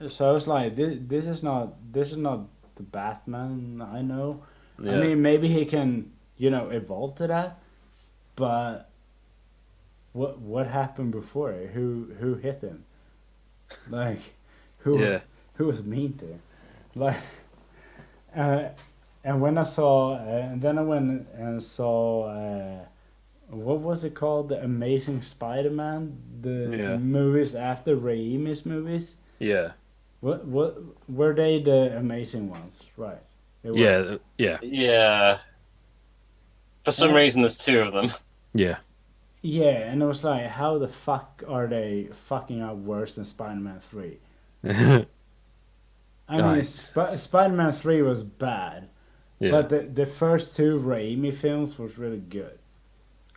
so I was like, this is not the Batman I know. Yeah. I mean, maybe he can evolved to that. But what happened before it? Who hit him? Like, who was mean to him? Like, and when I saw, and then I went and saw, what was it called? The Amazing Spider-Man, the movies after Raimi's movies. Yeah. What were they the amazing ones? Right. Yeah. For some reason, there's two of them. Yeah. Yeah, and I was like, how the fuck are they fucking up worse than Spider-Man 3? I mean, Spider-Man 3 was bad, but the first two Raimi films was really good.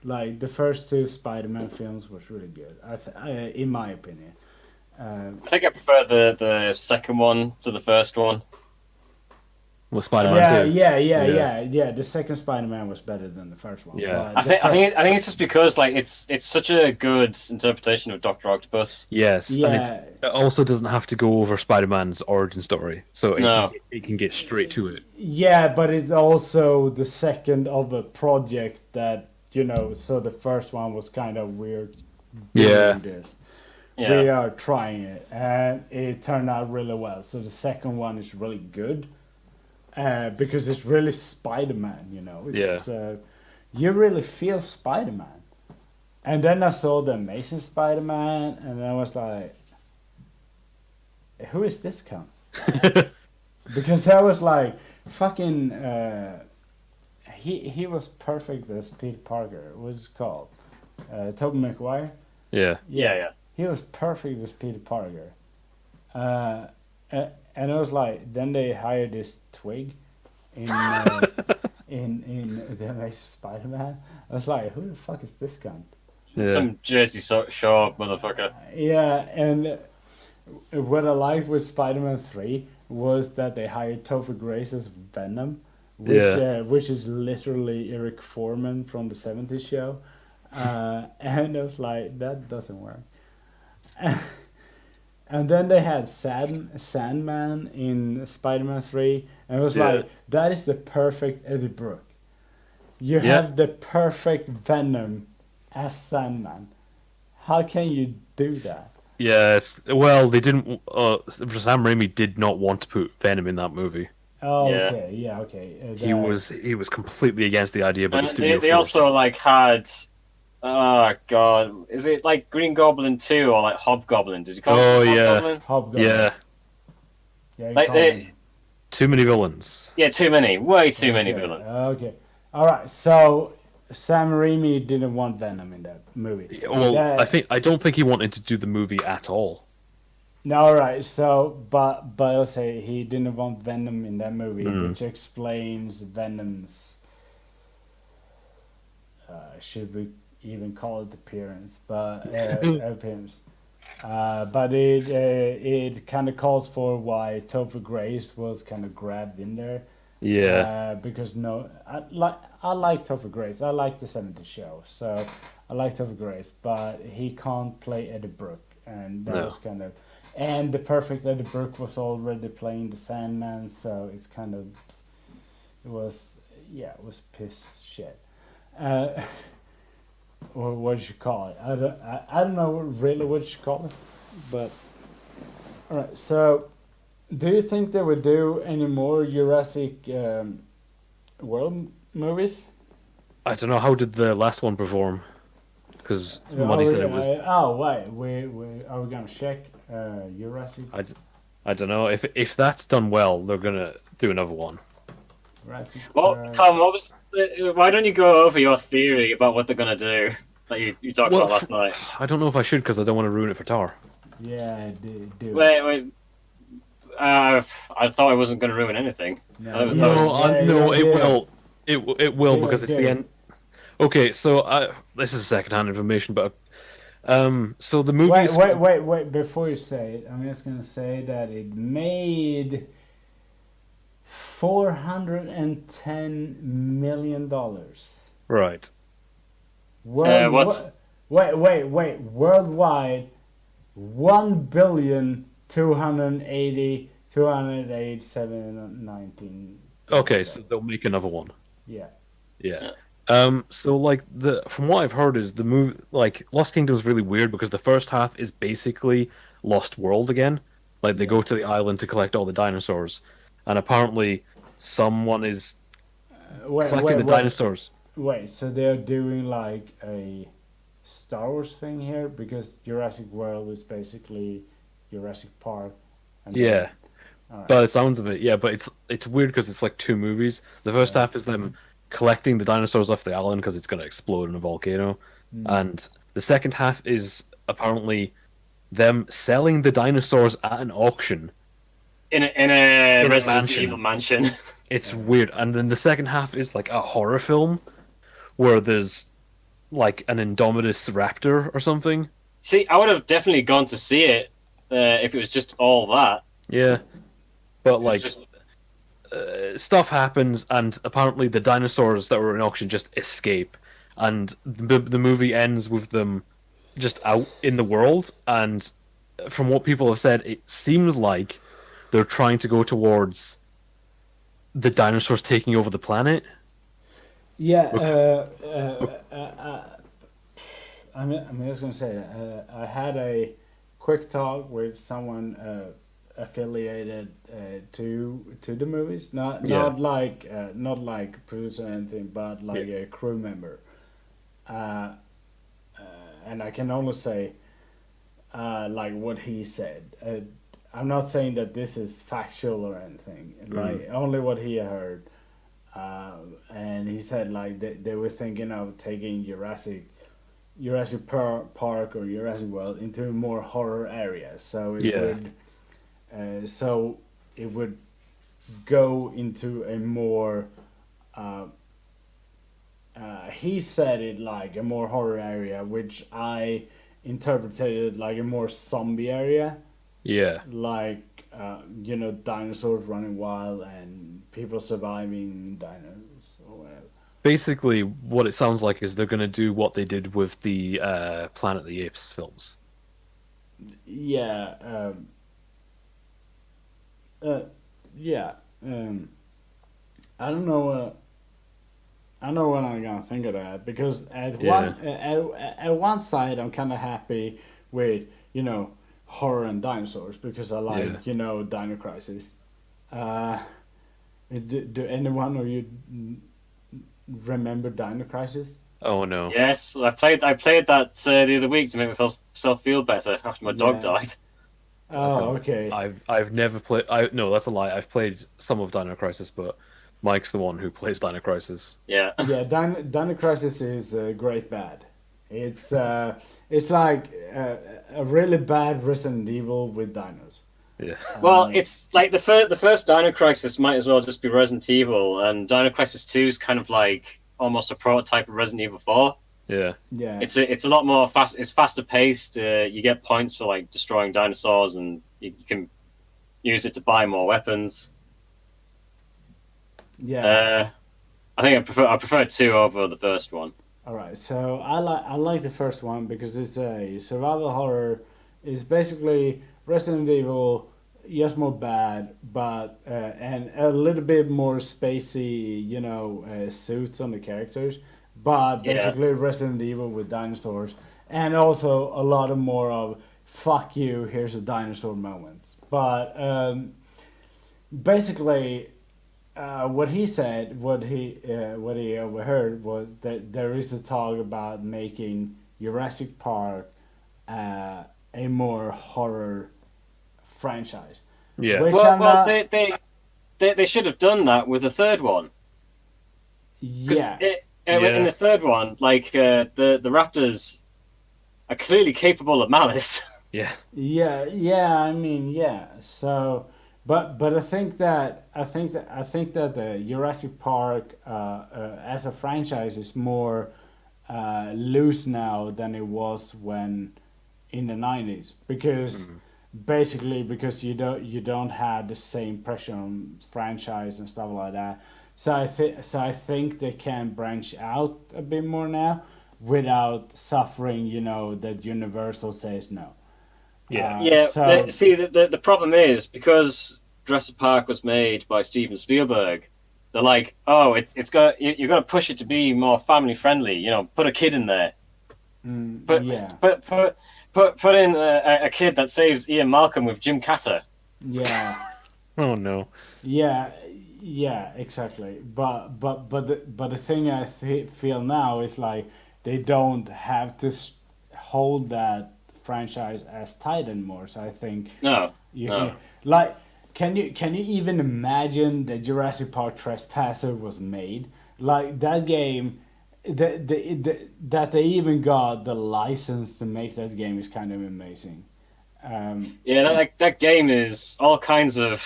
Like, the first two Spider-Man films was really good, in my opinion. I think I prefer the second one to the first one. Well, Spider-Man 2. Yeah. The second Spider-Man was better than the first one. Yeah, I think it's just because like it's such a good interpretation of Dr. Octopus. Yes, and it also doesn't have to go over Spider-Man's origin story, so it can get straight to it. Yeah, but it's also the second of a project that So the first one was kind of weird. This. Yeah. We are trying it, and it turned out really well. So the second one is really good. Because it's really Spider-Man, It's, you really feel Spider-Man. And then I saw the Amazing Spider-Man, and I was like, who is this cunt? Because I was like, fucking, he was perfect as Peter Parker. What's it called? Tobey Maguire? Yeah. He was perfect as Peter Parker. And I was like, then they hired this twig in the Amazing Spider-Man. I was like, who the fuck is this cunt? Yeah. Some Jersey Shore motherfucker. Yeah, and what I liked with Spider-Man 3 was that they hired Topher Grace as Venom, which is literally Eric Foreman from the 70s show. And I was like, that doesn't work. And then they had Sandman in Spider-Man 3, and it was like, that is the perfect Eddie Brooke. You have the perfect Venom as Sandman. How can you do that? Yeah, they didn't. Sam Raimi did not want to put Venom in that movie. Oh, okay. He was completely against the idea, but the studio. They also had. Oh god, is it like Green Goblin 2 or like Hobgoblin? Did you call it Hobgoblin? Hobgoblin. Yeah. Like too many villains. Yeah, too many. Way too many villains. Okay. All right. So Sam Raimi didn't want Venom in that movie. Well, I don't think he wanted to do the movie at all. No, all right. So, but I'll say he didn't want Venom in that movie, which explains Venom's. Should we even call it appearance? But appearance. But it kind of calls for why Topher Grace was kind of grabbed in there. Yeah. Because I like Topher Grace. I like the 70s show, so I like Topher Grace, but he can't play Eddie Brooke, and that was kind of. And the perfect Eddie Brooke was already playing the Sandman, so it's kind of. It was piss shit. Or what you call it? I don't know really what you call it, but all right. So, do you think they would do any more Jurassic World movies? I don't know. How did the last one perform? Because Muddy said it was. Are we gonna check Jurassic? I don't know if that's done well. They're gonna do another one. Well, Tom, why don't you go over your theory about what they're gonna do that you talked about last night? I don't know if I should because I don't want to ruin it for Tar. Yeah, do. Wait. I thought I wasn't going to ruin anything. No, it will. It will because it's the end. Okay, so this is secondhand information, but so the movie. Wait! Before you say it, I'm just gonna say that it made $410 million. Right. Wait! Worldwide, 1,280,208,719. Okay, so they'll make another one. Yeah. Yeah. So like from what I've heard is the movie like Lost Kingdom is really weird because the first half is basically Lost World again. Like they Yeah. go to the island to collect all the dinosaurs, and apparently someone is Wait, collecting wait, the wait, dinosaurs. wait. So they're doing like a Star Wars thing here because Jurassic World is basically Jurassic Park, and Yeah, then all right, but it sounds of it, yeah, but it's weird because it's like two movies. The first yeah, half is them collecting the dinosaurs off the island because it's going to explode in a volcano, mm. and the second half is apparently them selling the dinosaurs at an auction In a in a Resident Evil mansion. mansion. It's weird, and then the second half is like a horror film where there's like an Indominus raptor or something. See, I would have definitely gone to see it if it was just all that. Yeah, but It was like just stuff happens, and apparently the dinosaurs that were in auction just escape, and the movie ends with them just out in the world. And from what people have said, it seems like they're trying to go towards the dinosaurs taking over the planet. Yeah. Bec- I'm just gonna say I had a quick talk with someone affiliated to the movies, Yeah, not like producer or anything, but like yeah, a crew member. Uh, and I can only say like what he said. I'm not saying that this is factual or anything. mm, Like only what he heard. And he said like they were thinking of taking Park or Jurassic World into a more horror area. yeah, So it would go into a more. Uh, he said it like a more horror area, which I interpreted like a more zombie area, yeah. like dinosaurs running wild and people surviving dinos or whatever. Basically, what it sounds like is they're going to do what they did with the Planet of the Apes films. Yeah, uh, yeah. Um, I don't know. I know what I'm gonna think of that because Yeah, at one side I'm kind of happy with horror and dinosaurs because I yeah. like Dino Crisis. Uh, do anyone of you remember Dino Crisis? Oh no. yes. I played that the other week to make myself feel better after my dog Yeah. died. I Oh, don't. okay. I've never played. I no, that's a lie. I've played some of Dino Crisis, but Mike's the one who plays Dino Crisis. Yeah. Yeah, Dino Crisis is great bad. It's like a really bad Resident Evil with dinos. Yeah, Well, Um, it's like the first Dino Crisis might as well just be Resident Evil, and Dino Crisis 2 is kind of like almost a prototype of Resident Evil 4. yeah, yeah, It's a lot more fast. It's faster paced. You get points for like destroying dinosaurs, and you can use it to buy more weapons. yeah. Uh, I think I prefer 2 over the first one. All right. So I like the first one because it's a survival horror. It's basically Resident Evil, just more bad, but and a little bit more spacey, suits on the characters. But Yeah, basically Resident Evil with dinosaurs, and also a lot of more of "fuck you, here's a dinosaur" moments. But basically, what he said, what he overheard was that there is a talk about making Jurassic Park a more horror franchise, yeah, which well, I'm well, not. they should have done that with the third one because Yeah, in yeah, the third one, like the raptors are clearly capable of malice. yeah, yeah. I mean, yeah. So, but I think that the Jurassic Park as a franchise is more loose now than it was when in the 90s because mm, basically because you don't have the same pressure on franchise and stuff like that. So I think they can branch out a bit more now without suffering, that Universal says no. yeah, Yeah, So see, the problem is because Jurassic Park was made by Steven Spielberg, They're like, oh, it's got you got to push it to be more family friendly. You know, put a kid in there. But Yeah. Put in a kid that saves Ian Malcolm with Jim Carter. Yeah. Oh no. Yeah. Yeah. Exactly. But the thing I feel now is like they don't have to hold that franchise as tight anymore. So I think No. like. Can you even imagine that Jurassic Park Trespasser was made? Like that game, that they even got the license to make that game is kind of amazing. Yeah, that game is all kinds of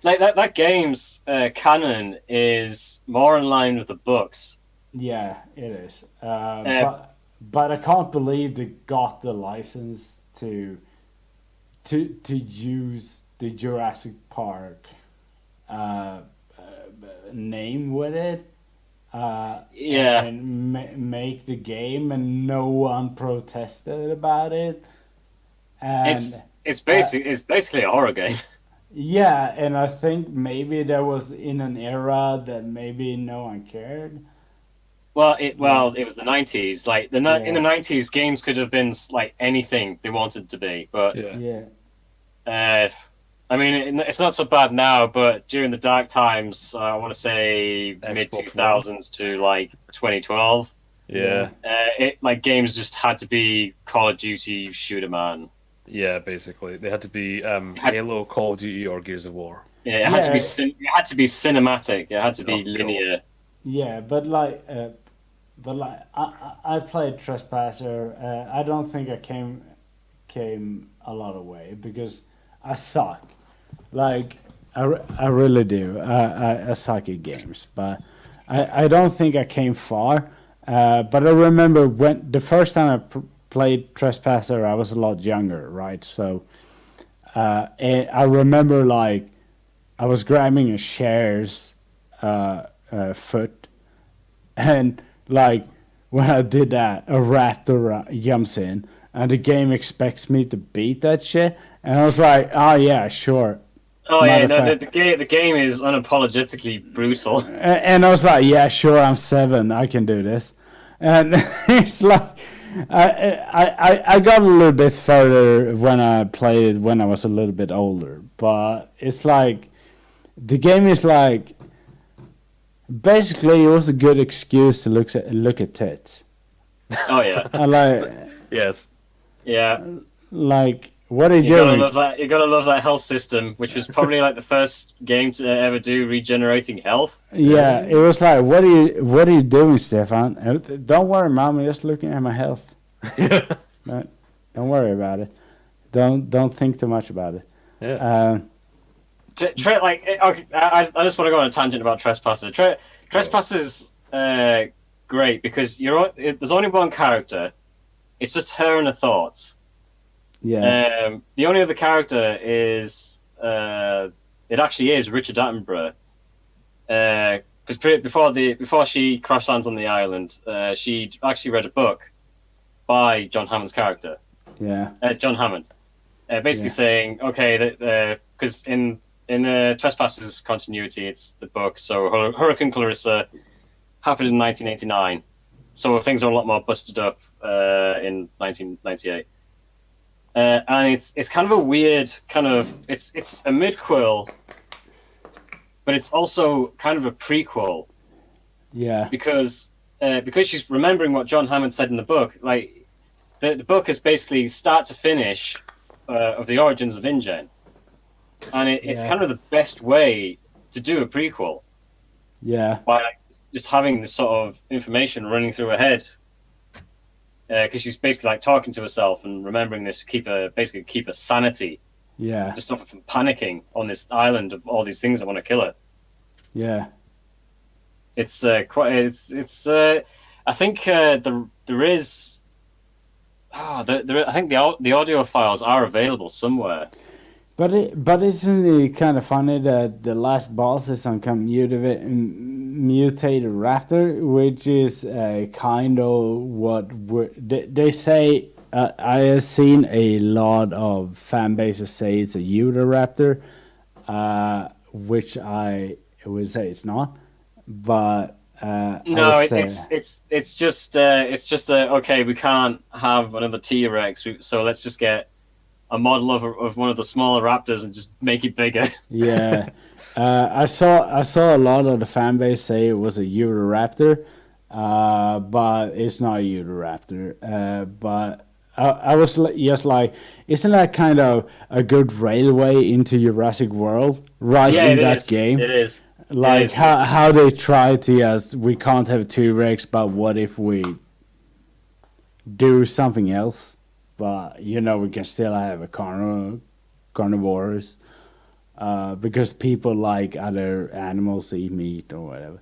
like that game's canon is more in line with the books. Yeah, it is. But I can't believe they got the license to use the Jurassic Park name with it. And make the game, and no one protested about it. And it's basically a horror game. Yeah, and I think maybe that was in an era that maybe no one cared. Well, it was the 90s. Like in the 90s, games could have been like anything they wanted to be, but I mean, it's not so bad now, but during the dark times, I want to say mid 2000s to like 2012. Yeah. Games just had to be Call of Duty, shoot 'em man. Yeah, basically they had to be Halo, Call of Duty, or Gears of War. Yeah, it had to be. It had to be cinematic. It had to be linear. Yeah, but I played Trespasser. I don't think I came a lot of way because I suck. Like I really do. I suck at games, but I don't think I came far. But I remember when the first time I played Trespasser, I was a lot younger, right? So and I remember like I was grabbing a chair's foot, and like when I did that, a raptor jumps in, and the game expects me to beat that shit, and I was like, oh yeah, sure. Oh yeah, no, the game is unapologetically brutal. And I was like, yeah, sure, I'm 7, I can do this. And it's like I got a little bit further when I played when I was a little bit older, but it's like the game is like basically it was a good excuse to look at tits. Oh yeah. I like yes. Yeah. Like what are you doing? You gotta love that health system, which was probably like the first game to ever do regenerating health. Yeah, it was like, what are you doing, Stefan? Don't worry, Mom. I'm just looking at my health. Don't worry about it. Don't think too much about it. Yeah. I just want to go on a tangent about Trespasser. Trespasser's great because there's only one character. It's just her and her thoughts. Yeah. The only other character is it actually is Richard Attenborough. Because before she crash lands on the island, she actually read a book by John Hammond's character. Yeah. John Hammond, basically saying, okay, because in the Trespassers continuity, it's the book. So Hurricane Clarissa happened in 1989. So things are a lot more busted up in 1998. And it's kind of a weird kind of it's a midquel, but it's also kind of a prequel. Yeah. Because she's remembering what John Hammond said in the book. Like the book is basically start to finish of the origins of InGen, and it's kind of the best way to do a prequel. Yeah. By just having this sort of information running through her head. Because she's basically like talking to herself and remembering this to keep her sanity. Yeah. To stop her from panicking on this island of all these things that want to kill her. Yeah. It's I think there is. I think the audio files are available somewhere. But isn't it kind of funny that the last boss is some kind of mutated raptor, which is kind of what they say. I have seen a lot of fan bases say it's a Raptor, which I would say it's not, but no, it's just okay. We can't have another T-Rex, so let's just get a model of one of the smaller raptors and just make it bigger. Yeah, I saw a lot of the fan base say it was a Euroraptor, but it's not a Euroraptor. But I was just like, isn't that kind of a good railway into Jurassic World in that game? It is. Like how they try to, yes, we can't have T-Rex, but what if we do something else? But we can still have a carnivores, because people like other animals to eat meat or whatever.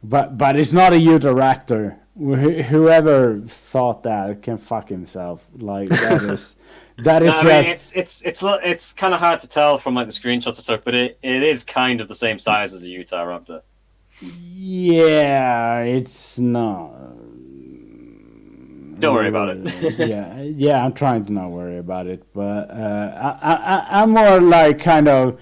But it's not a Utahraptor. Whoever thought that can fuck himself. Like that is it's kind of hard to tell from like the screenshots I took, but it is kind of the same size as a Utahraptor. Yeah, it's not. Don't worry about it. yeah, I'm trying to not worry about it, but I'm more like kind of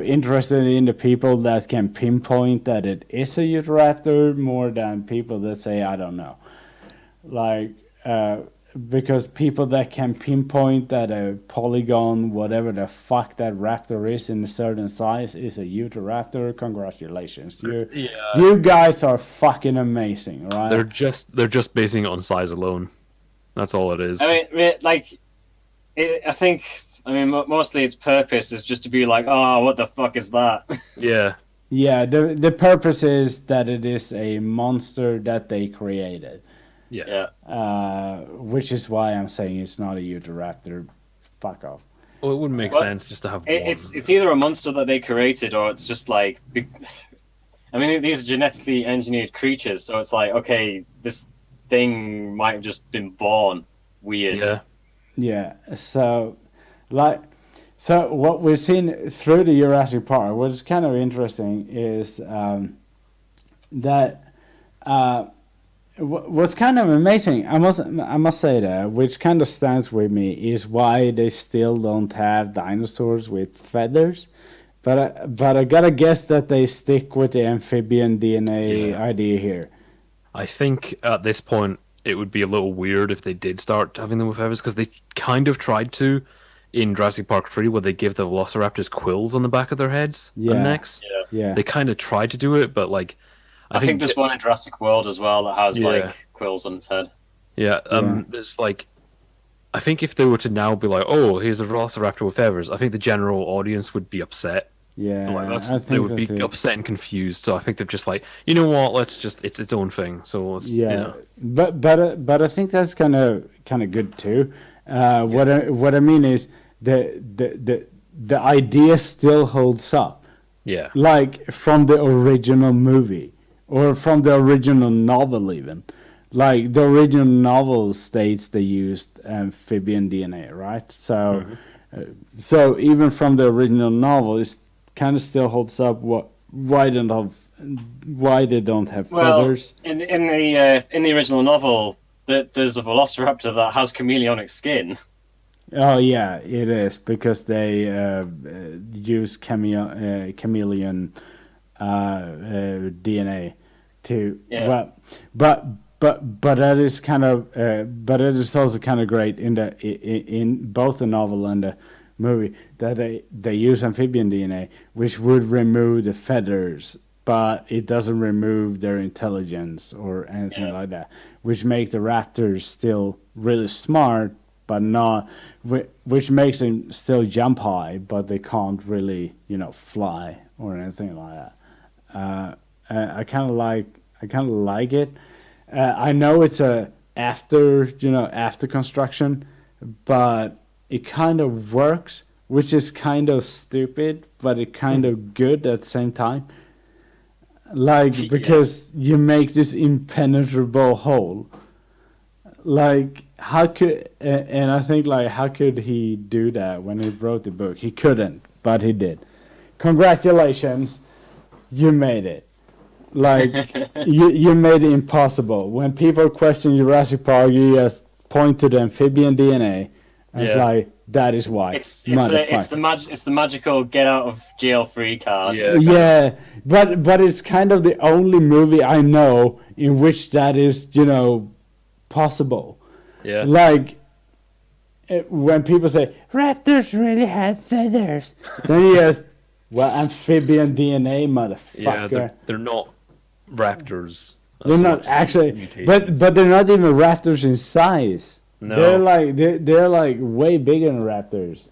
interested in the people that can pinpoint that it is a Utahraptor more than people that say I don't know, like because people that can pinpoint that a polygon, whatever the fuck that raptor is in a certain size, is a Utahraptor. Congratulations, you guys are fucking amazing, right? They're just basing it on size alone. That's all it is. I mean, like, I think mostly its purpose is just to be like, oh, what the fuck is that? Yeah. Yeah, the purpose is that it is a monster that they created. Yeah. Which is why I'm saying it's not a Utahraptor. Fuck off. Well, it wouldn't make sense just to have one. It's either a monster that they created, or it's just like, these are genetically engineered creatures, so it's like, okay, this thing might have just been born weird. Yeah. Yeah. So what we've seen through the Jurassic Park, what is kind of interesting is that. What's kind of amazing, I must say that, which kind of stands with me, is why they still don't have dinosaurs with feathers. But I gotta guess that they stick with the amphibian DNA idea here. I think at this point it would be a little weird if they did start having them with feathers, because they kind of tried to in Jurassic Park 3, where they give the velociraptors quills on the back of their heads and necks. Yeah. They kind of tried to do it, but like. I think there's one in Jurassic World as well that has like quills on its head. Yeah, there's like, I think if they were to now be like, oh, here's a velociraptor with feathers, I think the general audience would be upset. Yeah, they would be upset and confused. So I think they're just like, you know what? It's its own thing. So let's, but I think that's kind of good too. What I mean is the idea still holds up. Yeah, like from the original movie. Or from the original novel, even. Like, the original novel states they used amphibian DNA, right? So, so even from the original novel, it kind of still holds up. Why they don't have feathers? In the original novel, there's a velociraptor that has chameleonic skin. Oh yeah, it is, because they use chameleon DNA to but that is kind of but it is also kind of great in both the novel and the movie that they use amphibian DNA, which would remove the feathers, but it doesn't remove their intelligence or anything like that, which make the raptors still really smart, but not, which makes them still jump high, but they can't really fly or anything like that. I kind of like it. I know it's after construction, but it kind of works, which is kind of stupid, but it kind of good at the same time. Like, because you make this impenetrable hole. Like, how could, and I think, like, how could he do that when he wrote the book? He couldn't, but he did. Congratulations, you made it. Like, you made it impossible. When people question Jurassic Park, you just point to the amphibian DNA And it's like, that is why. It's the magical get out of jail free card. Yeah, but it's kind of the only movie I know in which that is, possible. Yeah. Like, when people say, raptors really have feathers, then he has, well, amphibian DNA, motherfucker. Yeah, they're not raptors. They're not actually, but they're not even raptors in size. No. They're like way bigger than raptors.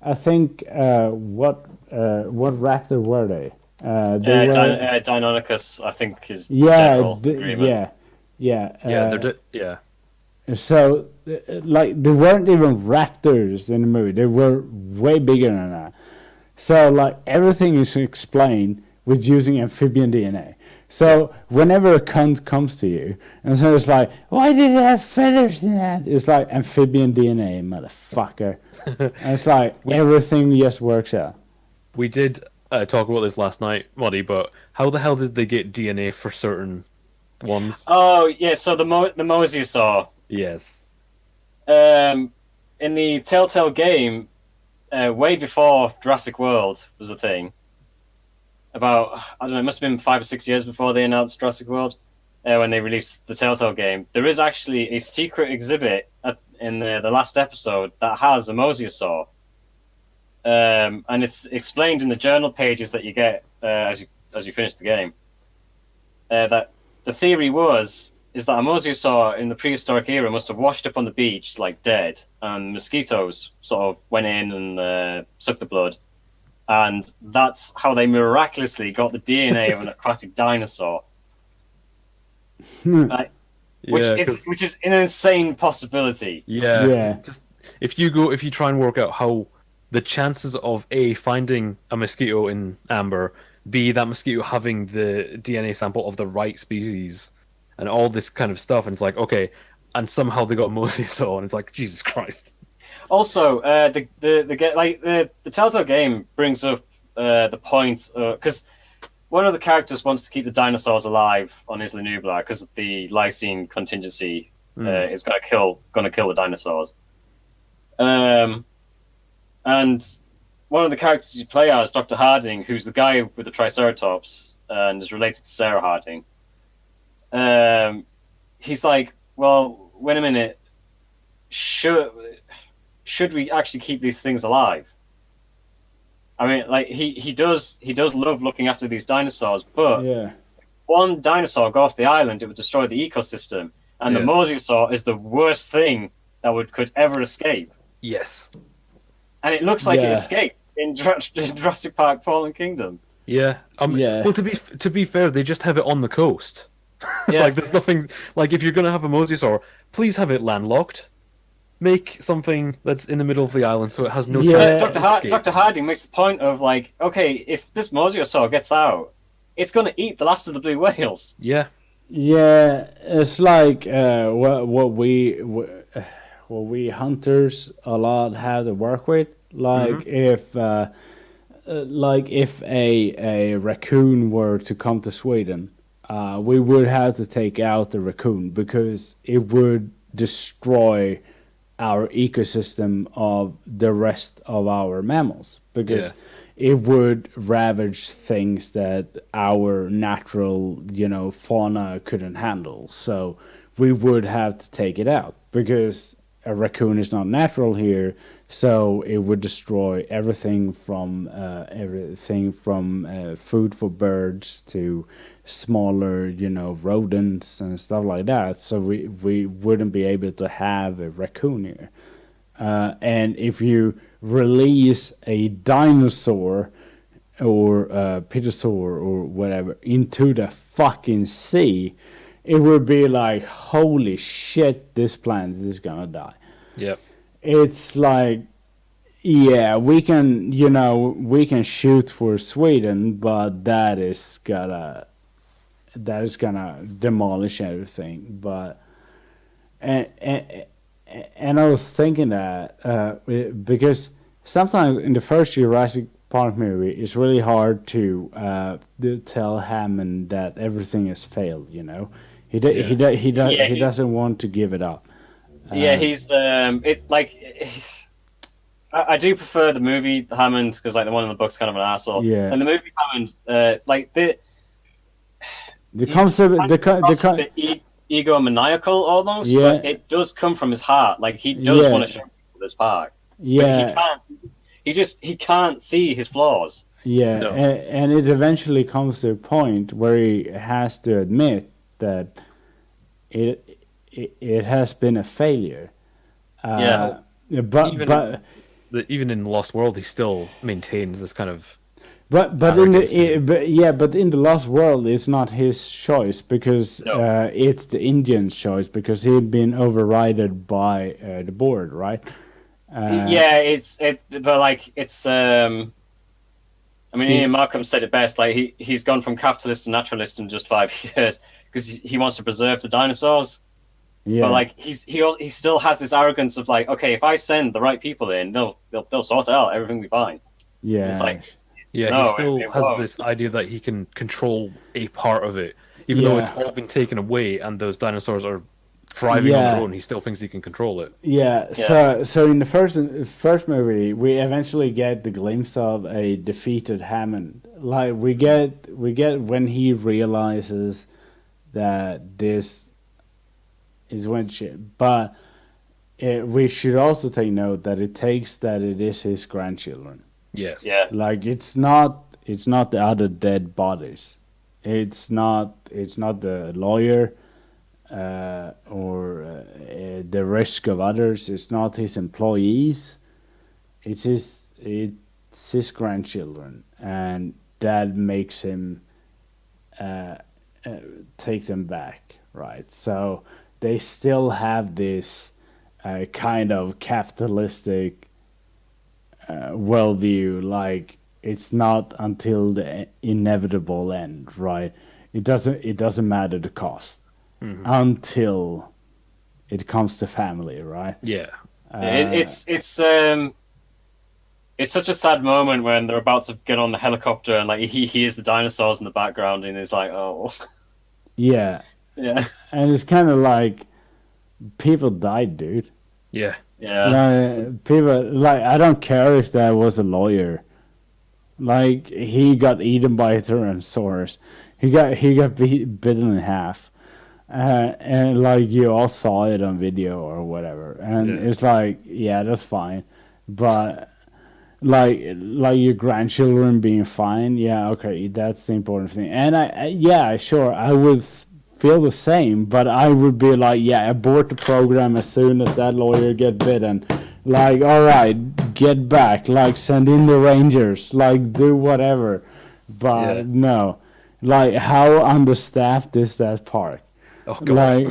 I think what raptor were they? They were Deinonychus, I think, is yeah, yeah. So like they weren't even raptors in the movie. They were way bigger than that. So like everything is explained with using amphibian DNA. So whenever a cunt comes to you and so it's like, why did it have feathers in that? It's like amphibian DNA, motherfucker. And it's like everything just works out. We did talk about this last night, Muddy, but how the hell did they get DNA for certain ones? Oh yeah, so the mosasaur. Yes. In the Telltale game, way before Jurassic World was a thing. About, I don't know, it must have been 5 or 6 years before they announced Jurassic World, when they released the Telltale game. There is actually a secret exhibit in the last episode that has a mosasaur. And it's explained in the journal pages that you get as you finish the game. That the theory is that a mosasaur in the prehistoric era must have washed up on the beach like dead, and mosquitoes sort of went in and sucked the blood. And that's how they miraculously got the DNA of an aquatic dinosaur. Which is an insane possibility. Yeah. Just if you try and work out how the chances of A, finding a mosquito in amber, B, that mosquito having the DNA sample of the right species, and all this kind of stuff, and it's like, okay, and somehow they got mosasaur, and it's like, Jesus Christ. Also, the Telltale game brings up the point because one of the characters wants to keep the dinosaurs alive on Isla Nublar because the lysine contingency is going to kill the dinosaurs. And one of the characters you play as, Dr. Harding, who's the guy with the Triceratops and is related to Sarah Harding. He's like, well, wait a minute, should we actually keep these things alive? I mean, like he does love looking after these dinosaurs, but one dinosaur go off the island, it would destroy the ecosystem, and the mosasaur is the worst thing that could ever escape. Yes, and it looks like it escaped in Jurassic Park: Fallen Kingdom. Yeah, Well, to be fair, they just have it on the coast. Like there's nothing. Like if you're gonna have a mosasaur, please have it landlocked. Make something that's in the middle of the island so it has no Dr. Harding makes the point of like, okay, if this mosasaur gets out, it's going to eat the last of the blue whales. Yeah, it's like what we hunters a lot have to work with. Like if a raccoon were to come to Sweden, we would have to take out the raccoon because it would destroy our ecosystem of the rest of our mammals, because it would ravage things that our natural fauna couldn't handle. So we would have to take it out because a raccoon is not natural here, so it would destroy everything from food for birds to smaller, rodents and stuff like that. So we wouldn't be able to have a raccoon here. And if you release a dinosaur or a pterosaur or whatever into the fucking sea, it would be like, holy shit, this planet is gonna die. Yep. It's like, yeah, we can shoot for Sweden, but that is gonna demolish everything. But and I was thinking that because sometimes in the first Jurassic Park movie, it's really hard to tell Hammond that everything has failed. He doesn't want to give it up. Yeah, he's I do prefer the movie Hammond because like the one in the book's kind of an asshole. Yeah. And the movie Hammond, the concept, egomaniacal almost, yeah. but it does come from his heart. Like he does want to show people this park. Yeah. But he can't see his flaws. Yeah, no. And it eventually comes to a point where he has to admit that it has been a failure. But even in the Lost World, he still maintains this kind of. But in the Lost World, it's not his choice because it's the Indians' choice because he'd been overridden by the board, right? I mean, Ian Markham said it best. Like he's gone from capitalist to naturalist in just 5 years because he wants to preserve the dinosaurs. Yeah. But like he still has this arrogance of like, okay, if I send the right people in, they'll sort it out. Everything will be fine. Yeah. It's like, he still has this idea that he can control a part of it, even though it's all been taken away and those dinosaurs are thriving on their own. He still thinks he can control it. Yeah. So in the first movie, we eventually get the glimpse of a defeated Hammond. Like we get when he realizes that this is when shit. But we should also take note that it takes that it is his grandchildren. Yes. Yeah. Like it's not the other dead bodies. It's not the lawyer. Or the risk of others. It's not his employees. It's his grandchildren, and that makes him take them back, right? So they still have this kind of capitalistic worldview, like it's not until the inevitable end, right? It doesn't matter the cost. Mm-hmm. Until it comes to family, right? Yeah. It's such a sad moment when they're about to get on the helicopter and like he hears the dinosaurs in the background and he's like, oh. Yeah. Yeah. And it's kind of like people died, dude. Yeah. Yeah. People like I don't care if that was a lawyer. Like he got eaten by a Tyrannosaurus. He got bitten in half. And like you all saw it on video or whatever, and it's like, yeah, that's fine, but like your grandchildren being fine, yeah, okay, that's the important thing. And I would feel the same, but I would be like, yeah, abort the program as soon as that lawyer get bitten. Like, all right, get back, like send in the Rangers, like do whatever, but no, like how understaffed is that park? Oh, God.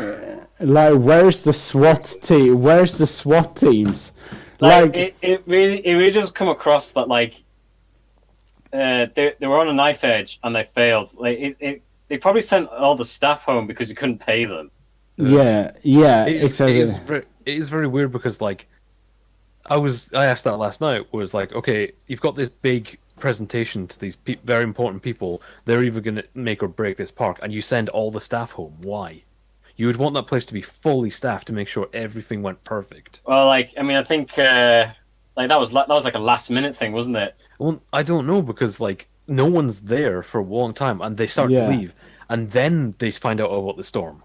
Like, where's the SWAT team? Where's the SWAT teams? Like it really does come across that like they were on a knife edge and they failed. Like they probably sent all the staff home because you couldn't pay them. Yeah, exactly. It is very weird because like I asked that last night. Was like, okay, you've got this big presentation to these very important people. They're either going to make or break this park, and you send all the staff home. Why? You would want that place to be fully staffed to make sure everything went perfect. Well, like I mean, I think like that was like a last minute thing, wasn't it? Well, I don't know because like no one's there for a long time, and they start to leave, and then they find out about the storm.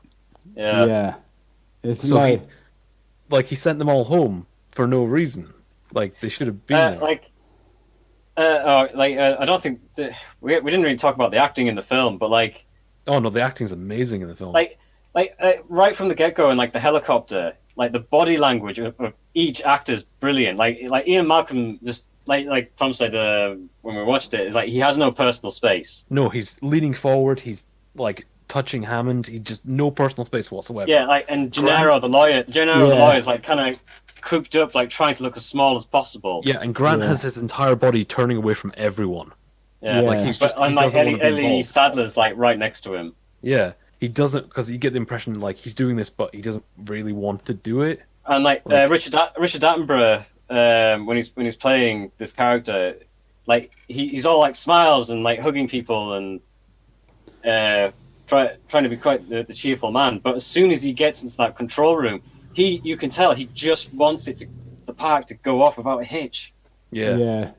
Yeah. It's so he sent them all home for no reason. Like they should have been there. I don't think we didn't really talk about the acting in the film, but like, oh no, the acting's amazing in the film. Like right from the get go, and like the helicopter, like the body language of each actor's brilliant. Like Ian Malcolm, just like Tom said when we watched it, is like he has no personal space. No, he's leaning forward. He's like touching Hammond. He just no personal space whatsoever. Yeah, like and Gennaro the lawyer is like kind of cooped up, like trying to look as small as possible. Yeah, and Grant has his entire body turning away from everyone. Yeah, like he's just. And like Ellie Sadler's like right next to him. Yeah, he doesn't, because you get the impression like he's doing this, but he doesn't really want to do it. And like Richard Attenborough, when he's playing this character, like he's all like smiles and like hugging people and trying to be quite the cheerful man. But as soon as he gets into that control room, you can tell he just wants the park to go off without a hitch. Yeah.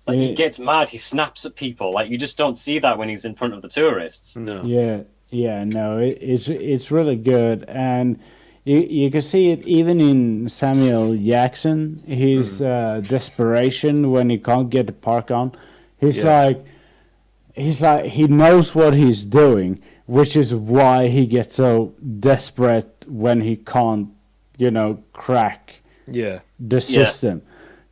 Like, he gets mad, he snaps at people. Like, you just don't see that when he's in front of the tourists. No. Yeah, no, it's really good, and you can see it even in Samuel Jackson. His desperation when he can't get the park on. He's like he knows what he's doing, which is why he gets so desperate when he can't, crack the system,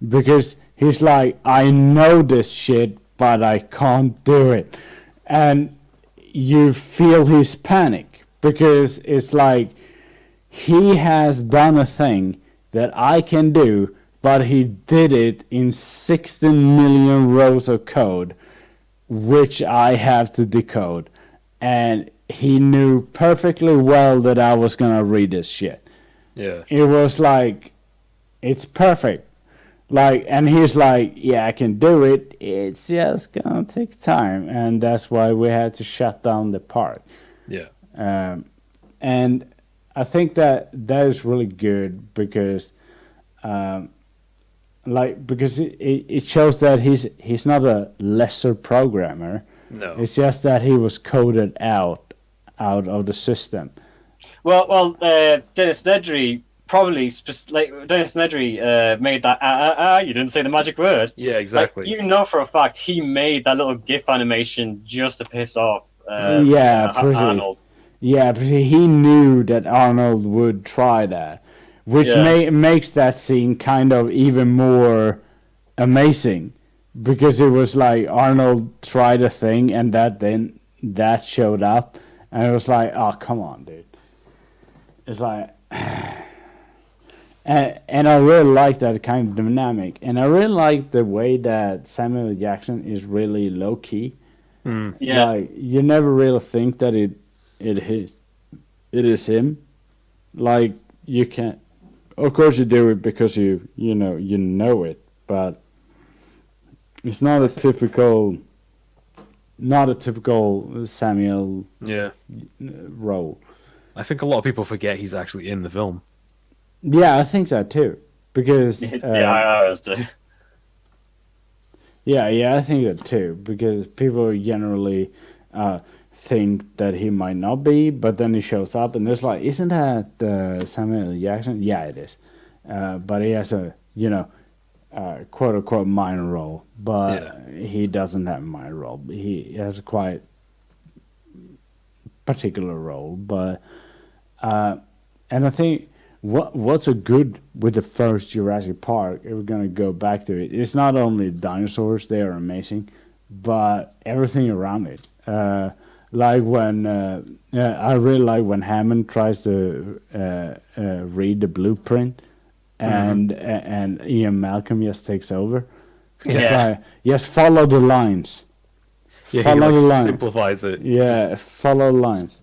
because he's like, I know this shit, but I can't do it. And you feel his panic, because it's like he has done a thing that I can do, but he did it in 16 million rows of code, which I have to decode. And he knew perfectly well that I was going to read this shit. Yeah. It was like, it's perfect. Like, and he's like, yeah, I can do it. It's just gonna take time, and that's why we had to shut down the park. Yeah. And I think that is really good, because, because it shows that he's not a lesser programmer. No. It's just that he was coded out of the system. Well, Dennis Nedry. Probably, Dennis Nedry made that. You didn't say the magic word. Yeah, exactly. Like, you know for a fact he made that little GIF animation just to piss off. Arnold. Yeah, but he knew that Arnold would try that, which makes that scene kind of even more amazing, because it was like Arnold tried a thing, and that showed up, and it was like, oh, come on, dude. It's like. And I really like that kind of dynamic, and I really like the way that Samuel Jackson is really low key. Yeah, like, you never really think that it is him. Like, you can't. Of course, you do it because you know it, but it's not a typical Samuel role. I think a lot of people forget he's actually in the film. Yeah, I think that too, because I always do. Yeah, I think that too, because people generally think that he might not be, but then he shows up, and it's like, isn't that Samuel Jackson? Yeah, it is, but he has a quote unquote minor role, but he doesn't have a minor role. He has a quite particular role, but and I think. What's a good with the first Jurassic Park, if we're going to go back to it, it's not only dinosaurs, they are amazing, but everything around it. Like when, I really like when Hammond tries to read the blueprint, and Ian Malcolm just takes over. It's like, just follow the lines. Yeah, follow the lines. Simplifies it. Yeah, follow the lines.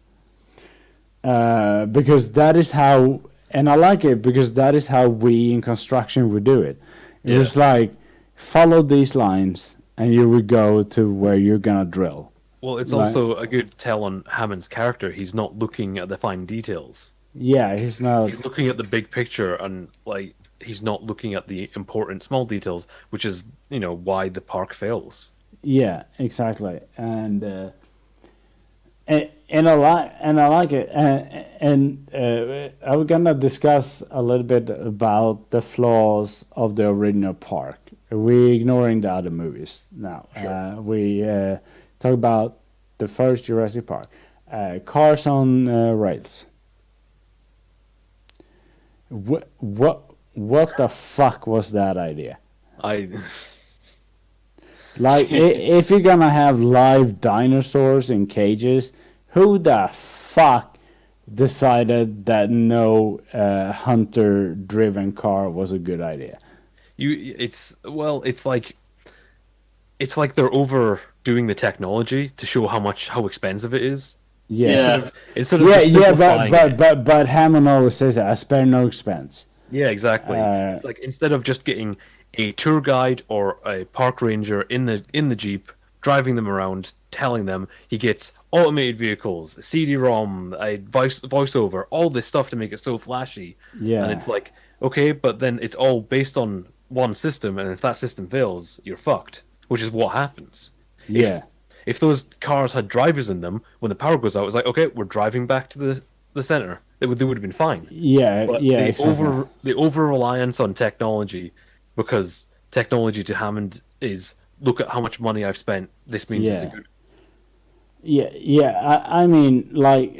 Because that is how... And I like it, because that is how we in construction would do it. It was like, follow these lines, and you would go to where you're going to drill. Well, it's also a good tell on Hammond's character. He's not looking at the fine details. Yeah, he's not. He's looking at the big picture, and like he's not looking at the important small details, which is why the park fails. Yeah, exactly, and I like it, and I'm gonna discuss a little bit about the flaws of the original park. We're ignoring the other movies now. Sure. We talk about the first Jurassic Park. Cars on rails. What the fuck was that idea? Like, if you're gonna have live dinosaurs in cages, who the fuck decided that no hunter-driven car was a good idea? It's like they're overdoing the technology to show how expensive it is. Yeah. Instead of just simplifying it. But Hammond always says that, I spare no expense. Yeah, exactly. It's like, instead of just getting a tour guide or a park ranger in the Jeep driving them around, telling them he gets automated vehicles, CD-ROM, voiceover, all this stuff to make it so flashy. Yeah. And it's like, okay, but then it's all based on one system, and if that system fails, you're fucked, which is what happens. Yeah. If those cars had drivers in them, when the power goes out, it's like, okay, we're driving back to the center. They would have been fine. Yeah, But yeah. the over reliance on technology, because technology to Hammond is, look at how much money I've spent. This means it's a good. Yeah. I mean, like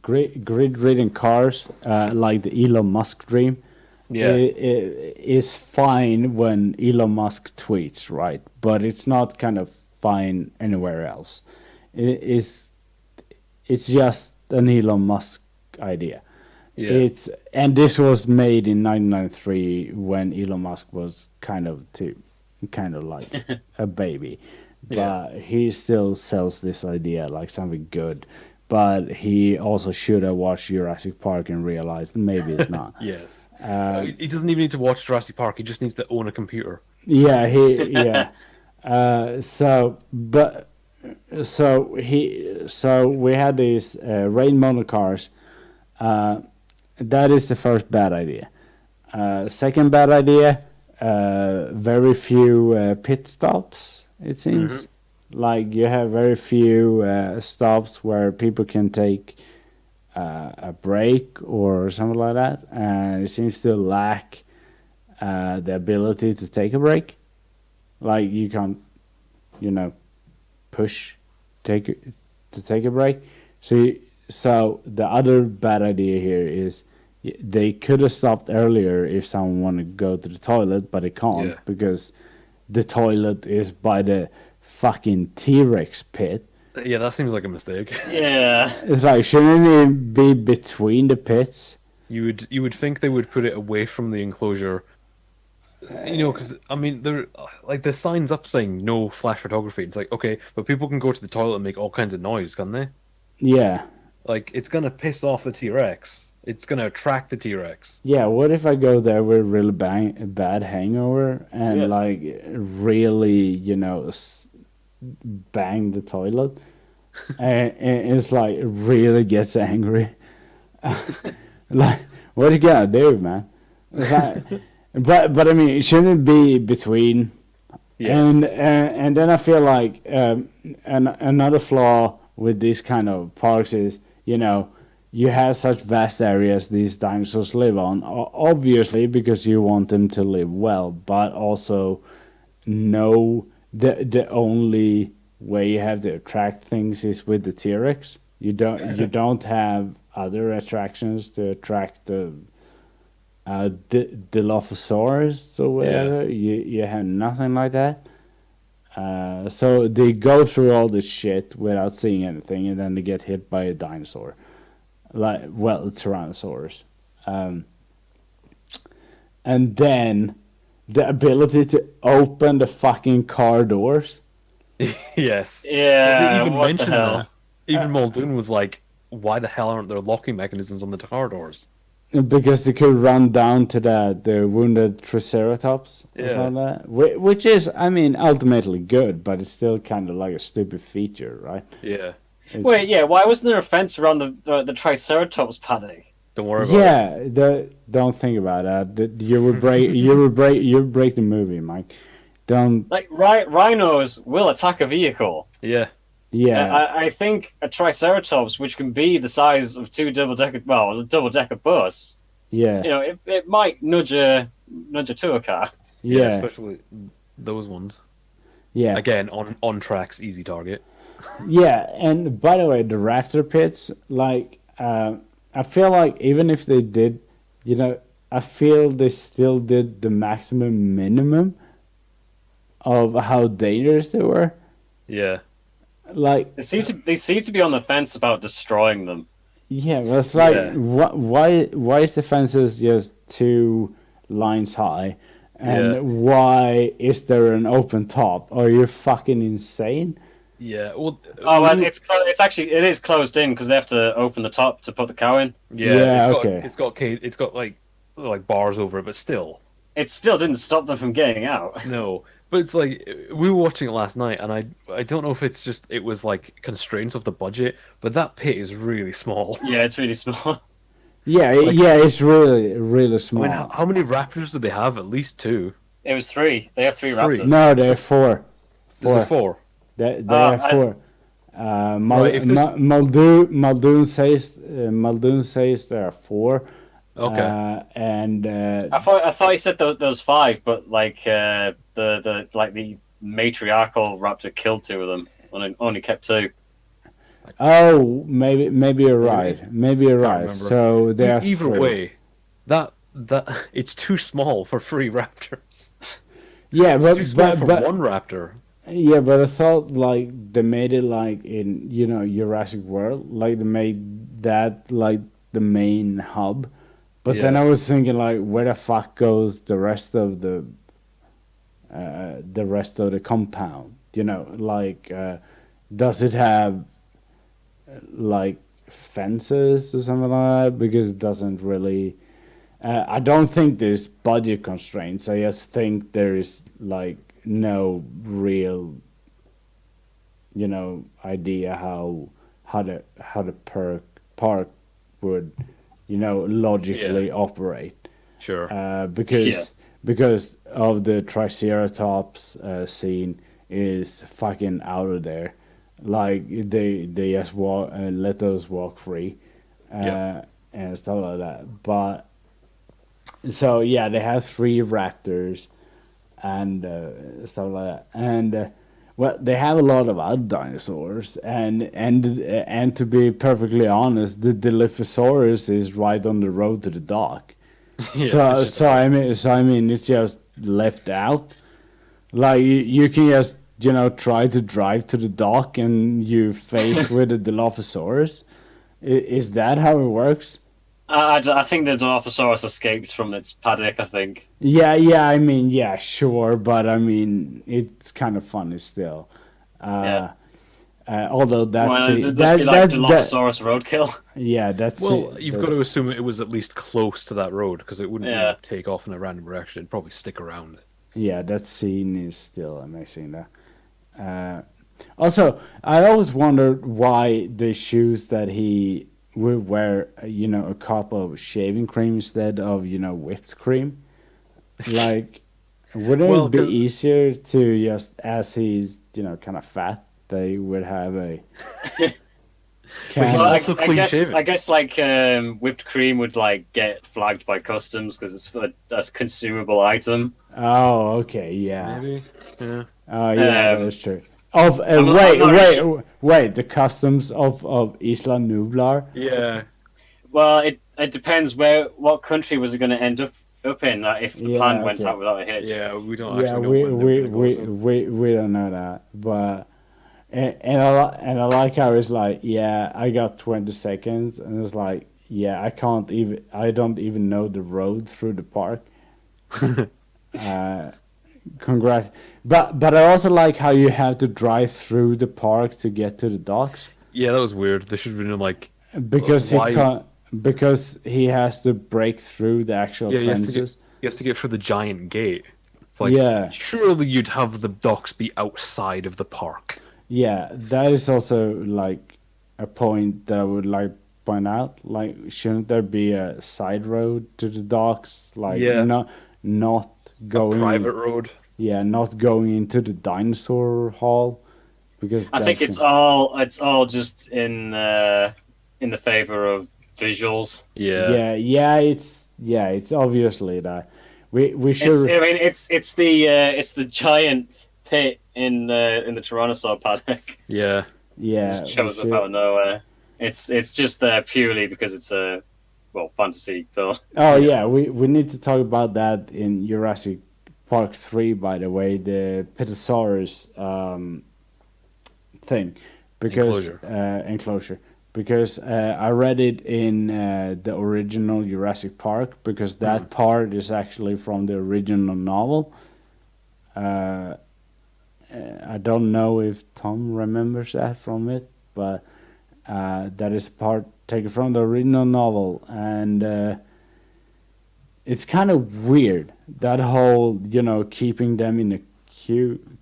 grid-ridden cars, like the Elon Musk dream. Yeah. Is fine when Elon Musk tweets, right? But it's not kind of fine anywhere else. It's just an Elon Musk idea. Yeah. And this was made in 1993 when Elon Musk was kind of like a baby, but he still sells this idea like something good. But he also should have watched Jurassic Park and realized maybe it's not. Yes. He doesn't even need to watch Jurassic Park. He just needs to own a computer. Yeah, So we had these rain motor cars. That is the first bad idea. Second bad idea, very few pit stops, it seems. Mm-hmm. Like, you have very few stops where people can take a break or something like that. And it seems to lack the ability to take a break. Like, you can't, push to take a break. So the other bad idea here is they could have stopped earlier if someone wanted to go to the toilet, but they can't because the toilet is by the fucking T-Rex pit. Yeah, that seems like a mistake. Yeah. It's like, shouldn't it be between the pits? You would think they would put it away from the enclosure. Because I mean, they're like, the signs up saying no flash photography. It's like, okay, but people can go to the toilet and make all kinds of noise, can't they? Yeah. Like, it's gonna piss off the T-Rex. It's gonna attract the T-Rex. Yeah, what if I go there with a really bad hangover and like really, bang the toilet, and it's like really gets angry. Like, what you gotta do, man? It's like, but I mean, it shouldn't be between. Yes. And then I feel like another flaw with these kind of parks is, you have such vast areas these dinosaurs live on, obviously because you want them to live well, but also the only way you have to attract things is with the T-Rex. You don't have other attractions to attract the Dilophosaurus or whatever. You have nothing like that. So they go through all this shit without seeing anything, and then they get hit by a dinosaur, a Tyrannosaurus, and then the ability to open the fucking car doors. Yes. Yeah. They even mentioned that. Even Muldoon was like, "Why the hell aren't there locking mechanisms on the car doors?" Because they could run down to the wounded Triceratops or something like that. Which is, I mean, ultimately good, but it's still kind of like a stupid feature, right? Yeah. Why wasn't there a fence around the Triceratops paddock? Don't worry about it. Don't think about that. You would break the movie, Mike. Don't. Like, rhinos will attack a vehicle. Yeah. Yeah. I think a Triceratops, which can be the size of a double-decker bus. Yeah. It might nudge a tour car. Yeah, especially those ones. Yeah. Again, on tracks, easy target. Yeah, and by the way, the raptor pits, like, I feel like even if they did, I feel they still did the maximum minimum of how dangerous they were. Yeah. Like, they seem to be on the fence about destroying them. Yeah, but it's like, why is the fences just 2 lines high, and why is there an open top? Are you fucking insane? Yeah. Well, it is closed in because they have to open the top to put the cow in. Yeah. It's got like bars over it, but still. It still didn't stop them from getting out. No. But it's like we were watching it last night, and I don't know if it was like constraints of the budget, but that pit is really small. Yeah, it's really small. Yeah, Like, yeah, it's really I small. mean, how many raptors do they have? At least two. It was 3. They have 3 3. raptors. No, there are 4. Is there 4? They have 4. Muldoon says there are 4. Okay. And I thought he said there was 5, but like the matriarchal raptor killed 2 of them, and only kept 2. oh, maybe you're right. Maybe you're right. Remember. So there are Either 3. way, that it's too small for 3 raptors. Yeah, It's too small for one raptor. Yeah, but I thought like they made it like in Jurassic World, like they made that like the main hub. But then Yeah. I was thinking like, where the fuck goes the rest of the compound? Like does it have like fences or something like that? Because it doesn't really. I don't think there's budget constraints. I just think there is like no real, idea how the park would, logically operate. Sure. Because of the Triceratops scene is fucking out of there. Like they just walk let those walk free, and stuff like that. But so yeah, they have 3 raptors and stuff like that. And well, they have a lot of other dinosaurs, and to be perfectly honest, the Dilophosaurus is right on the road to the dock. So I mean, it's just left out. Like you can just try to drive to the dock and you face with the Dilophosaurus. Is that how it works? I think the Dilophosaurus escaped from its paddock, I think. Yeah, I mean, yeah, sure, but I mean, it's kind of funny still. Although that's Dilophosaurus roadkill. Yeah, that's you've got to assume it was at least close to that road because it wouldn't really take off in a random direction. It'd probably stick around. Yeah, that scene is still amazing. Though. Also, I always wondered why the shoes that he would wear, a cup of shaving cream instead of, whipped cream. Like, wouldn't it be easier to just, as he's, kind of fat, they would have a. I guess like whipped cream would like get flagged by customs because it's a consumable item. Oh, okay, yeah. Maybe. Yeah. Oh, yeah, that's true. Wait! The customs of Isla Nublar. Yeah. Well, it depends what country was it going to end up in if the plan went out without a hitch. Yeah, we don't actually know. We don't know that, but and I like how it's like, yeah, I got 20 seconds, and it's like, yeah, I don't even know the road through the park. Congrats, but I also like how you have to drive through the park to get to the docks. Yeah, that was weird. They should have been like because he has to break through the actual fences. He has to get through the giant gate. Like, surely you'd have the docks be outside of the park. Yeah, that is also like a point that I would like to point out. Like, shouldn't there be a side road to the docks? Like, not going a private road. Yeah, not going into the dinosaur hall, because I think it's all just in the favor of visuals. Yeah. It's obviously that we should. It's the giant pit in the Tyrannosaur paddock. Yeah. It shows up out of nowhere. It's just there purely because it's a fantasy film. Oh yeah, we need to talk about that in Jurassic Park 3, by the way, the Petasaurus thing, because enclosure. Because I read it in the original Jurassic Park, because that part is actually from the original novel. I don't know if Tom remembers that from it, but that is part taken from the original novel, and it's kind of weird, that whole keeping them in a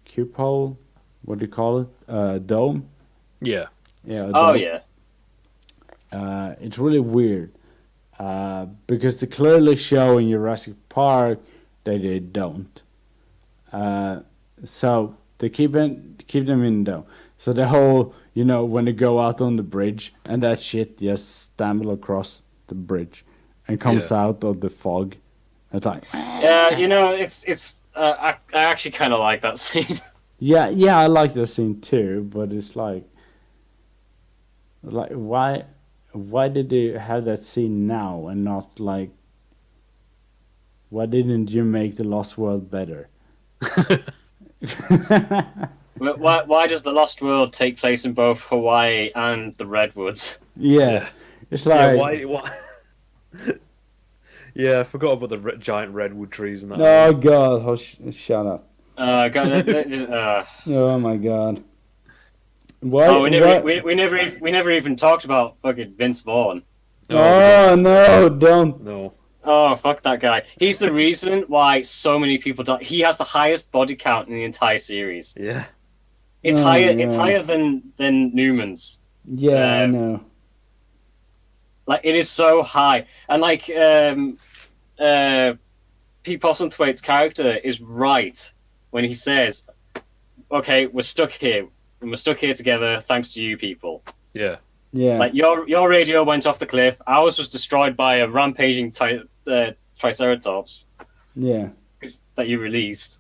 cupola. What do you call it? Dome. Yeah. Yeah. Oh dome. yeah. It's really weird because they clearly show in Jurassic Park that they don't. So they keep them in the dome. So the whole, when they go out on the bridge and that shit just stumble across the bridge and comes out of the fog. It's like, Yeah, it's. I actually kind of like that scene. yeah, I like the scene too, but it's like why did they have that scene now and not like, why didn't you make the Lost World better? Why does the Lost World take place in both Hawaii and the Redwoods? Yeah, it's like why? Yeah, I forgot about the giant redwood trees and that. Oh God! Shut up! God, Oh my God! Why? Oh, we never even talked about fucking Vince Vaughn. Oh no! Don't. No. Oh, fuck that guy. He's the reason why so many people die. He has the highest body count in the entire series. Yeah. It's higher. It's higher than Newman's. Yeah, I know. Like, it is so high, and like Pete Postlethwaite's character is right when he says, "Okay, we're stuck here, and we're stuck here together thanks to you people." Yeah. Yeah. Like, your radio went off the cliff. Ours was destroyed by a rampaging Triceratops. Yeah. That you released.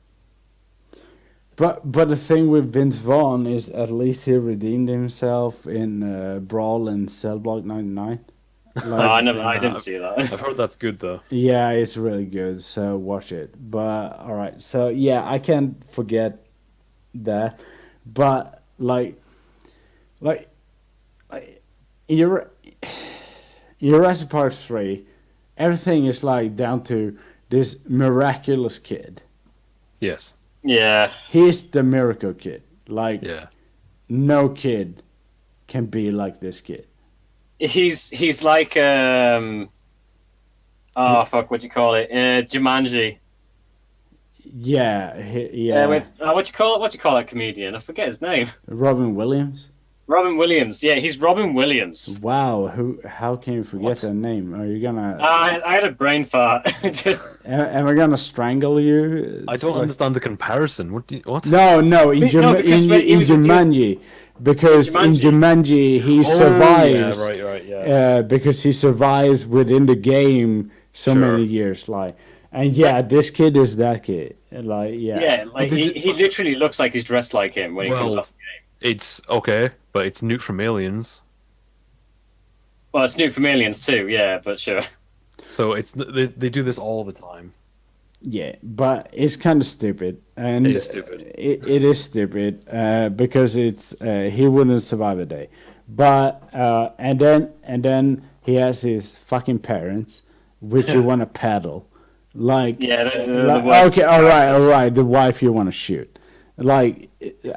But the thing with Vince Vaughn is at least he redeemed himself in Brawl and Cell Block 99. Like, I didn't see that. I've heard that's good though. Yeah, it's really good. So watch it. But all right. So yeah, I can't forget that. But like Jurassic Park 3, everything is like down to this miraculous kid. Yes. Yeah. He's the miracle kid. Like, no kid can be like this kid. He's like oh fuck, what do you call it? Jumanji. Yeah, yeah. What you call that comedian? I forget his name. Robin Williams. Robin Williams. Yeah, he's Robin Williams. Wow, how can you forget that name? Are you gonna? I had a brain fart. Am I gonna strangle you? I don't understand the comparison. What? No, in Jumanji, because in Jumanji he survives. Yeah, right, yeah. Because he survives within the game so many years, like, and this kid is that kid, like, Yeah, like he literally looks like he's dressed like him when he comes off the game. It's okay, but it's Newt from Aliens. Well, it's Newt from Aliens too, yeah, but sure. So they do this all the time. Yeah, but it's kind of stupid, and it is stupid. It is stupid because it's he wouldn't survive a day, but and then he has his fucking parents, which you want to peddle, like okay, all right, the wife you want to shoot. Like,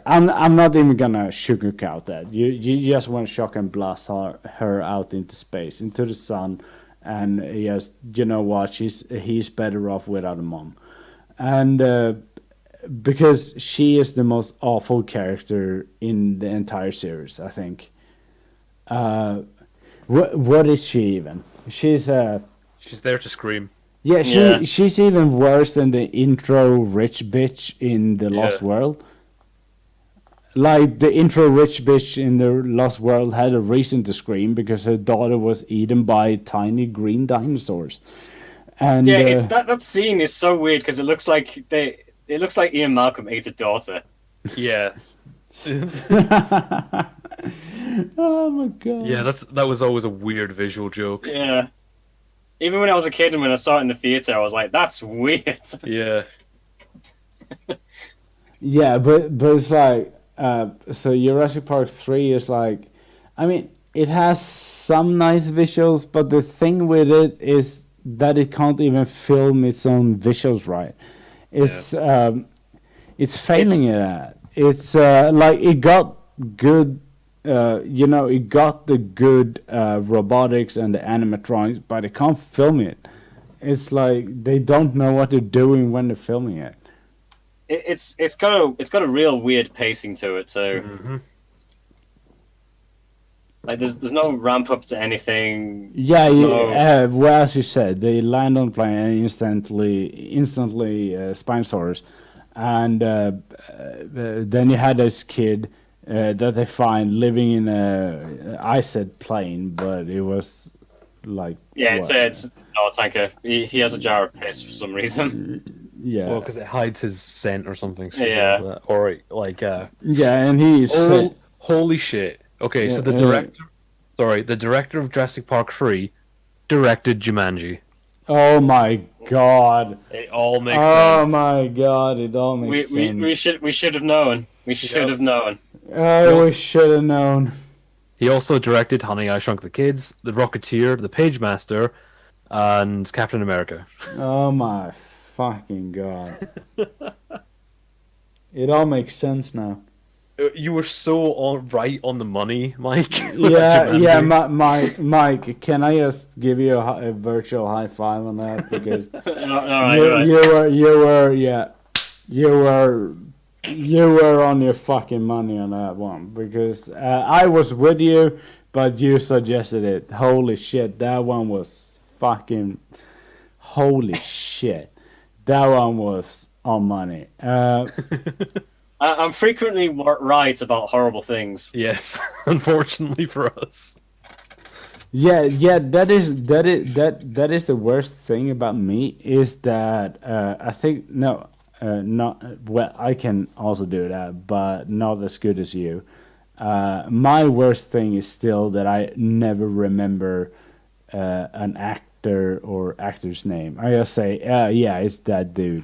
I'm not even gonna sugarcoat that. You just want to shock and blast her out into space, into the sun, and yes, you know what? He's better off without a mom, and because she is the most awful character in the entire series, I think. What is she even? She's there to scream. Yeah, she's even worse than the intro rich bitch in the Lost World. Like, the intro rich bitch in the Lost World had a reason to scream because her daughter was eaten by tiny green dinosaurs. And it's that scene is so weird because it looks like Ian Malcolm ate a daughter. Yeah. Oh my God. Yeah, that was always a weird visual joke. Yeah. Even when I was a kid and when I saw it in the theater, I was like, "That's weird." Yeah. Yeah, but it's like so Jurassic Park 3 is like, I mean, it has some nice visuals, but the thing with it is that it can't even film its own visuals right. It's failing at that. It's like it got good. It got the good robotics and the animatronics, but they can't film it. It's like they don't know what they're doing when they're filming it. it's got a real weird pacing to it too. Mm-hmm. Like there's no ramp up to anything. Yeah, No... well, as you said, they land on plane and instantly Spinosaurus, and then you had this kid that they find living in a ISED plane, but it was like it's no tanker. He has a jar of piss for some reason. Yeah, well, because it hides his scent or something. Yeah, like that. Or like yeah, and he's holy shit. Okay, yeah, so the director of Jurassic Park 3 directed Jumanji. Oh my god! It all makes sense. Oh my god! It all makes sense. We should have known. We should have known. Oh, we should have known. He also directed Honey, I Shrunk the Kids, The Rocketeer, The Pagemaster, and Captain America. Oh my fucking god! It all makes sense now. You were so right on the money, Mike. Yeah, Mike. Can I just give you a virtual high five on that? Because you were on your fucking money on that one. Because I was with you, but you suggested it. Holy shit, that one was fucking. Holy shit, that one was on money. I'm frequently right about horrible things. Yes, unfortunately for us. Yeah, that is the worst thing about me is that I think not well. I can also do that, but not as good as you. My worst thing is still that I never remember an actor or actor's name. I just say, yeah, it's that dude.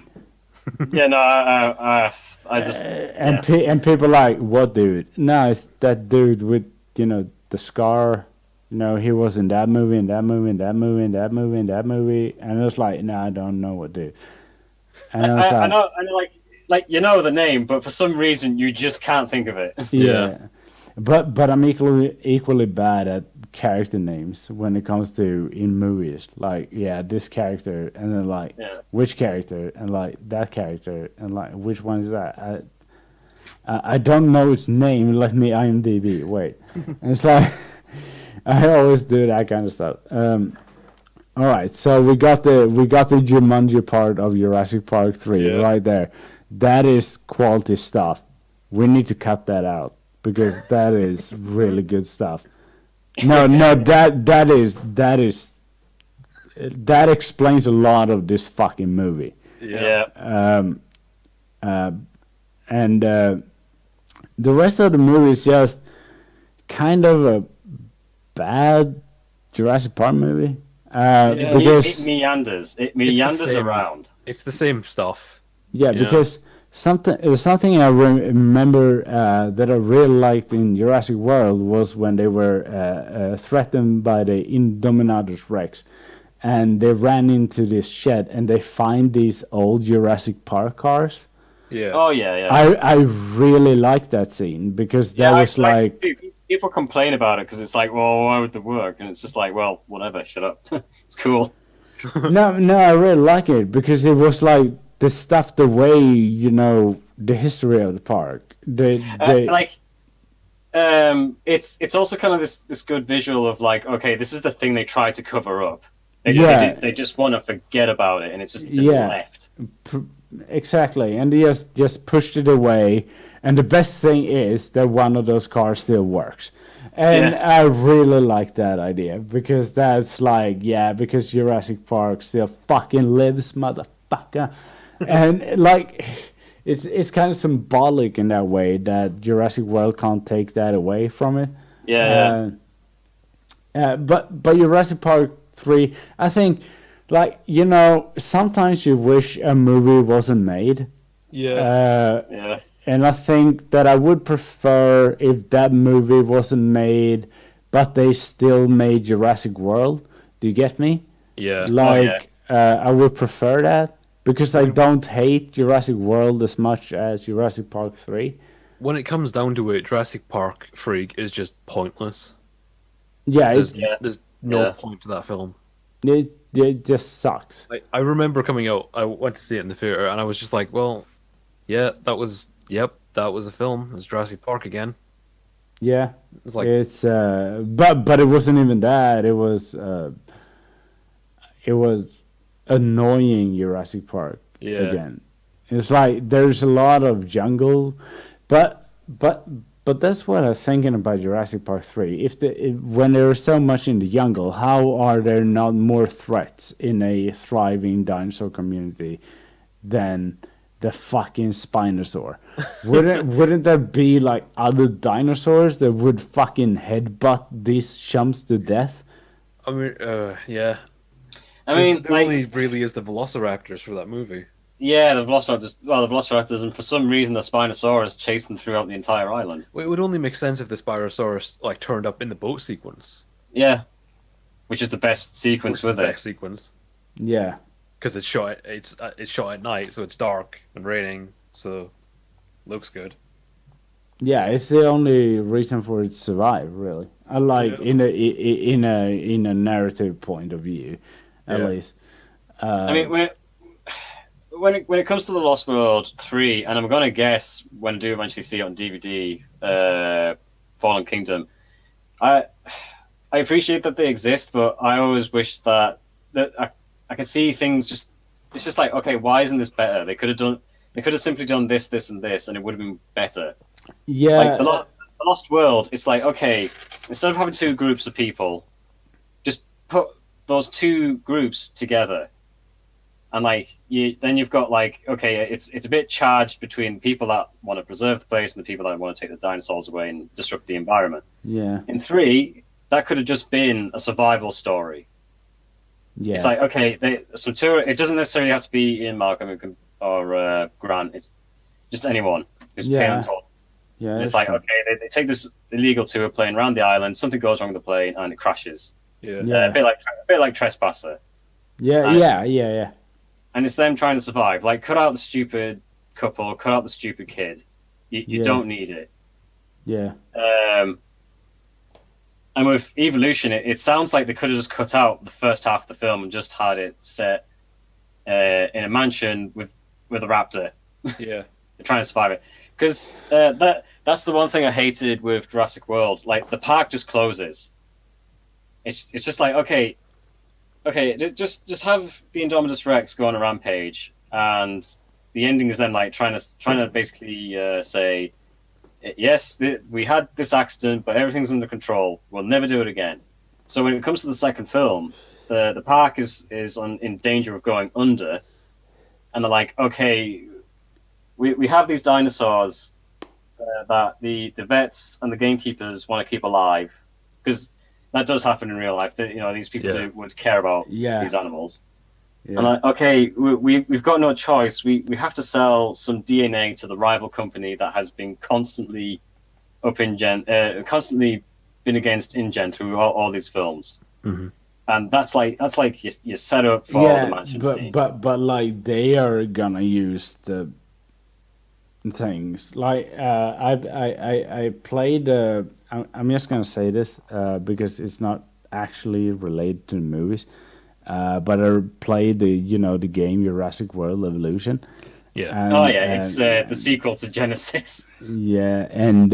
Yeah, no, I just and people like, what dude? No, it's that dude with the scar. He was in that movie, and that movie, and that movie, and that movie, and that movie, and it was like, no, I don't know what dude. And I know, like you know the name, but for some reason you just can't think of it. Yeah. But I'm equally bad at character names when it comes to in movies. Like, this character, and then like which character, and like that character, and like which one is that? I don't know its name. Let me IMDb. Wait, and it's like I always do that kind of stuff. All right, so we got the Jumanji part of Jurassic Park 3 right there. That is quality stuff. We need to cut that out. Because that is really good stuff. No, that explains a lot of this fucking movie. Yeah. And the rest of the movie is just kind of a bad Jurassic Park movie. Because it meanders. It meanders around. It's the same stuff. Yeah, because something I remember that I really liked in Jurassic World was when they were threatened by the Indominus Rex, and they ran into this shed and they find these old Jurassic Park cars. Yeah. Oh yeah. I really liked that scene because that was like people complain about it because it's like, well, why would it work? And it's just like, well, whatever, shut up. It's cool. No, I really like it because it was like. The stuff, the way the history of the park. It's also kind of this good visual of like, okay, this is the thing they tried to cover up. They just want to forget about it, and it's just left. Exactly, and they just pushed it away. And the best thing is that one of those cars still works. And I really like that idea because that's like, because Jurassic Park still fucking lives, motherfucker. And like it's kind of symbolic in that way that Jurassic World can't take that away from it. But Jurassic Park 3, I think, like, sometimes you wish a movie wasn't made. And I think that I would prefer if that movie wasn't made, but they still made Jurassic World. Do you get me? Yeah. I would prefer that. Because I don't hate Jurassic World as much as Jurassic Park 3. When it comes down to it, Jurassic Park 3 is just pointless. Yeah, there's no point to that film. It just sucks. I remember coming out, I went to see it in the theater, and I was just like, well, Yeah, that was a film. It was Jurassic Park again. Yeah, It's like it's but it wasn't even that. It was annoying Jurassic Park yeah. again. It's like there's a lot of jungle, but but but that's what I'm thinking about Jurassic Park 3. When there's so much in the jungle, how are there not more threats in a thriving dinosaur community than the fucking Spinosaur? Wouldn't there be like other dinosaurs that would fucking headbutt these chumps to death? I mean, yeah. I mean, There only really is the Velociraptors for that movie. yeah, the Velociraptors. Well, the Velociraptors, and for some reason, the Spinosaurus chased them throughout the entire island. Well, it would only make sense if the Spinosaurus like turned up in the boat sequence. Yeah, which is the best sequence with it. Sequence Yeah, because it's shot at night, so it's dark and raining, so looks good. yeah, it's the only reason for it to survive, really. I like Yeah. in a narrative point of view, at Yeah. least. I mean, when it comes to the Lost World 3, and I'm gonna guess when I do eventually see it on DVD, Fallen Kingdom, I I appreciate that they exist, but I always wish that I can see things just. It's just like, okay, why isn't this better? They could have simply done this, this, and this, and it would have been better. Yeah, Like the Lost World, it's like, okay, instead of having two groups of people, just put those two groups together, and like then you've got like, okay, it's a bit charged between people that want to preserve the place and the people that want to take the dinosaurs away and disrupt the environment. yeah, In 3, that could have just been a survival story. yeah. It's like, okay, it doesn't necessarily have to be Ian Malcolm or Grant. It's just anyone who's paying toll. Yeah, And it's like, okay, they take this illegal tour plane around the island. Something goes wrong with the plane, and it crashes. Yeah. Yeah. A bit like Trespasser. yeah. And it's them trying to survive. Like, cut out the stupid couple, cut out the stupid kid. You Yeah. don't need it. Yeah, And with Evolution, it sounds like they could have just cut out the first half of the film and just had it set in a mansion with a raptor. Yeah. They're trying to survive it. Because that's the one thing I hated with Jurassic World. Like, the park just closes. It's just like, okay, just have the Indominus Rex go on a rampage, and the ending is then like trying to basically say, yes, we had this accident, but everything's under control. We'll never do it again. So when it comes to the second film, the park is in danger of going under, and they're like, okay, we have these dinosaurs that the vets and the gamekeepers want to keep alive, because that does happen in real life. That these people would care about these animals. yeah. And like, okay, we've got no choice. We have to sell some DNA to the rival company that has been constantly constantly been against InGen through all these films. Mm-hmm. And that's like you set up for the mansion scene. but like they are gonna use the things like I played. I'm just gonna say this because it's not actually related to the movies. But I played the game Jurassic World Evolution. Yeah. It's the sequel to Genesis. Yeah, and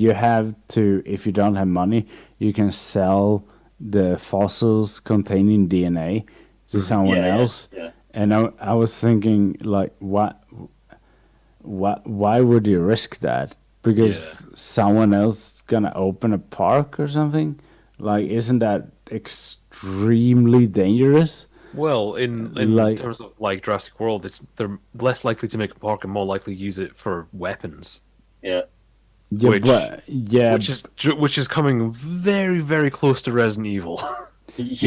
you have to, if you don't have money, you can sell the fossils containing DNA to someone else. Yeah. And I was thinking, like, why would you risk that? Because someone else is gonna open a park or something? Like, isn't that extremely dangerous? Well, in terms of like Jurassic World, they're less likely to make a park and more likely use it for weapons. Yeah. Which is coming very, very close to Resident Evil. Which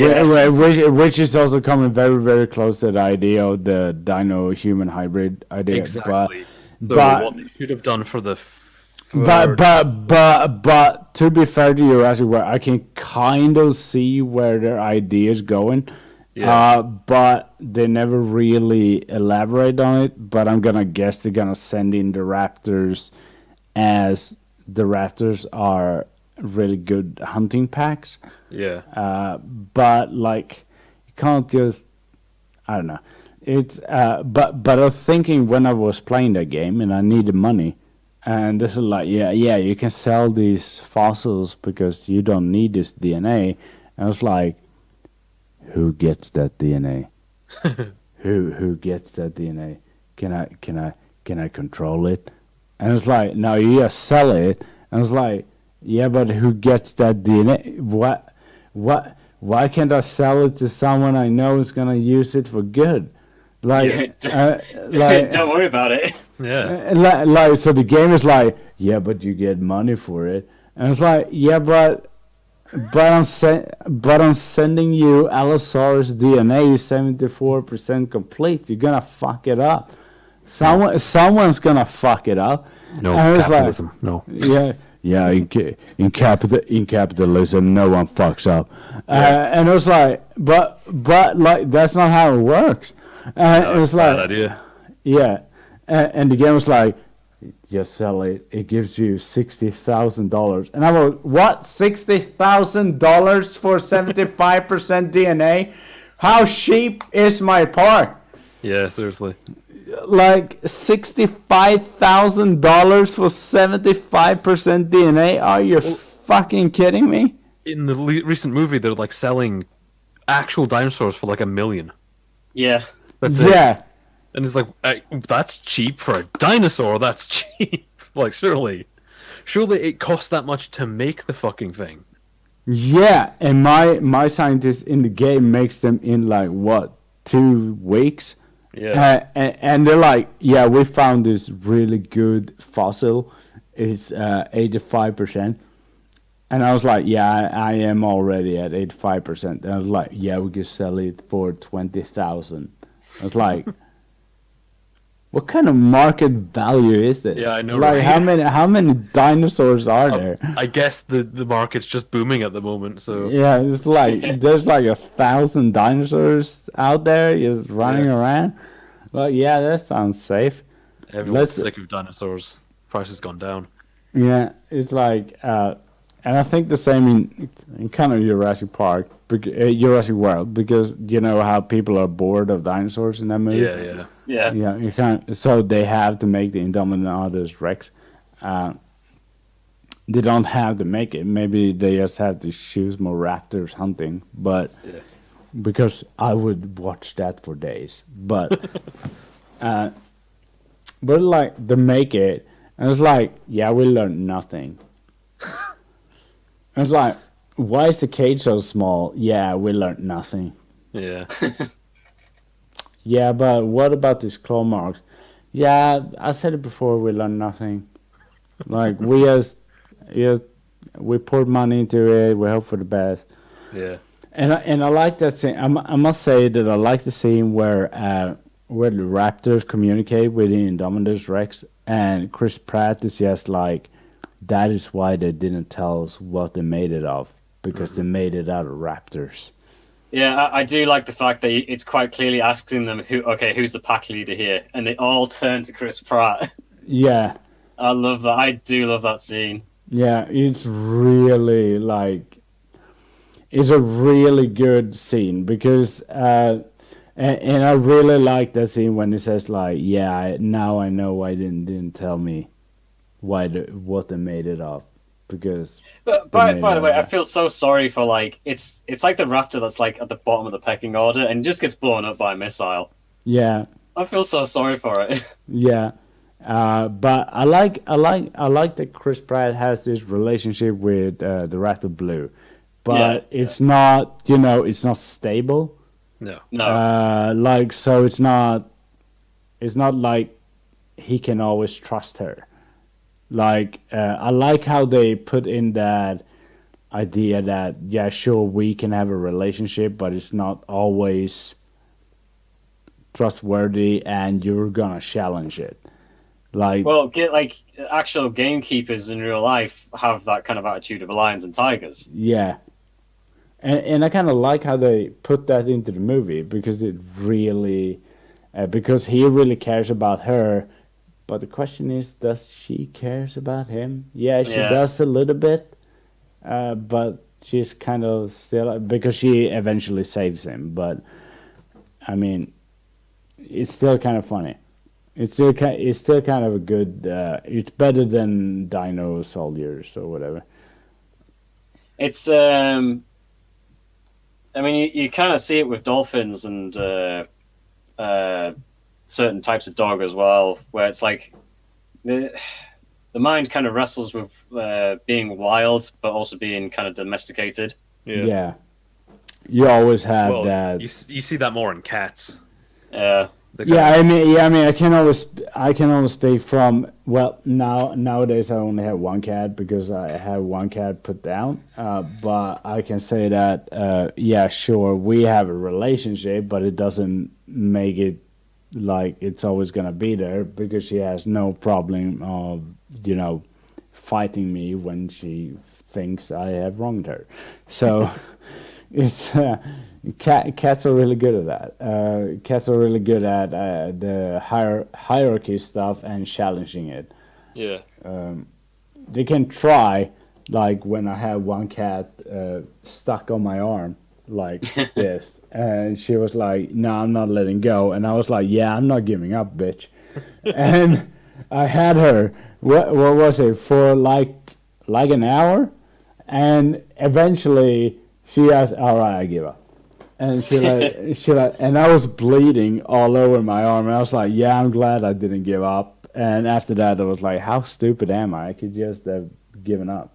is also coming very, very close to the idea of the dino-human hybrid idea. Exactly. But what they should have done for the. But to be fair to Jurassic World, I can kind of see where their idea is going. Yeah. But they never really elaborate on it. But I'm gonna guess they're gonna send in the raptors, as the raptors are really good hunting packs. Yeah. But like, you can't just, I don't know. It's but I was thinking when I was playing that game and I needed money, and this is like yeah you can sell these fossils because you don't need this DNA. And I was like, who gets that DNA? who gets that DNA? Can I control it? And it's like, no, you just sell it. And it's like, yeah, but who gets that DNA? Why can't I sell it to someone I know is gonna use it for good? Like, don't worry about it. Yeah. Like, so the game is like, yeah, but you get money for it. And it's like, yeah, but I'm sending you Allosaurus DNA 74% complete. You're gonna fuck it up. Someone's gonna fuck it up. No, and capitalism. Like, no. Yeah. In capitalism, no one fucks up. And it was like, but like that's not how it works. And it was like, bad idea. Yeah, and the game was like, just sell it. It gives you $60,000. And I was, what? $60,000 for 75% DNA? How cheap is my part? Yeah, seriously. Like $65,000 for 75% DNA? Are you fucking kidding me? In the recent movie, they're like selling actual dinosaurs for like $1 million. Yeah. That's it. And it's like, that's cheap for a dinosaur. That's cheap. Like, surely it costs that much to make the fucking thing. Yeah, and my scientist in the game makes them in like what, 2 weeks? Yeah. And they're like, yeah, we found this really good fossil. It's 85%. And I was like, yeah, I am already at 85%. And I was like, yeah, we could sell it for 20,000. I was like, what kind of market value is this? Yeah, I know. Like, right? how many dinosaurs are there? I guess the market's just booming at the moment. So yeah, it's like there's like 1,000 dinosaurs out there just running around. Well, yeah, that sounds safe. Everyone's sick of dinosaurs. Price has gone down. Yeah, it's like, and I think the same in kind of Jurassic Park, Jurassic World, because you know how people are bored of dinosaurs in that movie. Yeah. Yeah, you can't. So they have to make the Indominus Rex. They don't have to make it. Maybe they just have to choose more raptors hunting. But because I would watch that for days. But like they make it, and it's like, yeah, we learned nothing. And it's like, why is the cage so small? Yeah, we learned nothing. Yeah. Yeah, but what about these claw marks? Yeah, I said it before, we learned nothing. Like, we poured money into it, we hope for the best. Yeah. And I like that scene. I must say that I like the scene where the raptors communicate with the Indominus Rex, and Chris Pratt is just like, that is why they didn't tell us what they made it of, because they made it out of raptors. Yeah, I do like the fact that it's quite clearly asking them who's the pack leader here, and they all turn to Chris Pratt. Yeah, I love that. I do love that scene. Yeah, it's really like, it's a really good scene because and I really like that scene when he says like, yeah, now I know why they didn't tell me what they made it of, because. But by the way, I feel so sorry for like it's like the raptor that's like at the bottom of the pecking order and just gets blown up by a missile. Yeah. I feel so sorry for it. Yeah. But I like that Chris Pratt has this relationship with the Raptor Blue, but it's not, it's not stable. No. Like, so it's not like he can always trust her. Like, I like how they put in that idea that, yeah, sure, we can have a relationship, but it's not always trustworthy, and you're gonna challenge it. Like, well, actual gamekeepers in real life have that kind of attitude of lions and tigers. Yeah. And I kind of like how they put that into the movie, because it really, because he really cares about her. But the question is, does she cares about him? Yeah, she does a little bit, but she's kind of still, because she eventually saves him. But I mean, it's still kind of funny. It's still kind of a good. It's better than Dino Soldiers or whatever. It's I mean, you kind of see it with dolphins and certain types of dog as well, where it's like the mind kind of wrestles with being wild, but also being kind of domesticated. Yeah. You always have that. You see that more in cats. I mean, I can only speak from nowadays I only have one cat because I have one cat put down. But I can say that sure, we have a relationship, but it doesn't make it like it's always gonna be there because she has no problem of fighting me when she thinks I have wronged her. So it's. Cats are really good at that. Cats are really good at the hierarchy stuff and challenging it. Yeah. They can try, like when I had one cat stuck on my arm like this, and she was like, "No, I'm not letting go," and I was like, "Yeah, I'm not giving up, bitch." And I had her. What was it for like an hour, and eventually she asked, "All right, I give up." And she and I was bleeding all over my arm. And I was like, "Yeah, I'm glad I didn't give up." And after that, I was like, "How stupid am I? I could just have given up."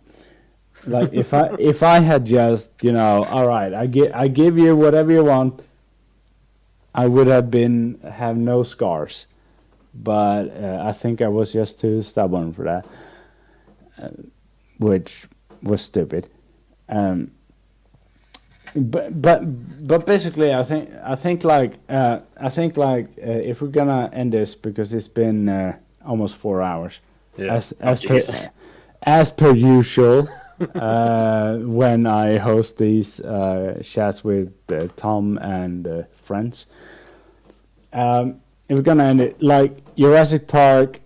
Like if I had just all right, I give you whatever you want, I would have no scars. But I think I was just too stubborn for that, which was stupid. But basically, I think if we're gonna end this because it's been almost 4 hours, as per usual, when I host these chats with Tom and friends. If we're gonna end it, like Jurassic Park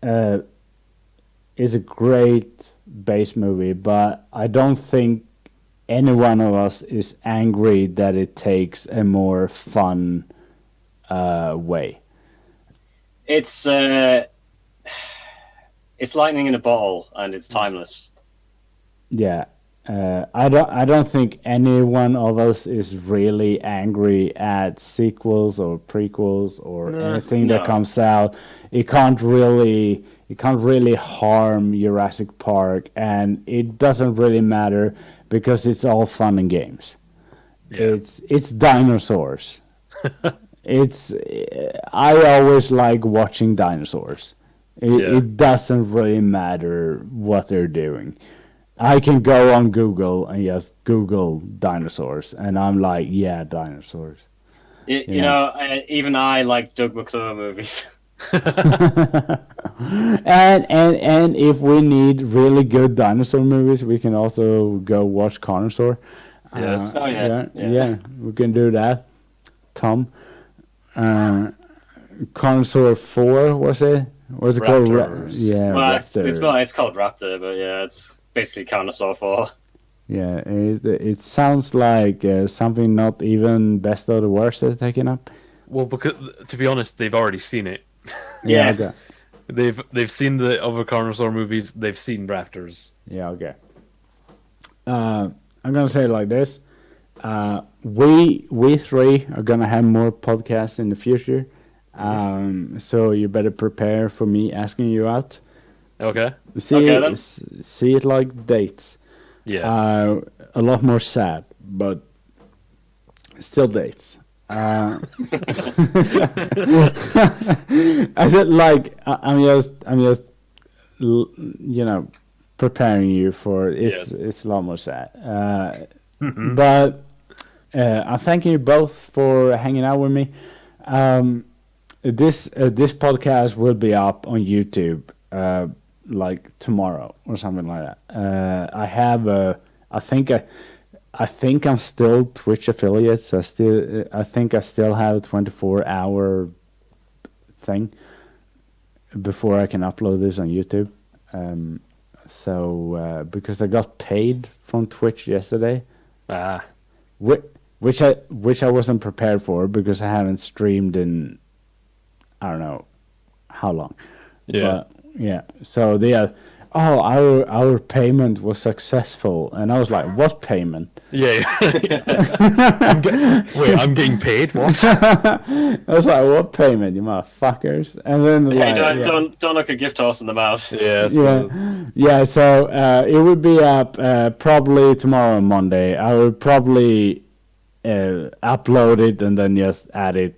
is a great base movie, but I don't think any one of us is angry that it takes a more fun way. It's lightning in a bottle, and it's timeless. Yeah, I don't think any one of us is really angry at sequels or prequels or anything that comes out. It can't really harm Jurassic Park, and it doesn't really matter. Because it's all fun and games. Yeah. It's dinosaurs. I always like watching dinosaurs. It doesn't really matter what they're doing. I can go on Google and just Google dinosaurs, and I'm like, yeah, dinosaurs. You know, even I like Doug McClure movies. and if we need really good dinosaur movies, we can also go watch Carnosaur. Yes. Yeah, we can do that. Tom, Carnosaur 4 was it? What's it called? Well, it's called Raptor, but yeah, it's basically Carnosaur 4. Yeah, it sounds like something not even Best of the Worst has taken up. Well, because to be honest, they've already seen it. Yeah. Okay. They've seen the other Carnosaur movies. They've seen Raptors. Yeah. Okay. I'm gonna say it like this: we three are gonna have more podcasts in the future. So you better prepare for me asking you out. Okay. See it like dates. Yeah. A lot more sad, but still dates. I said I'm just preparing you for it's a lot more sad. But I'm thanking you both for hanging out with me. This podcast will be up on YouTube like tomorrow or something like that. I think I'm still Twitch affiliate, so I think I still have a 24-hour thing before I can upload this on YouTube. So because I got paid from Twitch yesterday, which I wasn't prepared for because I haven't streamed in I don't know how long. Yeah. But, yeah. So our payment was successful, and I was like, what payment? Yeah. I'm getting paid. What? I was like, what payment, you motherfuckers? And then Hey, don't look a gift horse in the mouth. Yeah. Yeah. So it would be up probably tomorrow, Monday. I would probably upload it and then just add it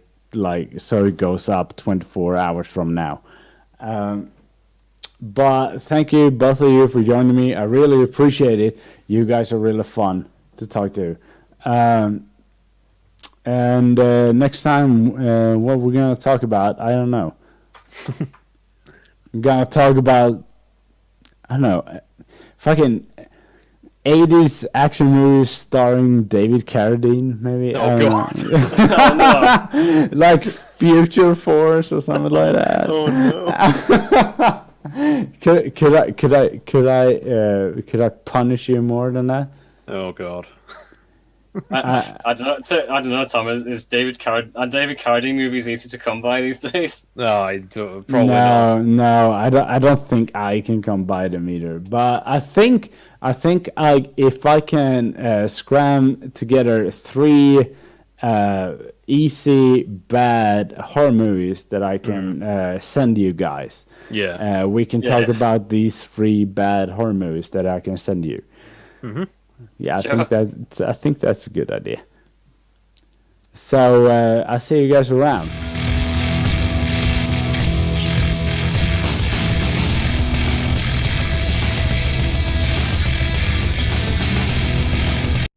so it goes up 24 hours from now. But thank you, both of you, for joining me. I really appreciate it. You guys are really fun to talk to. And next time, what we're going to talk about, I don't know. We're going to talk about, I don't know, fucking 80s action movies starring David Carradine, maybe. Oh, God. Oh, no. Like Future Force or something like that. Oh, no. Could I punish you more than that? Oh, God. I don't know, Tom. Is David Carradine movies easy to come by these days? No, I don't, probably not. No, I don't think I can come by them either. But I think if I can scram together 3 easy bad horror movies that I can send you guys. Yeah. We can talk about these 3 bad horror movies that I can send you. Mm-hmm. Yeah, I think that's a good idea. So I'll see you guys around.